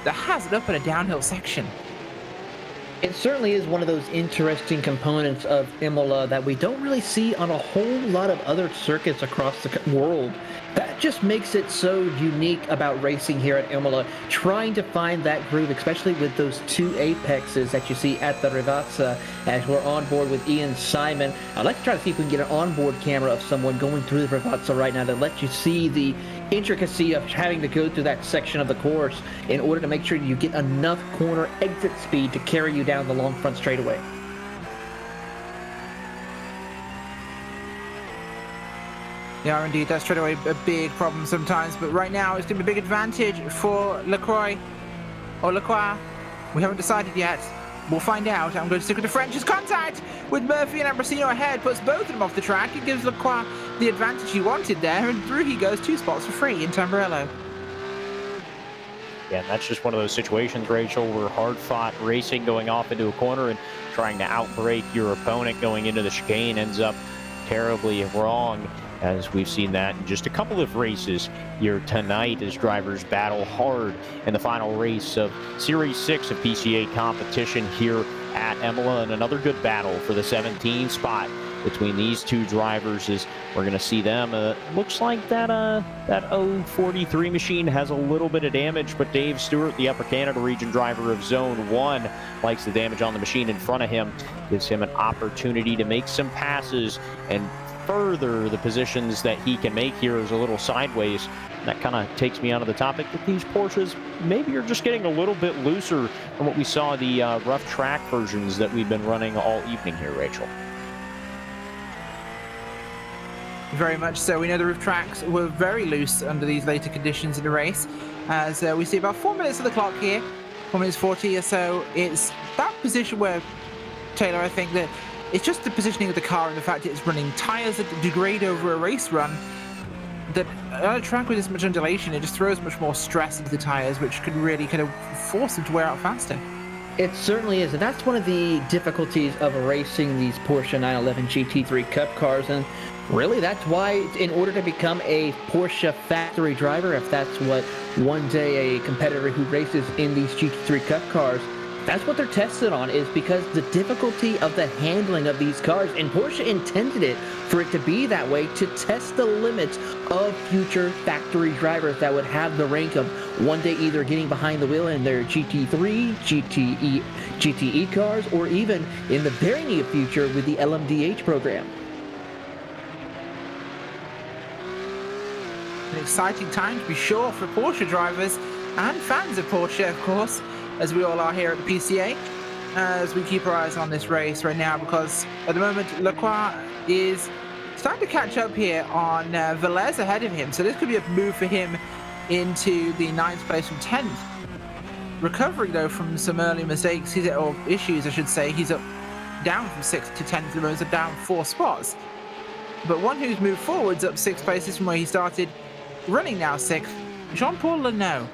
that has an up and a downhill section. It certainly is one of those interesting components of Imola that we don't really see on a whole lot of other circuits across the world. That just makes it so unique about racing here at Imola, trying to find that groove, especially with those two apexes that you see at the Rivazza as we're on board with Ian Simon. I'd like to try to see if we can get an onboard camera of someone going through the Rivazza right now to let you see the intricacy of having to go through that section of the course in order to make sure you get enough corner exit speed to carry you down the long front straightaway. Yeah, indeed, that's straight away a big problem sometimes, but right now it's going to be a big advantage for Lacroix, or Lacroix. We haven't decided yet. We'll find out. I'm going to stick with the French's contact with Murphy and Ambrosino ahead, puts both of them off the track. It gives Lacroix the advantage he wanted there, and through he goes 2 spots for free in Tamburello. Yeah, and that's just one of those situations, Rachel, where hard-fought racing going off into a corner and trying to outbrake your opponent going into the chicane ends up terribly wrong, as we've seen that in just a couple of races here tonight as drivers battle hard in the final race of Series 6 of PCA competition here at Imola, and another good battle for the 17 spot between these two drivers as we're going to see them. Looks like that 043 machine has a little bit of damage, but Dave Stewart, the Upper Canada region driver of Zone 1, likes the damage on the machine in front of him, gives him an opportunity to make some passes and further the positions that he can make here is a little sideways. That kind of takes me out of the topic that these Porsches maybe are just getting a little bit looser from what we saw the rough track versions that we've been running all evening here, Rachel. Very much so. We know the roof tracks were very loose under these later conditions in the race, as we see about 4 minutes of the clock here, 4 minutes 40 or so. It's that position where, Taylor, I think that it's just the positioning of the car and the fact it's running tyres that degrade over a race run, that on a track with this much undulation, it just throws much more stress into the tyres, which could really kind of force them to wear out faster. It certainly is, and that's one of the difficulties of racing these Porsche 911 GT3 Cup cars, and really that's why, in order to become a Porsche factory driver, if that's what one day a competitor who races in these GT3 Cup cars, that's what they're tested on, is because the difficulty of the handling of these cars, and Porsche intended it for it to be that way to test the limits of future factory drivers that would have the rank of one day either getting behind the wheel in their GT3, GTE cars, or even in the very near future with the LMDH program. An exciting time to be sure for Porsche drivers and fans of Porsche, of course, as we all are here at the PCA, as we keep our eyes on this race right now, because at the moment, Lacroix is starting to catch up here on Velez ahead of him, so this could be a move for him into the 9th place from 10th. Recovering, though, from some early mistakes, or issues, I should say. He's up down from 6th to 10th, the most down 4 spots. But one who's moved forwards up 6 places from where he started, running now 6th, Jean-Paul Lenoux.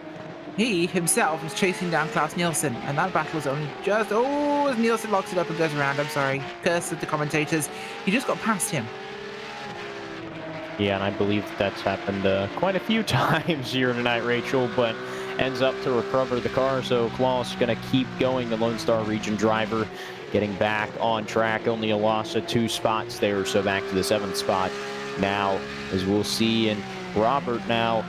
He himself is chasing down Klaus Nielsen, and that battle is only just... Oh, as Nielsen locks it up and goes around, I'm sorry. Curse at the commentators. He just got past him. Yeah, and I believe that's happened quite a few times here tonight, Rachel, but ends up to recover the car, so Klaus going to keep going, the Lone Star Region driver, getting back on track. Only a loss of 2 spots there, so back to the 7th spot now, as we'll see. And Robert now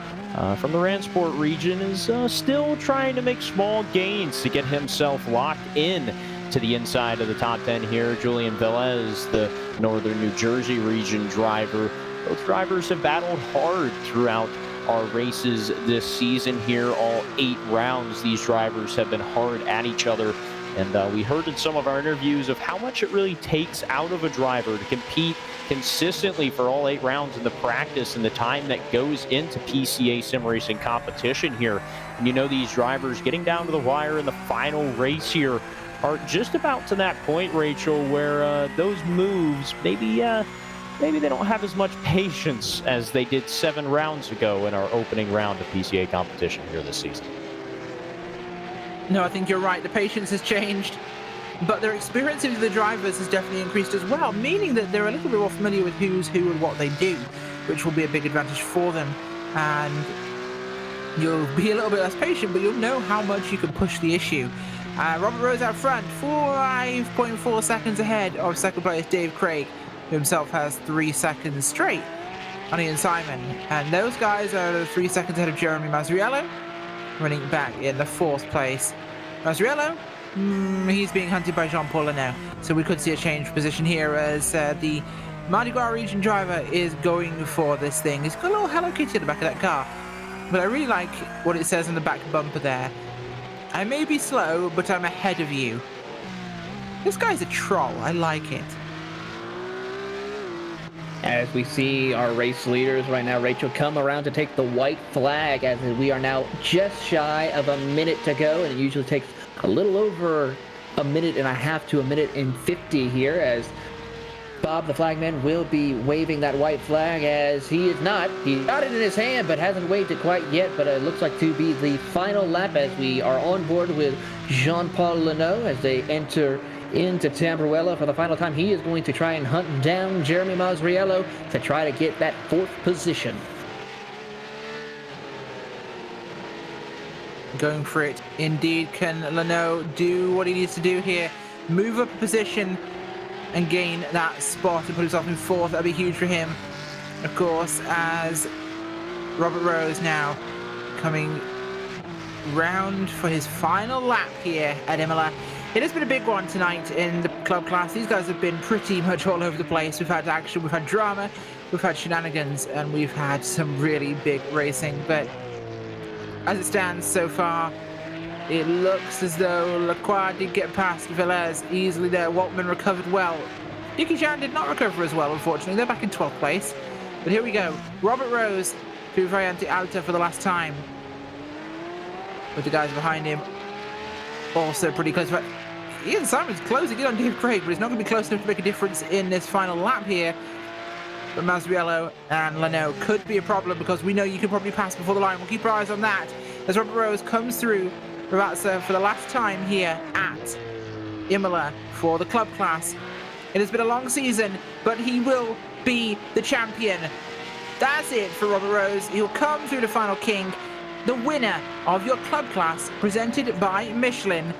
from the Ransport region is still trying to make small gains to get himself locked in to the inside of the top 10 here. Julian Velez, the Northern New Jersey region driver. Both drivers have battled hard throughout our races this season here. All 8 rounds, these drivers have been hard at each other. And we heard in some of our interviews of how much it really takes out of a driver to compete consistently for all 8 rounds in the practice and the time that goes into PCA sim racing competition here. And you know, these drivers getting down to the wire in the final race here are just about to that point, Rachel, where those moves, maybe they don't have as much patience as they did 7 rounds ago in our opening round of PCA competition here this season. No, I think you're right. The patience has changed, but their experience of the drivers has definitely increased as well, meaning that they're a little bit more familiar with who's who and what they do, which will be a big advantage for them. And you'll be a little bit less patient, but you'll know how much you can push the issue. Robert Rose out front, 5.4 seconds ahead of second place Dave Craig, who himself has 3 seconds straight on Ian Simon. And those guys are 3 seconds ahead of Jeremy Masriello, running back in the 4th place. Masriello, he's being hunted by Jean-Paul Lenoux, so we could see a change of position here as the Mardi Gras region driver is going for this thing. He's got a little Hello Kitty at the back of that car, but I really like what it says on the back bumper there. I may be slow, but I'm ahead of you. This guy's a troll. I like it. As we see our race leaders right now, Rachel, come around to take the white flag, as we are now just shy of a minute to go, and it usually takes a little over a minute and a half to a minute and 50 here, as Bob the flagman will be waving that white flag, as he is not. He got it in his hand, but hasn't waved it quite yet, but it looks like to be the final lap as we are on board with Jean-Paul Lenoux as they enter into Tamburello for the final time. He is going to try and hunt down Jeremy Masriello to try to get that 4th position. Going for it indeed. Can Lenoux do what he needs to do here? Move up a position and gain that spot and put himself in 4th. That'd be huge for him. Of course, as Robert Rose now coming round for his final lap here at Imola. It has been a big one tonight in the club class. These guys have been pretty much all over the place. We've had action, we've had drama, we've had shenanigans, and we've had some really big racing. But as it stands so far, it looks as though Lacroix did get past Velez easily there. Waltman recovered well. Yuki Jan did not recover as well, unfortunately. They're back in 12th place. But here we go. Robert Rose through Variante Alta for the last time, with the guys behind him also pretty close. But Ian Simon's closing in on Dave Craig, but he's not going to be close enough to make a difference in this final lap here. But Masriello and Lenoux could be a problem, because we know you can probably pass before the line. We'll keep our eyes on that as Robert Rose comes through Ravazza for the last time here at Imola for the club class. It has been a long season, but he will be the champion. That's it for Robert Rose. He'll come through the final king, the winner of your club class, presented by Michelin.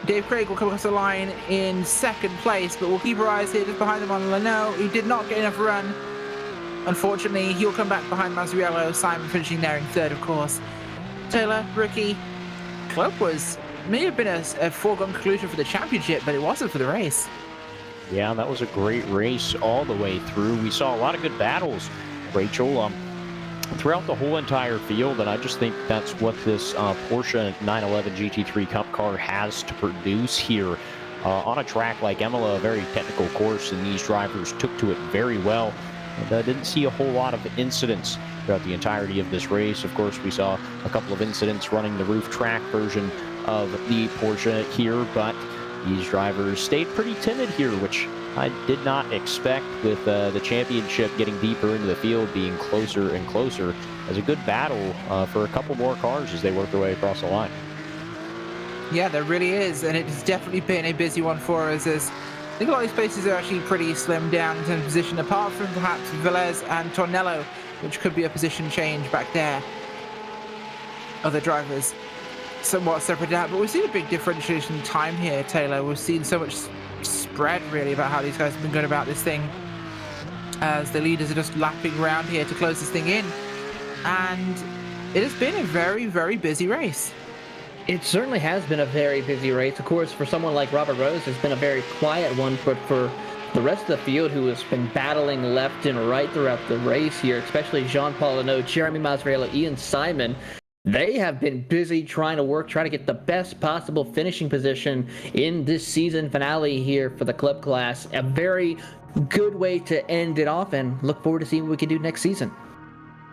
Dave Craig will come across the line in 2nd place, but we'll keep our eyes here just behind him on Lenoux. He did not get enough run. Unfortunately, he'll come back behind Masriello. Simon finishing there in 3rd, of course. Taylor, rookie. Club may have been a foregone conclusion for the championship, but it wasn't for the race. Yeah, that was a great race all the way through. We saw a lot of good battles, Rachel. throughout the whole entire field, and I just think that's what this Porsche 911 GT3 Cup car has to produce here. On a track like Imola, a very technical course, and these drivers took to it very well. And didn't see a whole lot of incidents throughout the entirety of this race. Of course, we saw a couple of incidents running the roof track version of the Porsche here, but these drivers stayed pretty timid here, which I did not expect, with the championship getting deeper into the field, being closer and closer, as a good battle for a couple more cars as they work their way across the line. Yeah, there really is, and it's definitely been a busy one for us, as I think a lot of these places are actually pretty slimmed down in terms of position, apart from perhaps Velez and Tornello, which could be a position change back there. Other drivers somewhat separated out, but we've seen a big differentiation in time here, Taylor. We've seen so much spread, really, about how these guys have been going about this thing, as the leaders are just lapping around here to close this thing in. And it has been a very, very busy race. It certainly has been a very busy race. Of course, for someone like Robert Rose, it's been a very quiet one, but for the rest of the field, who has been battling left and right throughout the race here, especially Jean-Paul Hinault, Jeremy Masriello, Ian Simon, they have been busy trying to get the best possible finishing position in this season finale here for the club class. A very good way to end it off, and look forward to seeing what we can do next season.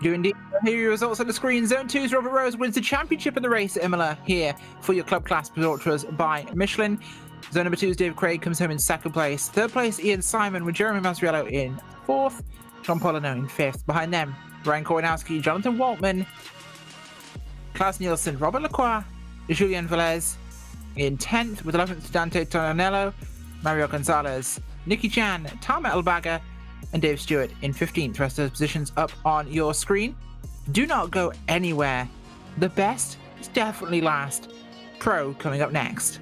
Do indeed. Here are your results on the screen. Zone 2's Robert Rose wins the championship in the race at Imola here for your club class ultras by Michelin. Zone number 2's David Craig comes home in second place. Third place, Ian Simon, with Jeremy Masriello in fourth. Jean-Paul Hinault in fifth. Behind them, Brian Kornowski, Jonathan Waltman, Klaus Nielsen, Robert Lacroix, Julien Velez in 10th, with 11th Dante Tornello, Mario Gonzalez, Nicky Chan, Tom Elbaga, and Dave Stewart in 15th. Rest of those positions up on your screen. Do not go anywhere. The best is definitely last. Pro coming up next.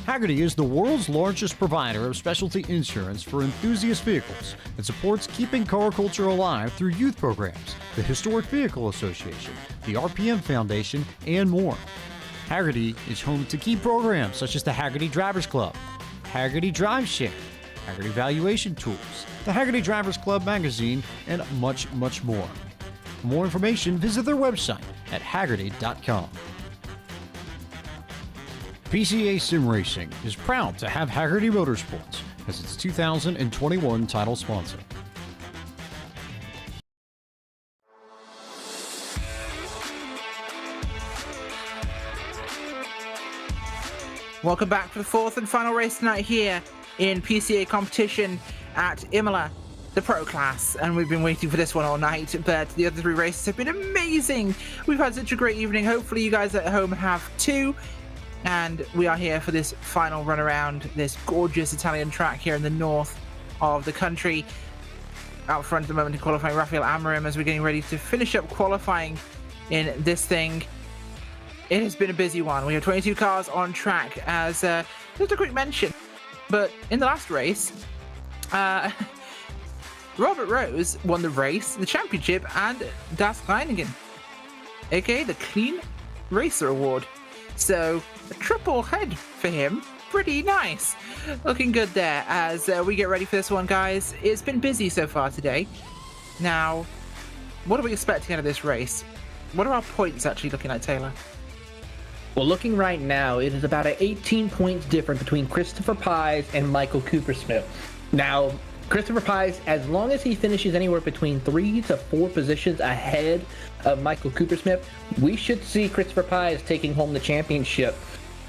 Hagerty is the world's largest provider of specialty insurance for enthusiast vehicles and supports keeping car culture alive through youth programs, the Historic Vehicle Association, the RPM Foundation, and more. Hagerty is home to key programs such as the Hagerty Drivers Club, Hagerty Drive Share, Hagerty Valuation Tools, the Hagerty Drivers Club magazine, and much, much more. For more information, visit their website at hagerty.com. PCA Sim Racing is proud to have Hagerty Motorsports as its 2021 title sponsor. Welcome back for the fourth and final race tonight here in PCA competition at Imola, the Pro Class. And we've been waiting for this one all night, but the other three races have been amazing. We've had such a great evening. Hopefully you guys at home have too. And we are here for this final run around this gorgeous Italian track here in the north of the country. Out front at the moment in qualifying, Rafael Amorim, as we're getting ready to finish up qualifying in this thing. It has been a busy one. We have 22 cars on track, as just a quick mention. But in the last race, Robert Rose won the race, the championship, and Das Reinigen, aka the Clean Racer Award. So a triple head for him. Pretty nice. Looking good there as we get ready for this one, guys. It's been busy so far today. Now, what are we expecting out of this race? What are our points actually looking like, Taylor? Well, looking right now, it is about an 18 points difference between Christopher Pies and Michael Coopersmith. Now, Christopher Pies, as long as he finishes anywhere between 3 to 4 positions ahead of Michael Coopersmith, we should see Christopher Pies taking home the championship.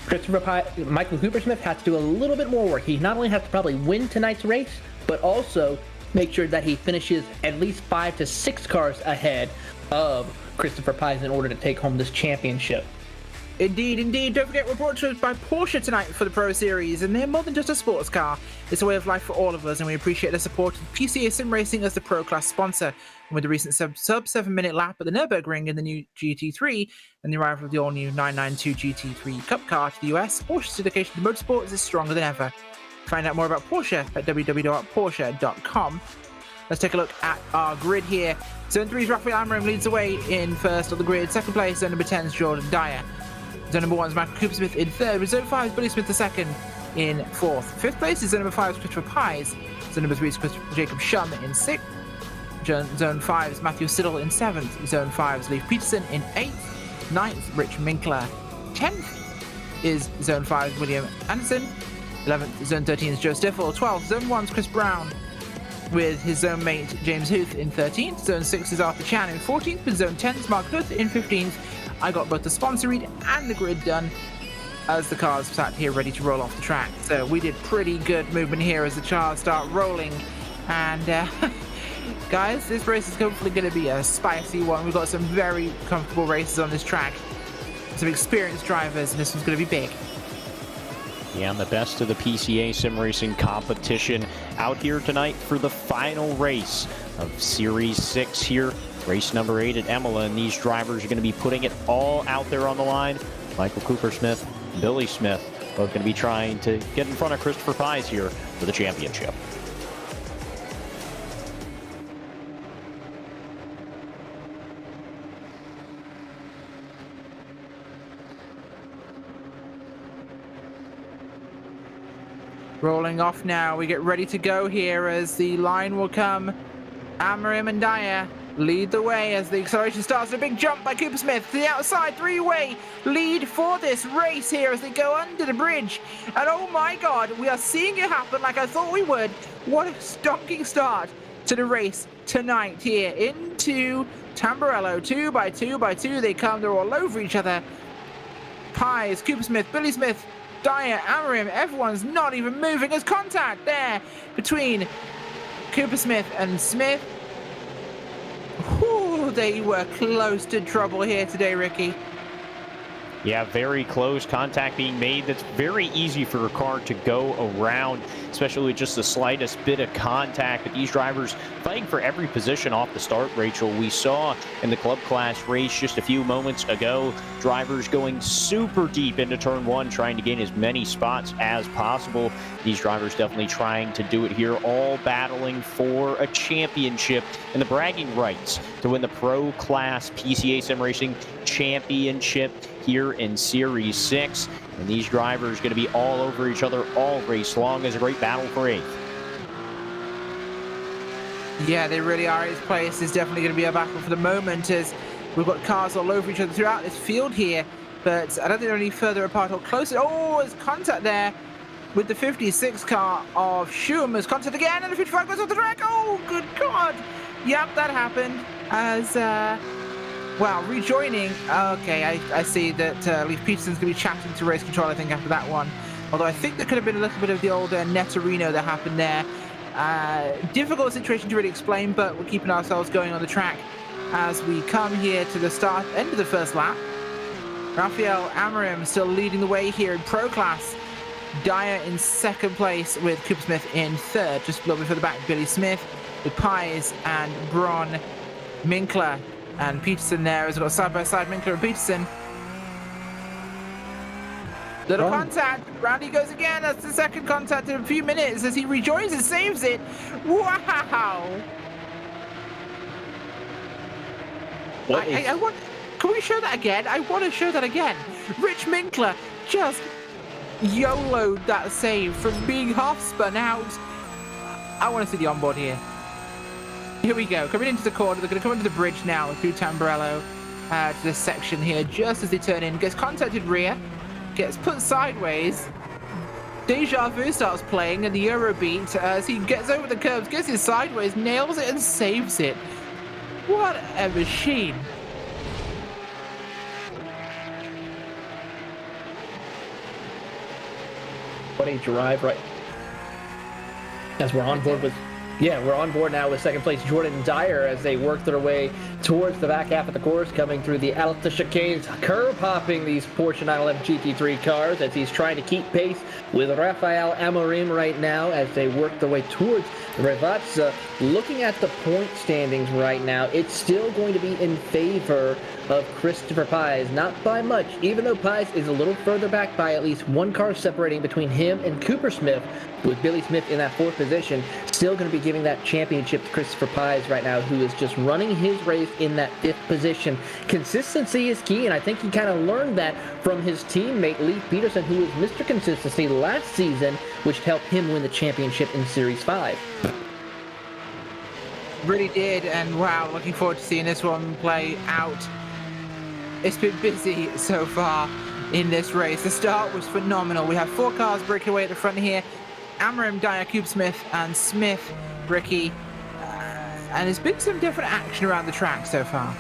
Michael Coopersmith has to do a little bit more work. He not only has to probably win tonight's race, but also make sure that he finishes at least 5 to 6 cars ahead of Christopher Pies in order to take home this championship. Indeed, indeed. Don't forget, we're brought to us by Porsche tonight for the Pro Series, and they're more than just a sports car. It's a way of life for all of us, and we appreciate the support of PCA Sim Racing as the Pro Class sponsor. And with the recent sub 7-minute lap at the Nürburgring in the new GT3 and the arrival of the all-new 992 GT3 Cup car to the US, Porsche's dedication to motorsports is stronger than ever. Find out more about Porsche at www.porsche.com. Let's take a look at our grid here. Zone 3's Rafael Amorim leads the way in first on the grid. Second place, zone number 10's Jordan Dyer. Zone number 1 is Michael Coopersmith in third, with zone 5 is Billy Smith the second in fourth. Fifth place is zone number 5 is Christopher Pies. Zone number 3 is Jacob Shum in sixth. Zone 5 is Matthew Siddle in seventh. Zone 5 is Leif Peterson in eighth. Ninth, Rich Minkler. 10th is zone 5 William Anderson. 11th, zone 13 is Joe Stiffel. 12th, zone 1 is Chris Brown, with his zone mate James Huth in 13th. Zone 6 is Arthur Chan in 14th, with zone 10 is Mark Huth in 15th. I got both the sponsor read and the grid done as the cars sat here ready to roll off the track. So we did pretty good movement here as the cars start rolling. And guys, this race is hopefully going to be a spicy one. We've got some very comfortable races on this track, some experienced drivers, and this one's going to be big. Yeah, and the best of the PCA Sim Racing competition out here tonight for the final race of Series 6 here. Race number 8 at Imola, and these drivers are going to be putting it all out there on the line. Michael Coopersmith, Billy Smith, both going to be trying to get in front of Christopher Pies here for the championship. Rolling off now, we get ready to go here as the line will come. Amorim and Dyer lead the way as the acceleration starts. A big jump by Coopersmith to the outside. Three-way lead for this race here as they go under the bridge. And oh my god, we are seeing it happen like I thought we would. What a stonking start to the race tonight here into Tamburello. 2 by 2 by 2 they come. They're all over each other. Pies, Coopersmith, Billy Smith, Dyer, Amorim, everyone's not even moving. There's contact there between Coopersmith and Smith. Whew, they were close to trouble here today, Ricky. Yeah, very close contact being made. That's very easy for a car to go around, especially with just the slightest bit of contact. But these drivers fighting for every position off the start, Rachel. We saw in the club class race just a few moments ago, drivers going super deep into turn one, trying to gain as many spots as possible. These drivers definitely trying to do it here, all battling for a championship and the bragging rights to win the Pro Class PCA Sim Racing Championship here in Series 6. And these drivers going to be all over each other all race long. As a great battle for 8th. Yeah, they really are. Its place is definitely going to be a battle for the moment, as we've got cars all over each other throughout this field here. But I don't think they're any further apart or closer. Oh, there's contact there with the 56 car of Schum. There's contact again, and the 55 goes off the track. Oh, good God. Yep, that happened. As, well, rejoining. Okay, I see that Leif Peterson's going to be chatting to race control, I think, after that one. Although I think there could have been a little bit of the old Nettorino that happened there. Difficult situation to really explain, but we're keeping ourselves going on the track as we come here to the end of the first lap. Rafael Amorim still leading the way here in Pro Class. Dyer in second place with Cooper Smith in third. Just a little bit further back, Billy Smith with Pies and Bron Minkler. And Peterson there as well, side by side, Minkler and Peterson. Little contact. Round he goes again. That's the second contact in a few minutes as he rejoins and saves it. Wow. I want. Can we show that again? I want to show that again. Rich Minkler just YOLO'd that save from being half spun out. I want to see the onboard here. Here we go. Coming into the corner. They're going to come into the bridge now through Tamburello to this section here. Just as they turn in, gets contacted rear. Gets put sideways. Deja Vu starts playing in the Eurobeat as he gets over the curbs, gets it sideways, nails it and saves it. What a machine. What a drive, right? As we're on board with... Yeah, we're on board now with second place Jordan Dyer as they work their way towards the back half of the course, coming through the Alta chicanes, curb hopping these Porsche 911 GT3 cars as he's trying to keep pace with Rafael Amorim right now as they work their way towards Rivazza. Looking at the point standings right now, it's still going to be in favor of Christopher Pies, not by much, even though Pies is a little further back by at least one car separating between him and Cooper Smith, with Billy Smith in that fourth position. Still going to be giving that championship to Christopher Pies right now, who is just running his race in that fifth position. Consistency is key, and I think he kind of learned that from his teammate Leif Peterson, who was Mr. Consistency last season, which helped him win the championship in Series 5. Really did, and wow, looking forward to seeing this one play out. It's been busy so far in this race. The start was phenomenal. We have 4 cars breaking away at the front here. Amorim, Dyer, Cooper Smith, and Smith, Ricky. And there's been some different action around the track so far.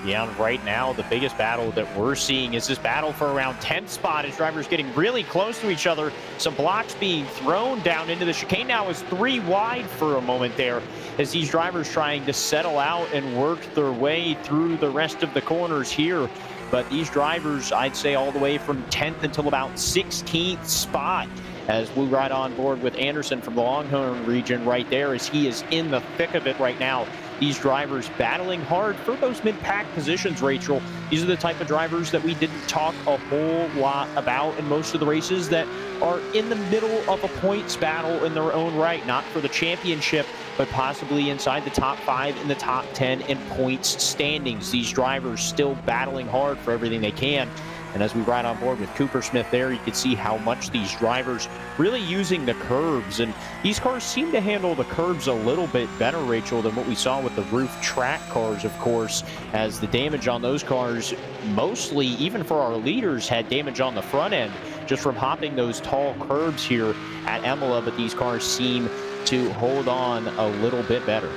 Yeah, and right now, the biggest battle that we're seeing is this battle for around 10th spot as drivers getting really close to each other. Some blocks being thrown down into the chicane now is 3 wide for a moment there as these drivers trying to settle out and work their way through the rest of the corners here. But these drivers, I'd say all the way from 10th until about 16th spot as we ride on board with Anderson from the Longhorn region right there as he is in the thick of it right now. These drivers battling hard for those mid-pack positions, Rachel. These are the type of drivers that we didn't talk a whole lot about in most of the races that are in the middle of a points battle in their own right, not for the championship, but possibly inside the top 5 in the top 10 in points standings. These drivers still battling hard for everything they can. And as we ride on board with Cooper Smith there, you can see how much these drivers really using the curbs. And these cars seem to handle the curbs a little bit better, Rachel, than what we saw with the roof track cars, of course, as the damage on those cars, mostly, even for our leaders, had damage on the front end just from hopping those tall curbs here at Imola. But these cars seem to hold on a little bit better.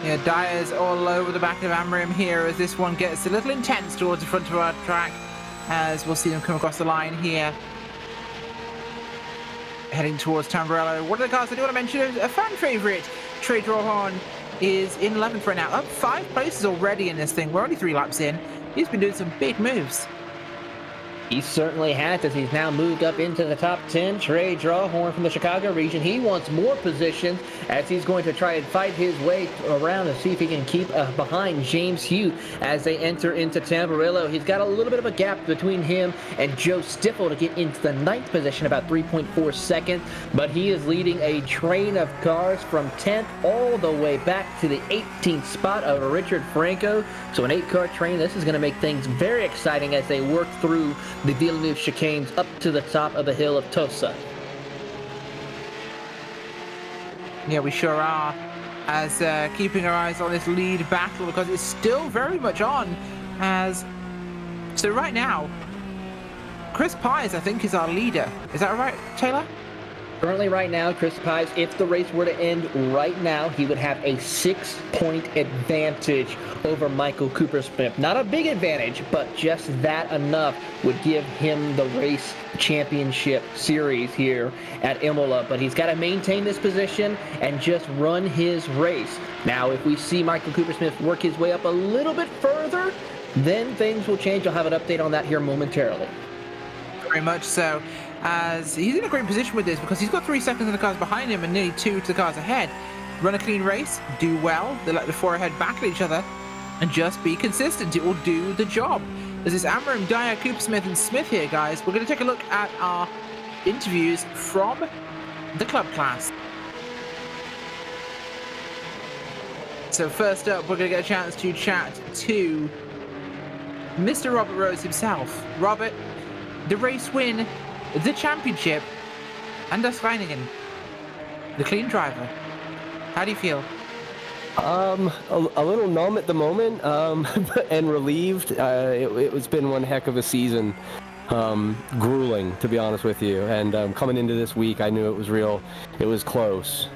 Yeah, Dyer's all over the back of Amorim here as this one gets a little intense towards the front of our track, as we'll see them come across the line here. Heading towards Tamburello. One of the cars I do want to mention is a fan favourite. Trey Drawhorn is in 11th right now, up 5 places already in this thing. We're only 3 laps in. He's been doing some big moves. He certainly has, as he's now moved up into the top 10. Trey Drawhorn from the Chicago region. He wants more positions as he's going to try and fight his way around to see if he can keep behind James Hugh as they enter into Tamburello. He's got a little bit of a gap between him and Joe Stiffel to get into the 9th position, about 3.4 seconds. But he is leading a train of cars from 10th all the way back to the 18th spot of Richard Franco. So an 8-car train. This is going to make things very exciting as they work through the Villeneuve chicanes up to the top of the hill of Tosa. Yeah, we sure are. As keeping our eyes on this lead battle because it's still very much on. So right now, Chris Pies, I think, is our leader. Is that right, Taylor? Currently right now, Chris Pies, if the race were to end right now, he would have a 6-point advantage over Michael Cooper-Smith. Not a big advantage, but just that enough would give him the race championship series here at Imola. But he's got to maintain this position and just run his race. Now, if we see Michael Cooper-Smith work his way up a little bit further, then things will change. I'll have an update on that here momentarily. Very much so. As he's in a great position with this because he's got 3 seconds in the cars behind him and nearly 2 to the cars ahead. Run a clean race, do well, they let the 4 ahead back at each other, and just be consistent. It will do the job. This is Amram, Dyer, Cooper-Smith, and Smith here, guys. We're going to take a look at our interviews from the club class. So first up, we're going to get a chance to chat to Mr. Robert Rose himself. Robert, the race win, the championship, and Das Reinigen, the clean driver. How do you feel? A little numb at the moment, and relieved. It's been one heck of a season. Grueling, to be honest with you. And coming into this week, I knew it was real. It was close.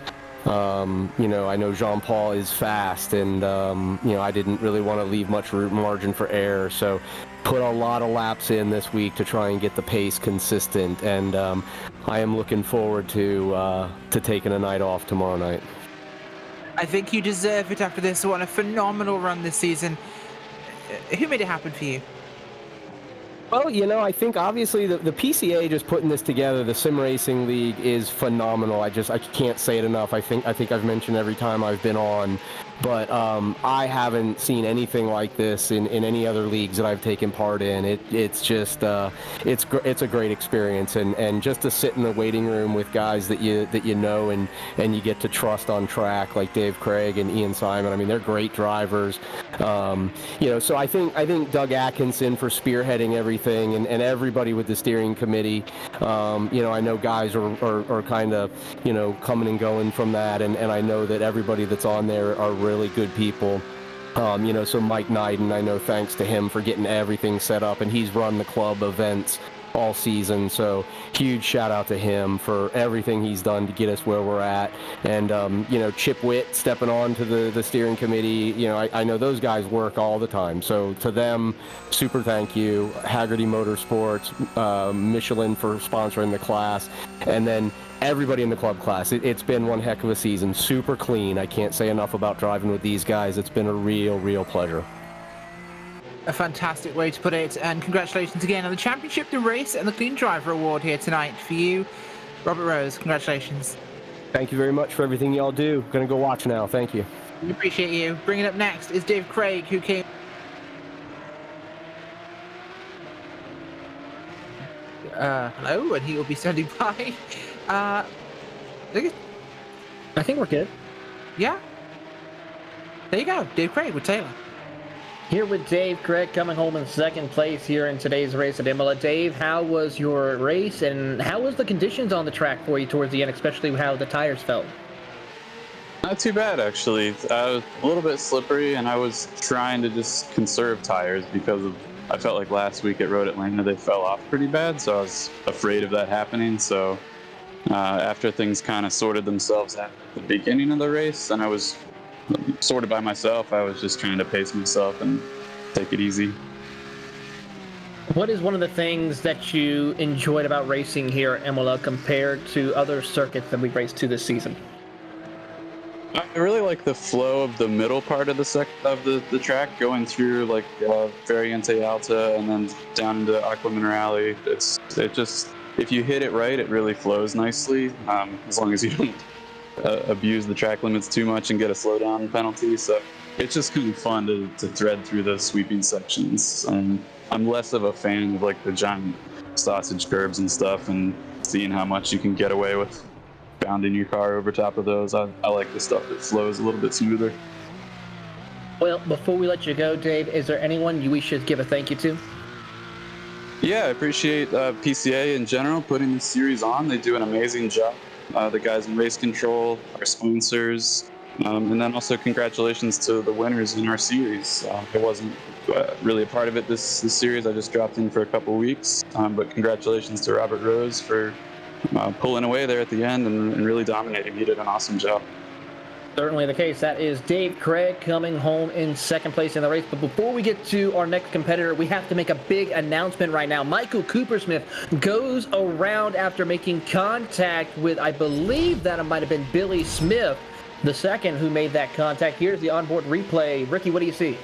I know Jean-Paul is fast, and I didn't really want to leave much margin for error. So put a lot of laps in this week to try and get the pace consistent, and I am looking forward to taking a night off tomorrow night. I think you deserve it after this one. A phenomenal run this season. Who made it happen for you? Well, I think obviously the PCA just putting this together, the Sim Racing League, is phenomenal. I can't say it enough. I think I've mentioned every time I've been on, but I haven't seen anything like this in any other leagues that I've taken part in. It's just it's a great experience, and just to sit in the waiting room with guys that you know and you get to trust on track, like Dave Craig and Ian Simon. I mean, they're great drivers. So I think Doug Atkinson for spearheading everything, and everybody with the steering committee. I know guys are kind of coming and going from that, and I know that everybody that's on there are really good people. So Mike Neiden, I know, thanks to him for getting everything set up, and he's run the club events all season, so huge shout out to him for everything he's done to get us where we're at. And Chip Witt stepping on to the steering committee, I know those guys work all the time, so to them, super thank you. Haggerty Motorsports, Michelin for sponsoring the class, and then everybody in the club class. It's been one heck of a season, super clean. I can't say enough about driving with these guys. It's been a real pleasure. A fantastic way to put it, and congratulations again on the championship, the race, and the Clean Driver Award here tonight for you, Robert Rose. Congratulations. Thank you very much for everything y'all do. Gonna go watch now. Thank you. We appreciate you. Bringing up next is Dave Craig, who came... hello, and he will be standing by. I think we're good. Yeah. There you go, Dave Craig with Taylor. Here with Dave Craig, coming home in second place here in today's race at Imola. Dave, how was your race, and how was the conditions on the track for you towards the end, especially how the tires felt? Not too bad, actually. I was a little bit slippery, and I was trying to just conserve tires because I felt like last week at Road Atlanta they fell off pretty bad, so I was afraid of that happening. So after things kind of sorted themselves out at the beginning of the race, and I was sort of by myself, I was just trying to pace myself and take it easy. What is one of the things that you enjoyed about racing here at Imola compared to other circuits that we've raced to this season? I really like the flow of the middle part of the track, going through like Variante Alta and then down into Aqua Minerale. If you hit it right, it really flows nicely, as long as you don't abuse the track limits too much and get a slowdown penalty. So it's just kind of fun to thread through those sweeping sections. I'm less of a fan of like the giant sausage curbs and stuff, and seeing how much you can get away with bounding your car over top of those. I like the stuff that flows a little bit smoother. Well, before we let you go, Dave, is there anyone we should give a thank you to? Yeah, I appreciate PCA in general putting this series on. They do an amazing job. The guys in Race Control, our sponsors, and then also congratulations to the winners in our series. I wasn't really a part of it this series. I just dropped in for a couple weeks, but congratulations to Robert Rose for pulling away there at the end and really dominating. He did an awesome job. Certainly the case. That is Dave Craig coming home in second place in the race. But before we get to our next competitor, we have to make a big announcement right now. Michael Coopersmith goes around after making contact with, I believe that it might have been Billy Smith, the second who made that contact. Here's the onboard replay. Ricky, what do you see?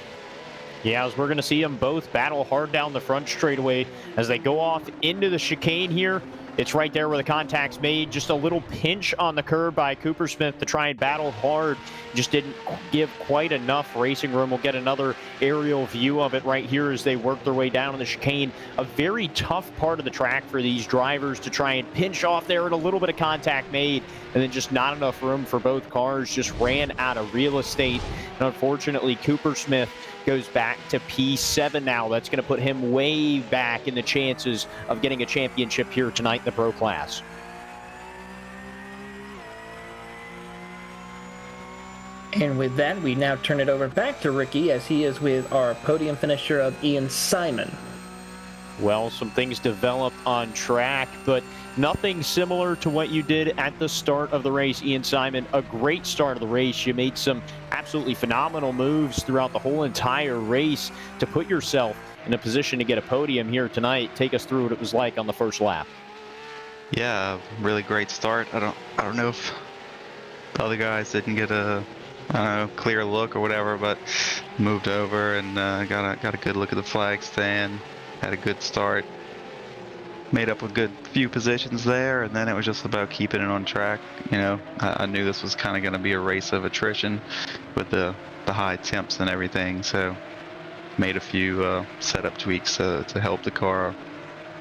Yeah, as we're going to see them both battle hard down the front straightaway as they go off into the chicane here. It's right there where the contact's made. Just a little pinch on the curb by Coopersmith to try and battle hard. Just didn't give quite enough racing room. We'll get another aerial view of it right here as they work their way down in the chicane. A very tough part of the track for these drivers to try and pinch off there, and a little bit of contact made, and then just not enough room for both cars. Just ran out of real estate. And unfortunately, Coopersmith goes back to P7 now. That's going to put him way back in the chances of getting a championship here tonight in the Pro Class. And with that, we now turn it over back to Ricky as he is with our podium finisher of Ian Simon. Well, some things developed on track, but nothing similar to what you did at the start of the race, Ian Simon. A great start of the race. You made some absolutely phenomenal moves throughout the whole entire race to put yourself in a position to get a podium here tonight. Take us through what it was like on the first lap. Yeah, really great start. I don't know if the other guys didn't get a clear look or whatever, but moved over and got a good look at the flag stand. Had a good start. Made up a good few positions there, and then it was just about keeping it on track. You know, I knew this was kind of going to be a race of attrition with the high temps and everything, so made a few setup tweaks to help the car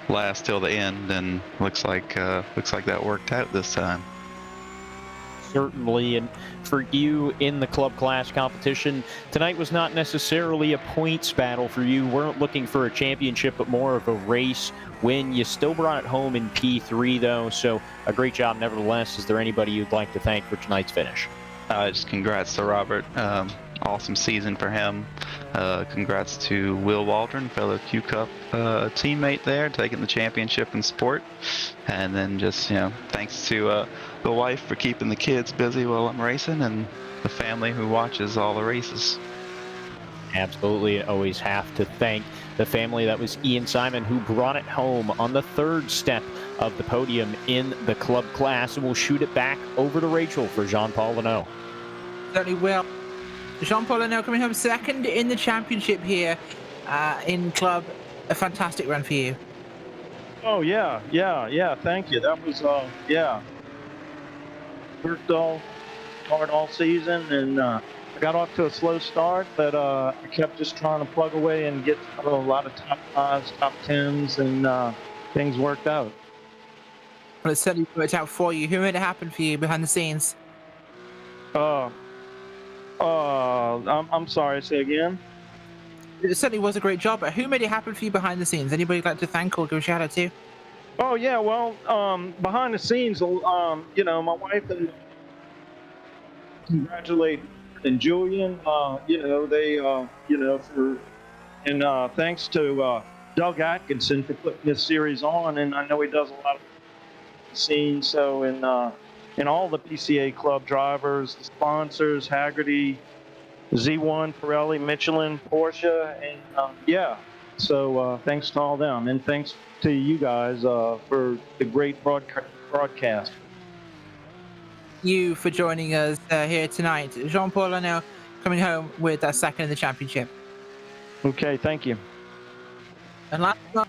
last till the end, and looks like that worked out this time. Certainly, and for you in the club class competition, tonight was not necessarily a points battle for you. Weren't looking for a championship, but more of a race win. You still brought it home in P3, though, so a great job nevertheless. Is there anybody you'd like to thank for tonight's finish? Just congrats to Robert. Awesome season for him. Congrats to Will Waldron, fellow Q Cup teammate there, taking the championship in sport. And then just, thanks to the wife for keeping the kids busy while I'm racing, and the family who watches all the races. Absolutely. Always have to thank the family. That was Ian Simon, who brought it home on the third step of the podium in the club class. And we'll shoot it back over to Rachel for Jean-Paul Leno. Certainly will. Jean-Paul Leno coming home second in the championship here in club. A fantastic run for you. Oh, yeah. Thank you. That was, worked hard all season, and I got off to a slow start, but I kept just trying to plug away and get a lot of top 5s, top 10s, and things worked out. Well, it certainly worked out for you. Who made it happen for you behind the scenes? I'm sorry, say again? It certainly was a great job, but who made it happen for you behind the scenes? Anybody you'd like to thank or give a shout out to? Oh, yeah, well, behind the scenes, my wife and congratulate and Julian, thanks to Doug Atkinson for putting this series on, and I know he does a lot of scenes, so in all the PCA club drivers, the sponsors, Haggerty, Z1, Pirelli, Michelin, Porsche, and so thanks to all them, and thanks to you guys for the great broadcast. you for joining us here tonight. Jean-Paul Lano coming home with a second in the championship. Okay, thank you. And last night,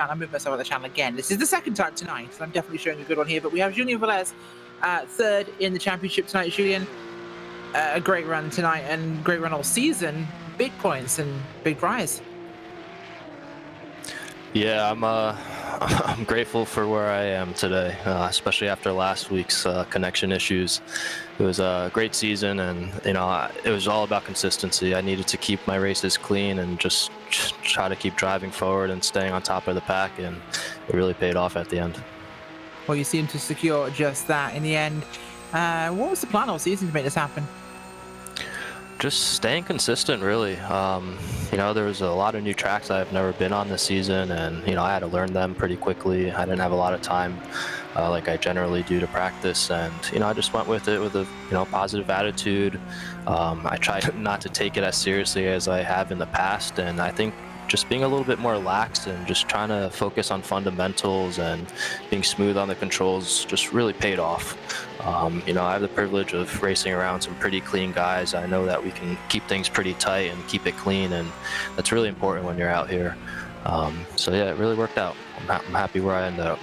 I moved myself on the channel again. This is the second time tonight, so I'm definitely showing a good one here. But we have Julien Velez third in the championship tonight. Julien, a great run tonight and great run all season. Big points and big rise. Yeah, I'm grateful for where I am today, especially after last week's connection issues. It was a great season, and it was all about consistency. I needed to keep my races clean and just try to keep driving forward and staying on top of the pack, and it really paid off at the end. Well, you seem to secure just that in the end. What was the plan all season to make this happen? Just staying consistent, really. There was a lot of new tracks I've never been on this season, and I had to learn them pretty quickly. I didn't have a lot of time like I generally do to practice, and I just went with it with a positive attitude. I tried not to take it as seriously as I have in the past, and I think just being a little bit more lax and just trying to focus on fundamentals and being smooth on the controls just really paid off. I have the privilege of racing around some pretty clean guys. I know that we can keep things pretty tight and keep it clean, and that's really important when you're out here. So yeah, it really worked out. I'm happy where I ended up.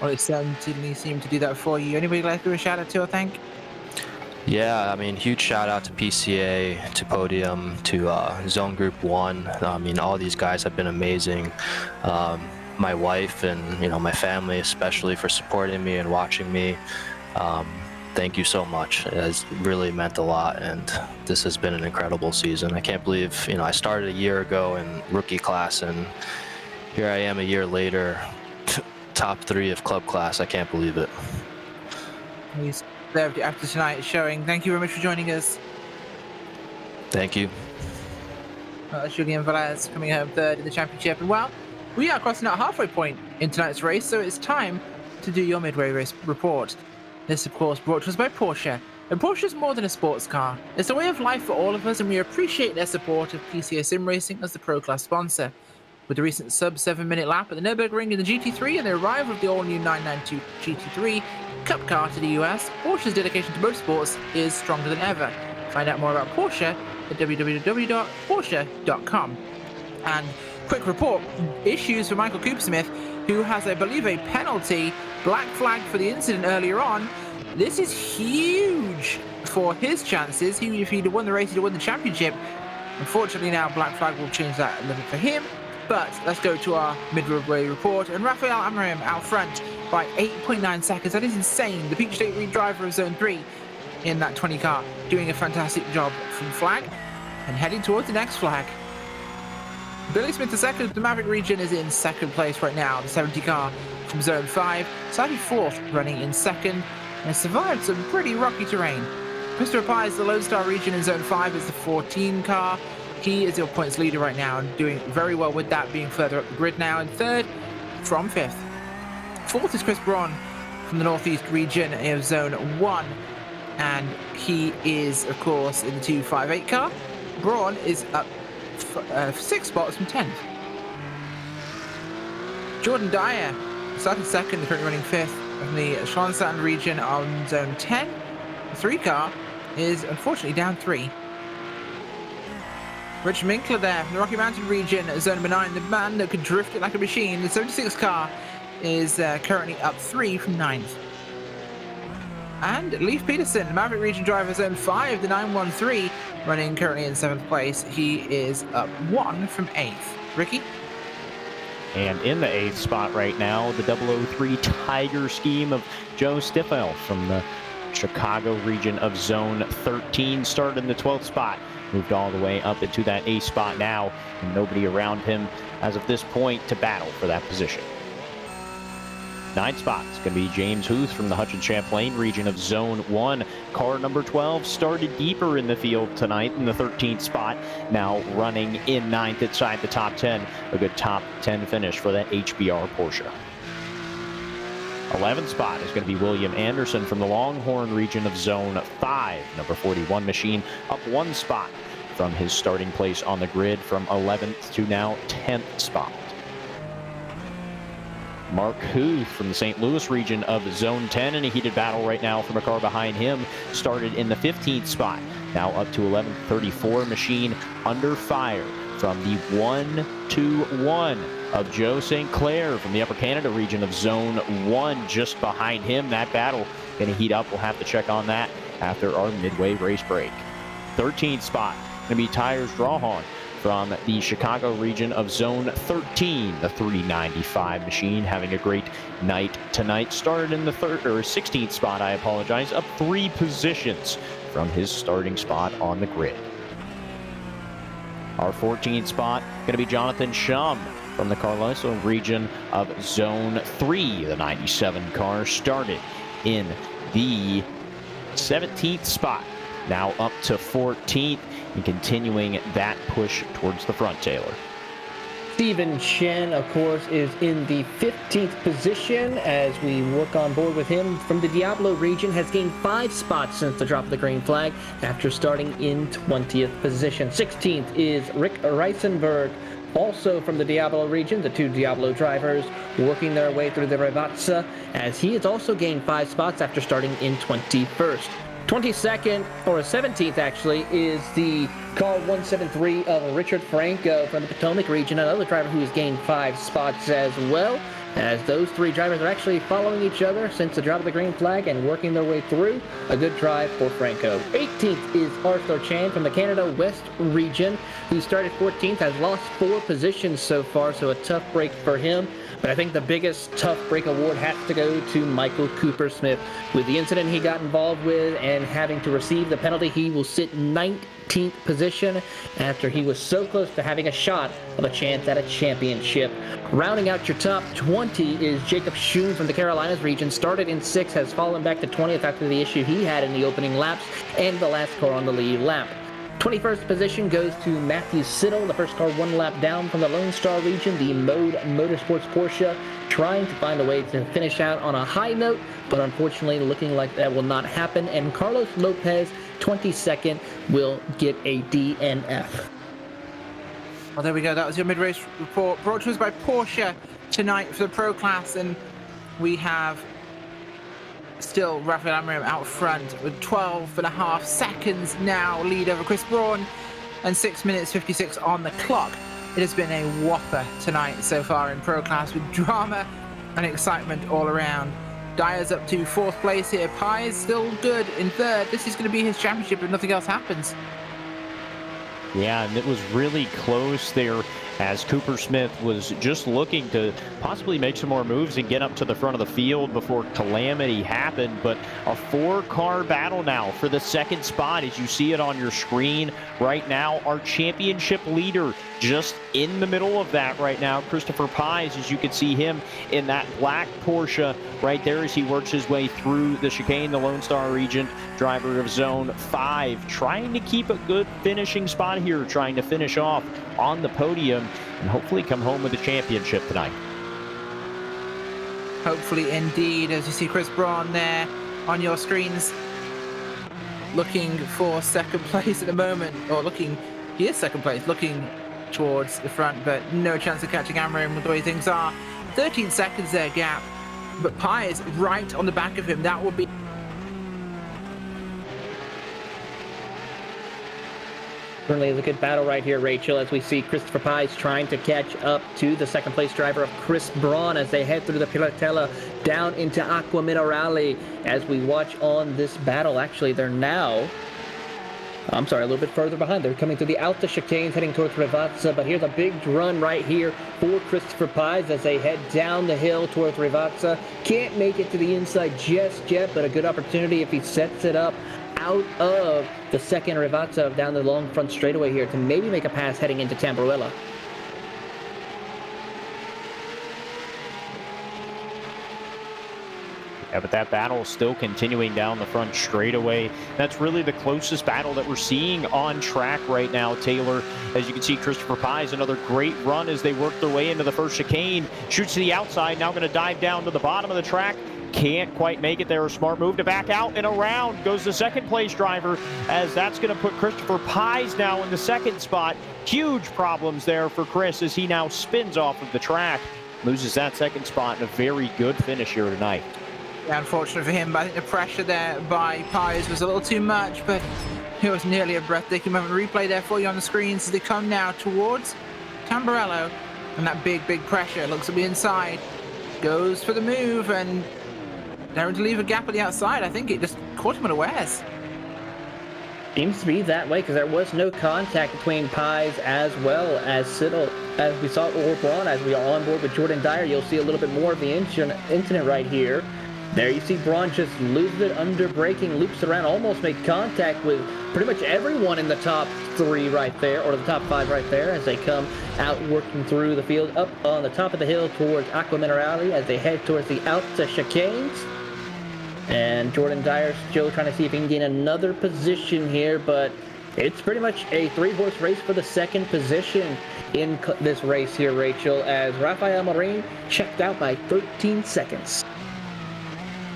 Well, it certainly seemed to do that for you. Anybody like to do a shout out to or thank? Yeah, huge shout out to PCA, to Podium, to Zone Group 1. All these guys have been amazing. My wife and, my family especially for supporting me and watching me. Thank you so much. It has really meant a lot, and this has been an incredible season. I can't believe, I started a year ago in rookie class, and here I am a year later, top 3 of club class. I can't believe it. Please. After tonight's showing. Thank you very much for joining us. Thank you. Julien Velez coming home third in the championship. And well, we are crossing our halfway point in tonight's race, so it's time to do your midway race report. This, of course, brought to us by Porsche. And Porsche is more than a sports car. It's a way of life for all of us, and we appreciate their support of PCA Sim Racing as the Pro Class sponsor. With the recent sub-7-minute lap at the Nürburgring in the GT3 and the arrival of the all-new 992 GT3 Cup car to the US, Porsche's dedication to motorsports is stronger than ever. Find out more about Porsche at www.porsche.com. And quick report, issues for Michael Coopersmith, who has, I believe, a penalty, black flag for the incident earlier on. This is huge for his chances. If he'd won the race, he'd have won the championship. Unfortunately, now black flag will change that a little bit for him. But let's go to our midway report. And Rafael Amorim out front by 8.9 seconds. That is insane. The Peach State Reed driver of Zone 3 in that 20 car doing a fantastic job from flag and heading towards the next flag. Billy Smith II, the Maverick region, is in second place right now. The 70 car from Zone 5. Sadly fourth, running in second, and survived some pretty rocky terrain. Christopher Pies, the Lone Star region in Zone 5, is the 14 car. He is your points leader right now and doing very well with that, being further up the grid now. And third from fifth. Fourth is Chris Braun from the Northeast region of Zone 1. And he is, of course, in the 258 car. Braun is up 6 spots from 10th. Jordan Dyer started second, currently running fifth from the Schlangenstein region on Zone 10. The 3 car is unfortunately down 3. Rich Minkler there from the Rocky Mountain region, Zone number 9, the man that could drift it like a machine. The 76 car is currently up 3 from 9th. And Leif Peterson, the Maverick region driver, Zone 5, the 913, running currently in 7th place. He is up 1 from 8th. Ricky? And in the 8th spot right now, the 003 Tiger scheme of Joe Stiffel from the Chicago region of Zone 13 started in the 12th spot. Moved all the way up into that 8th spot now, and nobody around him as of this point to battle for that position. 9th spot is going to be James Huth from the Hutchin Champlain region of Zone 1. Car number 12 started deeper in the field tonight in the 13th spot, now running in 9th inside the top 10. A good top 10 finish for that HBR Porsche. 11th spot is going to be William Anderson from the Longhorn region of Zone 5. Number 41 machine up 1 spot from his starting place on the grid from 11th to now 10th spot. Mark Huth from the St. Louis region of Zone 10 in a heated battle right now from a car behind him. Started in the 15th spot. Now up to 11:34. Machine under fire from the 1-2-1 of Joe St. Clair from the Upper Canada region of Zone 1 just behind him. That battle going to heat up. We'll have to check on that after our midway race break. 13th spot going to be Tyers Drawhan from the Chicago region of Zone 13. The 395 machine having a great night tonight. Started in the 16th spot, I apologize, up 3 positions from his starting spot on the grid. Our 14th spot going to be Jonathan Shum from the Carloso region of Zone 3. The 97 car started in the 17th spot. Now up to 14th and continuing that push towards the front, Taylor. Stephen Chen, of course, is in the 15th position as we work on board with him from the Diablo region. Has gained 5 spots since the drop of the green flag after starting in 20th position. 16th is Rick Reisenberg, also from the Diablo region. The 2 Diablo drivers working their way through the Revatsa as he has also gained 5 spots after starting in 21st. 22nd, or 17th actually, is the car 173 of Richard Franco from the Potomac region, another driver who has gained 5 spots as well, as those 3 drivers are actually following each other since the drop of the green flag and working their way through. A good drive for Franco. 18th is Arthur Chan from the Canada West region, who started 14th, has lost 4 positions so far, so a tough break for him. But I think the biggest tough break award has to go to Michael Cooper-Smith. With the incident he got involved with and having to receive the penalty, he will sit 19th position after he was so close to having a shot of a chance at a championship. Rounding out your top 20 is Jacob Schoon from the Carolinas region. Started in 6th, has fallen back to 20th after the issue he had in the opening laps and the last car on the lead lap. 21st position goes to Matthew Siddle, the first car 1 lap down from the Lone Star region, the Mode Motorsports Porsche, trying to find a way to finish out on a high note, but unfortunately looking like that will not happen. And Carlos Lopez, 22nd, will get a DNF. Well, there we go. That was your mid-race report brought to us by Porsche tonight for the Pro Class, and we have still Rafael Amram out front with 12.5 seconds now lead over Chris Braun and 6 minutes 56 on the clock. It has been a whopper tonight so far in Pro Class with drama and excitement all around. Dyer's up to 4th place here. Pye is still good in 3rd. This is going to be his championship if nothing else happens. Yeah, and it was really close there as Cooper-Smith was just looking to possibly make some more moves and get up to the front of the field before calamity happened. But a 4-car battle now for the 2nd spot, as you see it on your screen right now. Our championship leader just in the middle of that right now, Christopher Pies, as you can see him in that black Porsche right there as he works his way through the chicane. The Lone Star Regent, driver of Zone 5, trying to keep a good finishing spot here, trying to finish off on the podium and hopefully come home with a championship tonight. Hopefully indeed, as you see Chris Braun there on your screens looking for 2nd place at the moment, or he is 2nd place, looking towards the front, but no chance of catching Amram with the way things are. 13 seconds there gap, but Pye is right on the back of him. That will be Certainly is a good battle right here, Rachel, as we see Christopher Pies trying to catch up to the 2nd place driver of Chris Braun as they head through the Piratella down into Aqua Minerale. As we watch on this battle, actually, they're now, a little bit further behind. They're coming through the Alta chicanes heading towards Rivazza, but here's a big run right here for Christopher Pies as they head down the hill towards Rivazza. Can't make it to the inside just yet, but a good opportunity if he sets it up out of the 2nd Rivazza down the long front straightaway here to maybe make a pass heading into Tamburello. Yeah, but that battle is still continuing down the front straightaway. That's really the closest battle that we're seeing on track right now, Taylor. As you can see, Christopher Pies, another great run as they work their way into the first chicane. Shoots to the outside, now going to dive down to the bottom of the track. Can't quite make it there. A smart move to back out and around goes the 2nd place driver, as that's going to put Christopher Pies now in the 2nd spot. Huge problems there for Chris as he now spins off of the track. loses that second spot in a very good finish here tonight. Yeah, unfortunate for him, but I think the pressure there by Pies was a little too much, but it was nearly a breathtaking moment. Replay there for you on the screens as they come now towards Tamburello, and that big pressure. Looks at the inside, goes for the move, and daring to leave a gap at the outside. I think it just caught him unawares. Seems to be that way because there was no contact between Pies as well as Siddle. As we saw, or Braun, as we are on board with Jordan Dyer, you'll see a little bit more of the incident right here. There you see Braun just loses it under braking, loops around, almost made contact with pretty much everyone in the top 3 right there, or the top 5 right there, as they come out working through the field up on the top of the hill towards Aqua Minerale as they head towards the Alta Chicanes. And Jordan Dyer still trying to see if he can gain another position here, but it's pretty much a 3-horse race for the second position in this race here, Rachel, as Rafael Marin checked out by 13 seconds.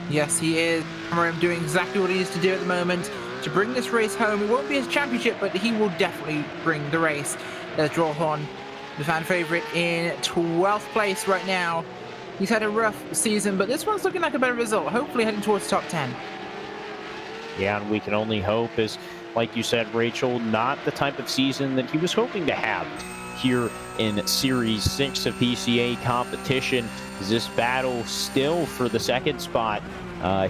Yes, he is. Amarim doing exactly what he needs to do at the moment to bring this race home. It won't be his championship, but he will definitely bring the race. There's Drawhorn, the fan favorite, in 12th place right now. He's had a rough season, but this one's looking like a better result. Hopefully heading towards top 10. Yeah, and we can only hope, as like you said, Rachel, not the type of season that he was hoping to have here in Series 6 of PCA competition. Is this battle still for the second spot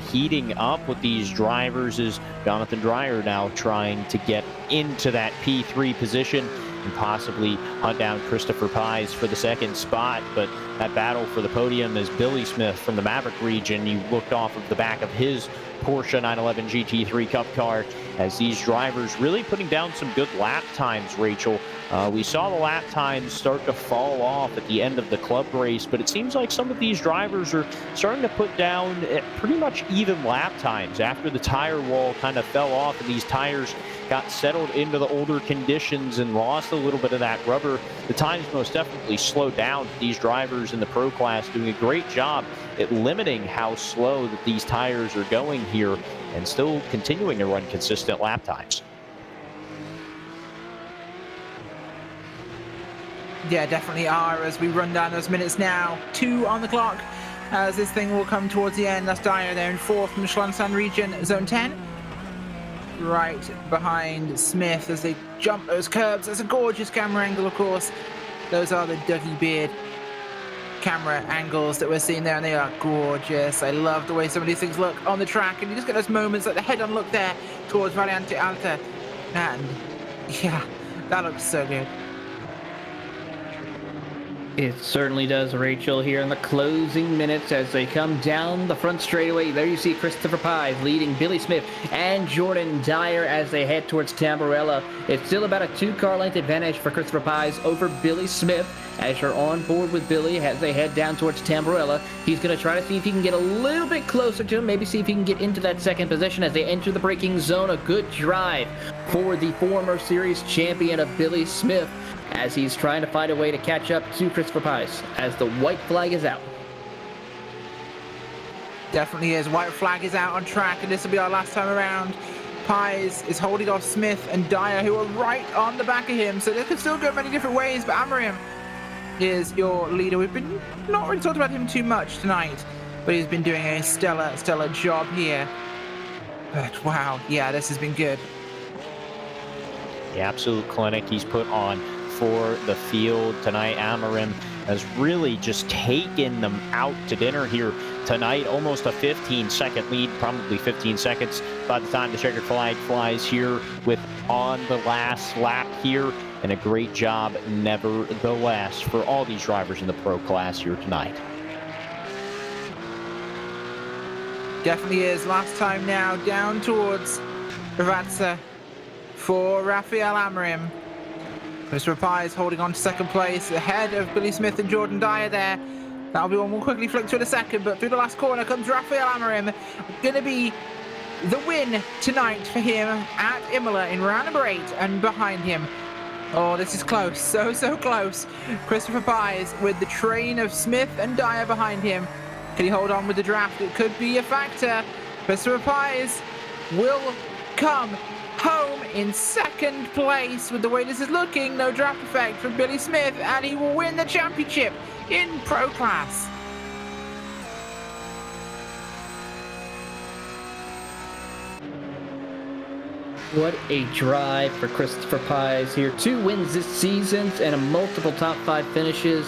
heating up with these drivers? Is Jonathan Dyer now trying to get into that P3 position and possibly hunt down Christopher Pies for the second spot? But that battle for the podium is Billy Smith from the Maverick region. You looked off of the back of his Porsche 911 GT3 Cup car as these drivers really putting down some good lap times, Rachel. We saw the lap times start to fall off at the end of the club race, but it seems like some of these drivers are starting to put down pretty much even lap times after the tire wall kind of fell off and these tires got settled into the older conditions and lost a little bit of that rubber. The times most definitely slowed down. These drivers in the pro class doing a great job at limiting how slow that these tires are going here and still continuing to run consistent lap times. Yeah, definitely are, as we run down those minutes now. 2 on the clock as this thing will come towards the end. That's Dyer there in 4th from the Schlansan region, zone 10. Right behind Smith as they jump those curbs. That's a gorgeous camera angle, of course. Those are the Dougie Beard camera angles that we're seeing there, and they are gorgeous. I love the way some of these things look on the track, and you just get those moments like the head-on look there towards Variante Alta. And yeah, that looks so good. It certainly does, Rachel, here in the closing minutes as they come down the front straightaway. There you see Christopher Pies leading Billy Smith and Jordan Dyer as they head towards Tamburello. It's still about a 2-car length advantage for Christopher Pies over Billy Smith as you're on board with Billy as they head down towards Tamburello. He's going to try to see if he can get a little bit closer to him, maybe see if he can get into that second position as they enter the braking zone. A good drive for the former series champion of Billy Smith, as he's trying to find a way to catch up to Christopher Pies as the white flag is out. Definitely is. White flag is out on track, and this will be our last time around. Pies is holding off Smith and Dyer, who are right on the back of him, so this could still go many different ways, but Amarim is your leader. We've been not really talked about him too much tonight, but he's been doing a stellar job here. But wow, yeah, this has been good. The absolute clinic he's put on for the field tonight. Amarim has really just taken them out to dinner here tonight. Almost a 15-second lead, probably 15 seconds by the time the checkered flag flies here with on the last lap here. And a great job, nevertheless, for all these drivers in the pro class here tonight. Definitely is. Last time now, down towards Ravazza for Rafael Amarim. Christopher Pies holding on to second place ahead of Billy Smith and Jordan Dyer there. That'll be one we'll quickly flick to in a second, but through the last corner comes Rafael Amarim. Going to be the win tonight for him at Imola in round number 8, and behind him, oh, this is close, so close. Christopher Pies with the train of Smith and Dyer behind him. Can he hold on with the draft? It could be a factor. Christopher Pies will come home in second place. With the way this is looking, no draft effect for Billy Smith, and he will win the championship in Pro Class. What a drive for Christopher Pies here. 2 wins this season and a multiple top 5 finishes.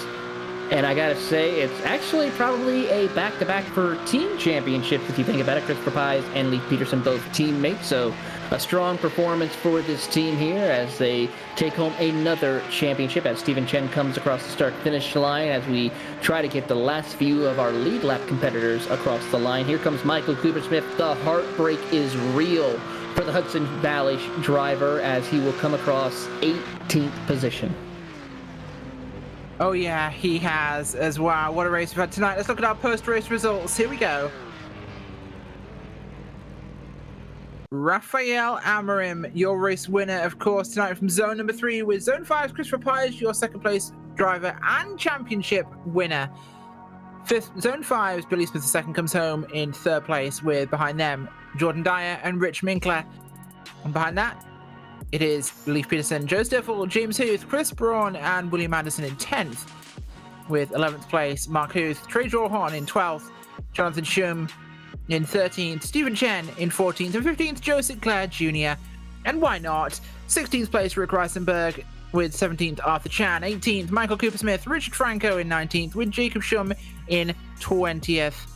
And I gotta say, it's actually probably a back-to-back for team championships if you think about it. Christopher Pies and Leif Peterson both teammates, so a strong performance for this team here as they take home another championship as Stephen Chen comes across the start-finish line as we try to get the last few of our lead lap competitors across the line. Here comes Michael Coopersmith. The heartbreak is real for the Hudson Valley driver as he will come across 18th position. Oh yeah, he has as well. What a race we've had tonight. Let's look at our post-race results. Here we go. Raphael Amorim, your race winner, of course, tonight from zone number 3, with zone 5's Christopher Pies, your second place driver and championship winner. Zone 5's Billy Smith II comes home in third place, with behind them Jordan Dyer and Rich Minkler. And behind that, it is Leif Peterson, Joe Stiffel, James Huth, Chris Braun, and William Anderson in 10th. With 11th place, Mark Huth, Trey Drawhorn in 12th, Jonathan Schum in 13th, Stephen Chen in 14th, and 15th, Joe Sinclair Jr. And why not? 16th place, Rick Reisenberg, with 17th, Arthur Chan, 18th, Michael Coopersmith, Richard Franco in 19th, with Jacob Schum in 20th.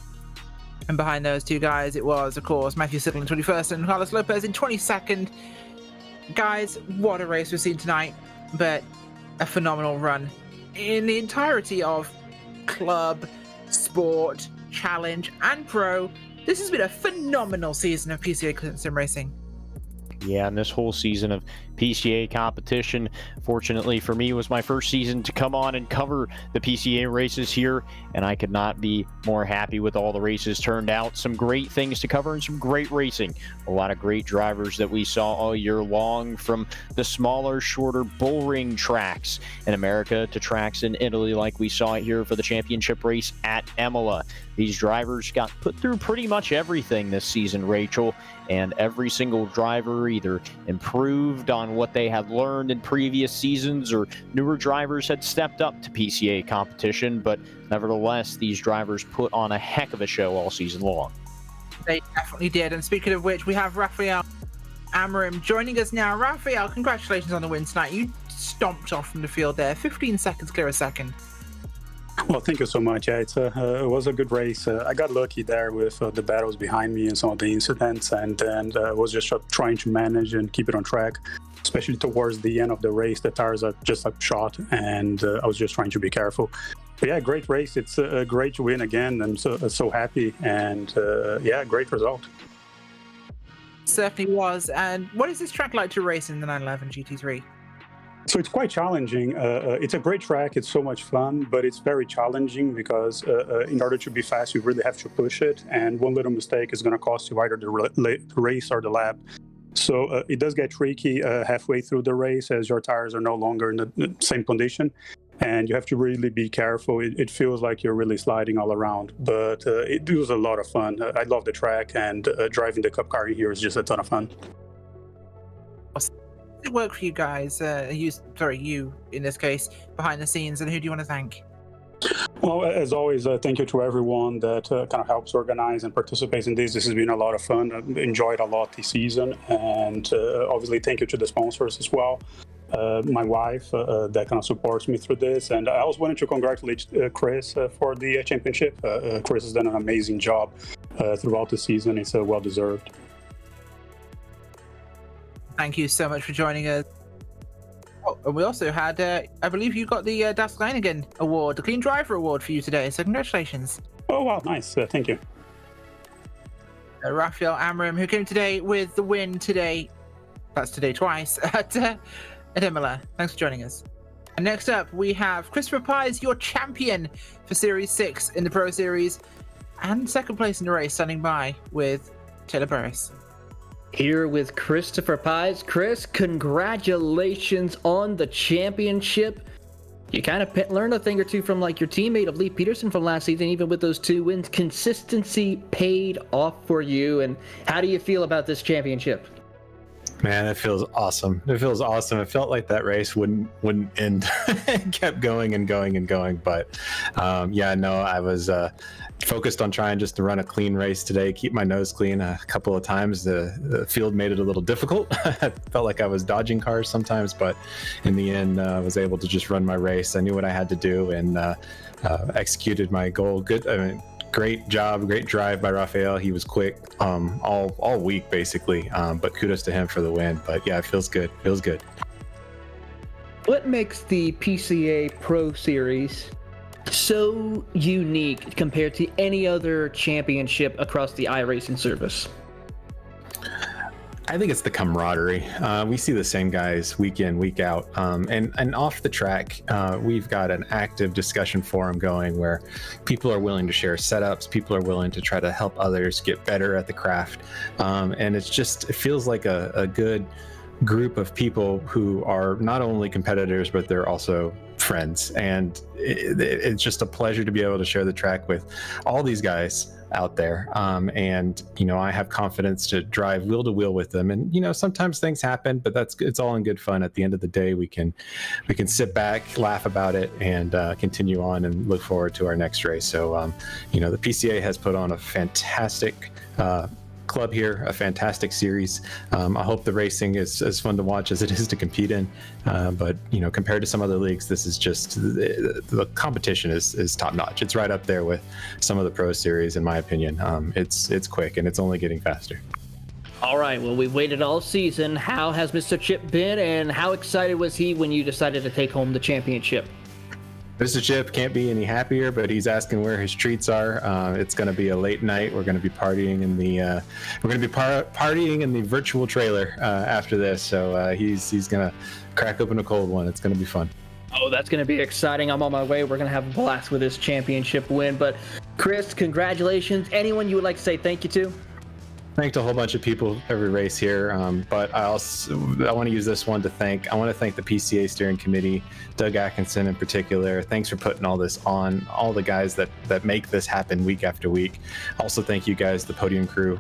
And behind those two guys, it was, of course, Matthew Siddle in 21st and Carlos Lopez in 22nd. Guys, what a race we've seen tonight, but a phenomenal run in the entirety of club, sport, challenge, and pro. This has been a phenomenal season of PCA Sim Racing. Yeah, and this whole season of PCA competition, fortunately for me, was my first season to come on and cover the PCA races here, and I could not be more happy with all the races turned out. Some great things to cover and some great racing. A lot of great drivers that we saw all year long, from the smaller, shorter bullring tracks in America to tracks in Italy like we saw it here for the championship race at Imola. These drivers got put through pretty much everything this season, Rachel, and every single driver either improved on what they had learned in previous seasons, or newer drivers had stepped up to PCA competition. But nevertheless, these drivers put on a heck of a show all season long. They definitely did. And speaking of which, we have Raphael Amorim joining us now. Raphael, congratulations on the win tonight. You stomped off from the field there, 15 seconds clear a second. Well, thank you so much. Yeah, it was a good race. I got lucky there with the battles behind me and some of the incidents, and was just trying to manage and keep it on track, especially towards the end of the race. The tires are just shot, and I was just trying to be careful. But yeah, great race. It's a great win again. I'm so happy, and yeah, great result. Certainly was. And what is this track like to race in the 911 GT3? So it's quite challenging. It's a great track. It's so much fun, but it's very challenging because in order to be fast, you really have to push it. And one little mistake is going to cost you either the race or the lap. So it does get tricky halfway through the race as your tires are no longer in the same condition. And you have to really be careful. It feels like you're really sliding all around, but it was a lot of fun. I love the track, and driving the Cup car here is just a ton of fun. It work for you guys? You in this case, behind the scenes, and who do you want to thank? Well, as always, thank you to everyone that kind of helps organize and participates in this. This has been a lot of fun. I enjoyed a lot this season, and obviously thank you to the sponsors as well. My wife that kind of supports me through this, and I also wanted to congratulate Chris for the championship. Chris has done an amazing job throughout the season. It's well deserved. Thank you so much for joining us. Oh, and we also had, I believe you got the Das Kleinigan Award, the Clean Driver Award for you today, so congratulations. Oh, wow, nice. Thank you. Raphael Amorim, who came today with the win today, that's today twice, at Imola. Thanks for joining us. And next up, we have Christopher Pies, your champion for Series 6 in the Pro Series, and second place in the race, standing by with Taylor Burris. Here with Christopher Pies. Chris, congratulations on the championship. You kind of learned a thing or two from your teammate of Leif Peterson from last season, even with those 2 wins. Consistency paid off for you. And how do you feel about this championship? Man, it feels awesome. It feels awesome. It felt like that race wouldn't end. It kept going and going and going. But yeah, no, I was focused on trying just to run a clean race today, keep my nose clean. A couple of times the field made it a little difficult. I felt like I was dodging cars sometimes, but in the end, I was able to just run my race. I knew what I had to do and executed my goal. Great job, great drive by Rafael. He was quick all week basically, but kudos to him for the win. But yeah, it feels good. What makes the PCA Pro Series so unique compared to any other championship across the iRacing service? I think it's the camaraderie. We see the same guys week in, week out. And off the track, we've got an active discussion forum going where people are willing to share setups. People are willing to try to help others get better at the craft. And it feels like a good group of people who are not only competitors, but they're also friends. And it's just a pleasure to be able to share the track with all these guys out there. And I have confidence to drive wheel to wheel with them. And sometimes things happen, but it's all in good fun. At the end of the day, we can sit back, laugh about it, and continue on and look forward to our next race. So the PCA has put on a fantastic club here, a fantastic series. I hope the racing is as fun to watch as it is to compete in. But compared to some other leagues, this is just the competition is top notch. It's right up there with some of the pro series, in my opinion. It's quick and it's only getting faster. All right, well, we've waited all season. How has Mr. Chip been, and how excited was he when you decided to take home the championship? Mr. Chip can't be any happier, but he's asking where his treats are. It's going to be a late night. We're going to be partying in the partying in the virtual trailer after this. So he's going to crack open a cold one. It's going to be fun. Oh, that's going to be exciting. I'm on my way. We're going to have a blast with this championship win. But Chris, congratulations. Anyone you would like to say thank you to? Thanked a whole bunch of people every race here, but I want to use this one to thank. I want to thank the PCA steering committee, Doug Atkinson in particular. Thanks for putting all this on, all the guys that make this happen week after week. Also, thank you guys, the podium crew.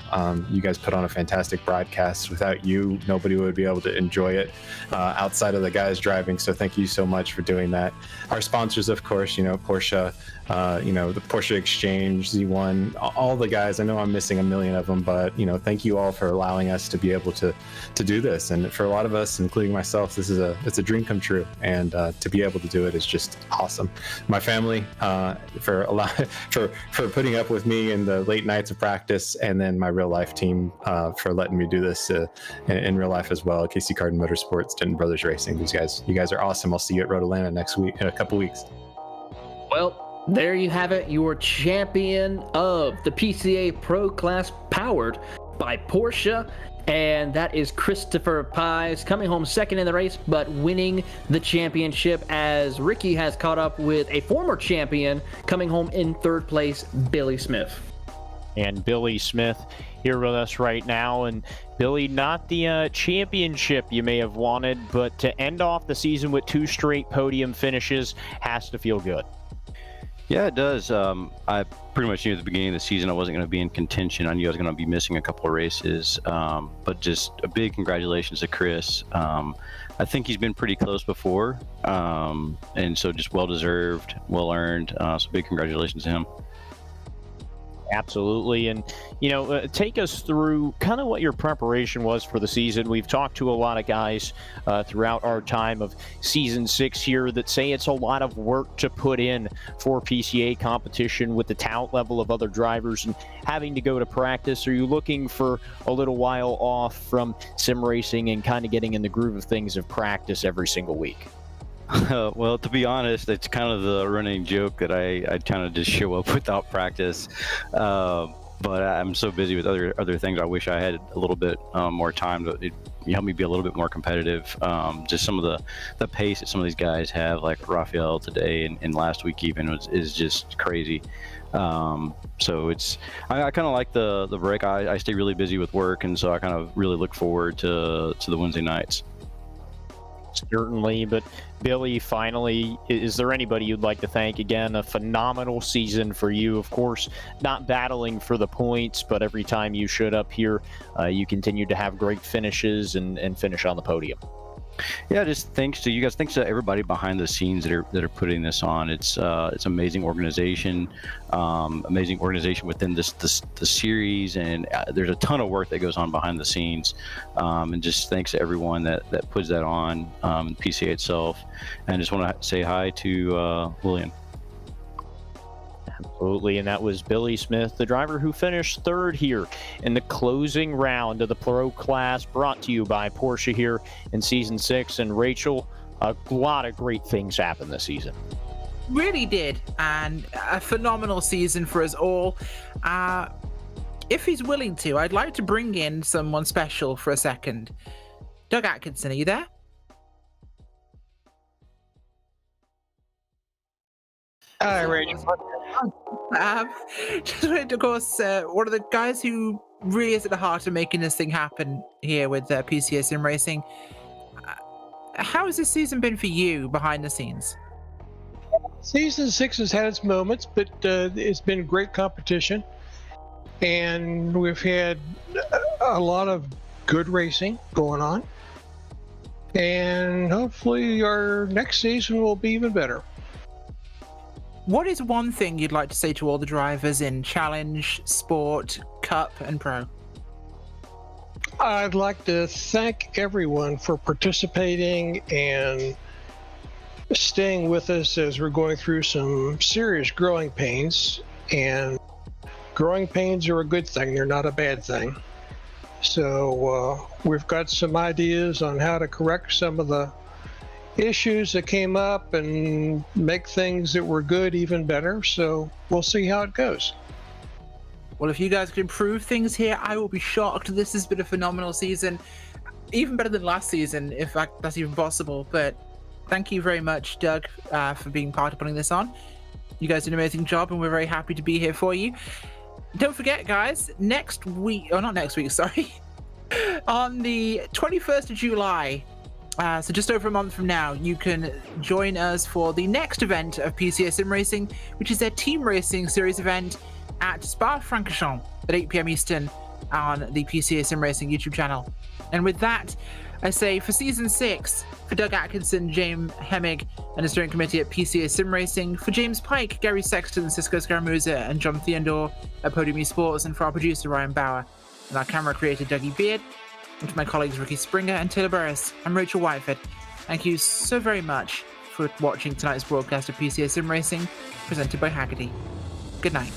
You guys put on a fantastic broadcast. Without you, nobody would be able to enjoy it outside of the guys driving. So thank you so much for doing that. Our sponsors, of course, Porsche. The Porsche Exchange, Z1, all the guys. I know I'm missing a million of them, but thank you all for allowing us to be able to do this. And for a lot of us, including myself, it's a dream come true. And to be able to do it is just awesome. My family for putting up with me in the late nights of practice, and then my real life team for letting me do this in real life as well. Casey Carden Motorsports, Denton Brothers Racing. You guys are awesome. I'll see you at Road Atlanta next week in a couple weeks. Well, there you have it, your champion of the PCA Pro Class powered by Porsche, and that is Christopher Pies, coming home second in the race, but winning the championship as Ricky has caught up with a former champion coming home in third place, Billy Smith. And Billy Smith here with us right now. And Billy, not the championship you may have wanted, but to end off the season with 2 straight podium finishes has to feel good. Yeah, it does. I pretty much knew at the beginning of the season I wasn't going to be in contention. I knew I was going to be missing a couple of races, but just a big congratulations to Chris. I think he's been pretty close before, and so just well-deserved, well-earned. So big congratulations to him. Absolutely. And, take us through kind of what your preparation was for the season. We've talked to a lot of guys throughout our time of season 6 here that say it's a lot of work to put in for PCA competition with the talent level of other drivers and having to go to practice. Are you looking for a little while off from sim racing and kind of getting in the groove of things of practice every single week? Well, to be honest, it's kind of the running joke that I kind of just show up without practice. But I'm so busy with other things. I wish I had a little bit more time to help me be a little bit more competitive. Just some of the pace that some of these guys have, like Rafael today and last week even, is just crazy. So I kind of like the break. I stay really busy with work, and so I kind of really look forward to the Wednesday nights. Certainly, but Billy, finally, is there anybody you'd like to thank? Again, a phenomenal season for you. Of course, not battling for the points, but every time you showed up here, you continued to have great finishes and finish on the podium. Yeah, just thanks to you guys. Thanks to everybody behind the scenes that are putting this on. It's amazing organization, within the series, and there's a ton of work that goes on behind the scenes. And just thanks to everyone that puts that on, PCA itself. And I just want to say hi to William. Absolutely, and that was Billy Smith, the driver who finished third here in the closing round of the Pro Class, brought to you by Porsche here in Season 6. And Rachel, a lot of great things happened this season. Really did, and a phenomenal season for us all. If he's willing to, I'd like to bring in someone special for a second. Doug Atkinson, are you there? Hi, Rachel. Just wanted to, of course, one of the guys who really is at the heart of making this thing happen here with PCA Sim Racing. How has this season been for you behind the scenes? Season 6 has had its moments, but it's been great competition. And we've had a lot of good racing going on. And hopefully our next season will be even better. What is one thing you'd like to say to all the drivers in Challenge, Sport, Cup, and Pro? I'd like to thank everyone for participating and staying with us as we're going through some serious growing pains. And growing pains are a good thing, they're not a bad thing. So we've got some ideas on how to correct some of the issues that came up and make things that were good even better. So we'll see how it goes. Well, if you guys can improve things here, I will be shocked. This has been a phenomenal season, even better than last season, if that's even possible. But thank you very much, Doug, for being part of putting this on. You guys did an amazing job, and we're very happy to be here for you. Don't forget, guys, next week, or not next week, sorry, on the 21st of July, so just over a month from now, you can join us for the next event of PCA Sim Racing, which is their Team Racing Series event at Spa-Francorchamps at 8 p.m. Eastern on the PCA Sim Racing YouTube channel. And with that, I say for Season 6, for Doug Atkinson, James Hemmig, and the steering committee at PCA Sim Racing, for James Pike, Gary Sexton, Cisco Scaramuza, and John Theodore at Podium Esports, and for our producer, Ryan Bauer, and our camera creator, Dougie Beard, and to my colleagues Ricky Springer and Taylor Burris, I'm Rachel Whiteford. Thank you so very much for watching tonight's broadcast of PCA Sim Racing, presented by Haggerty. Good night.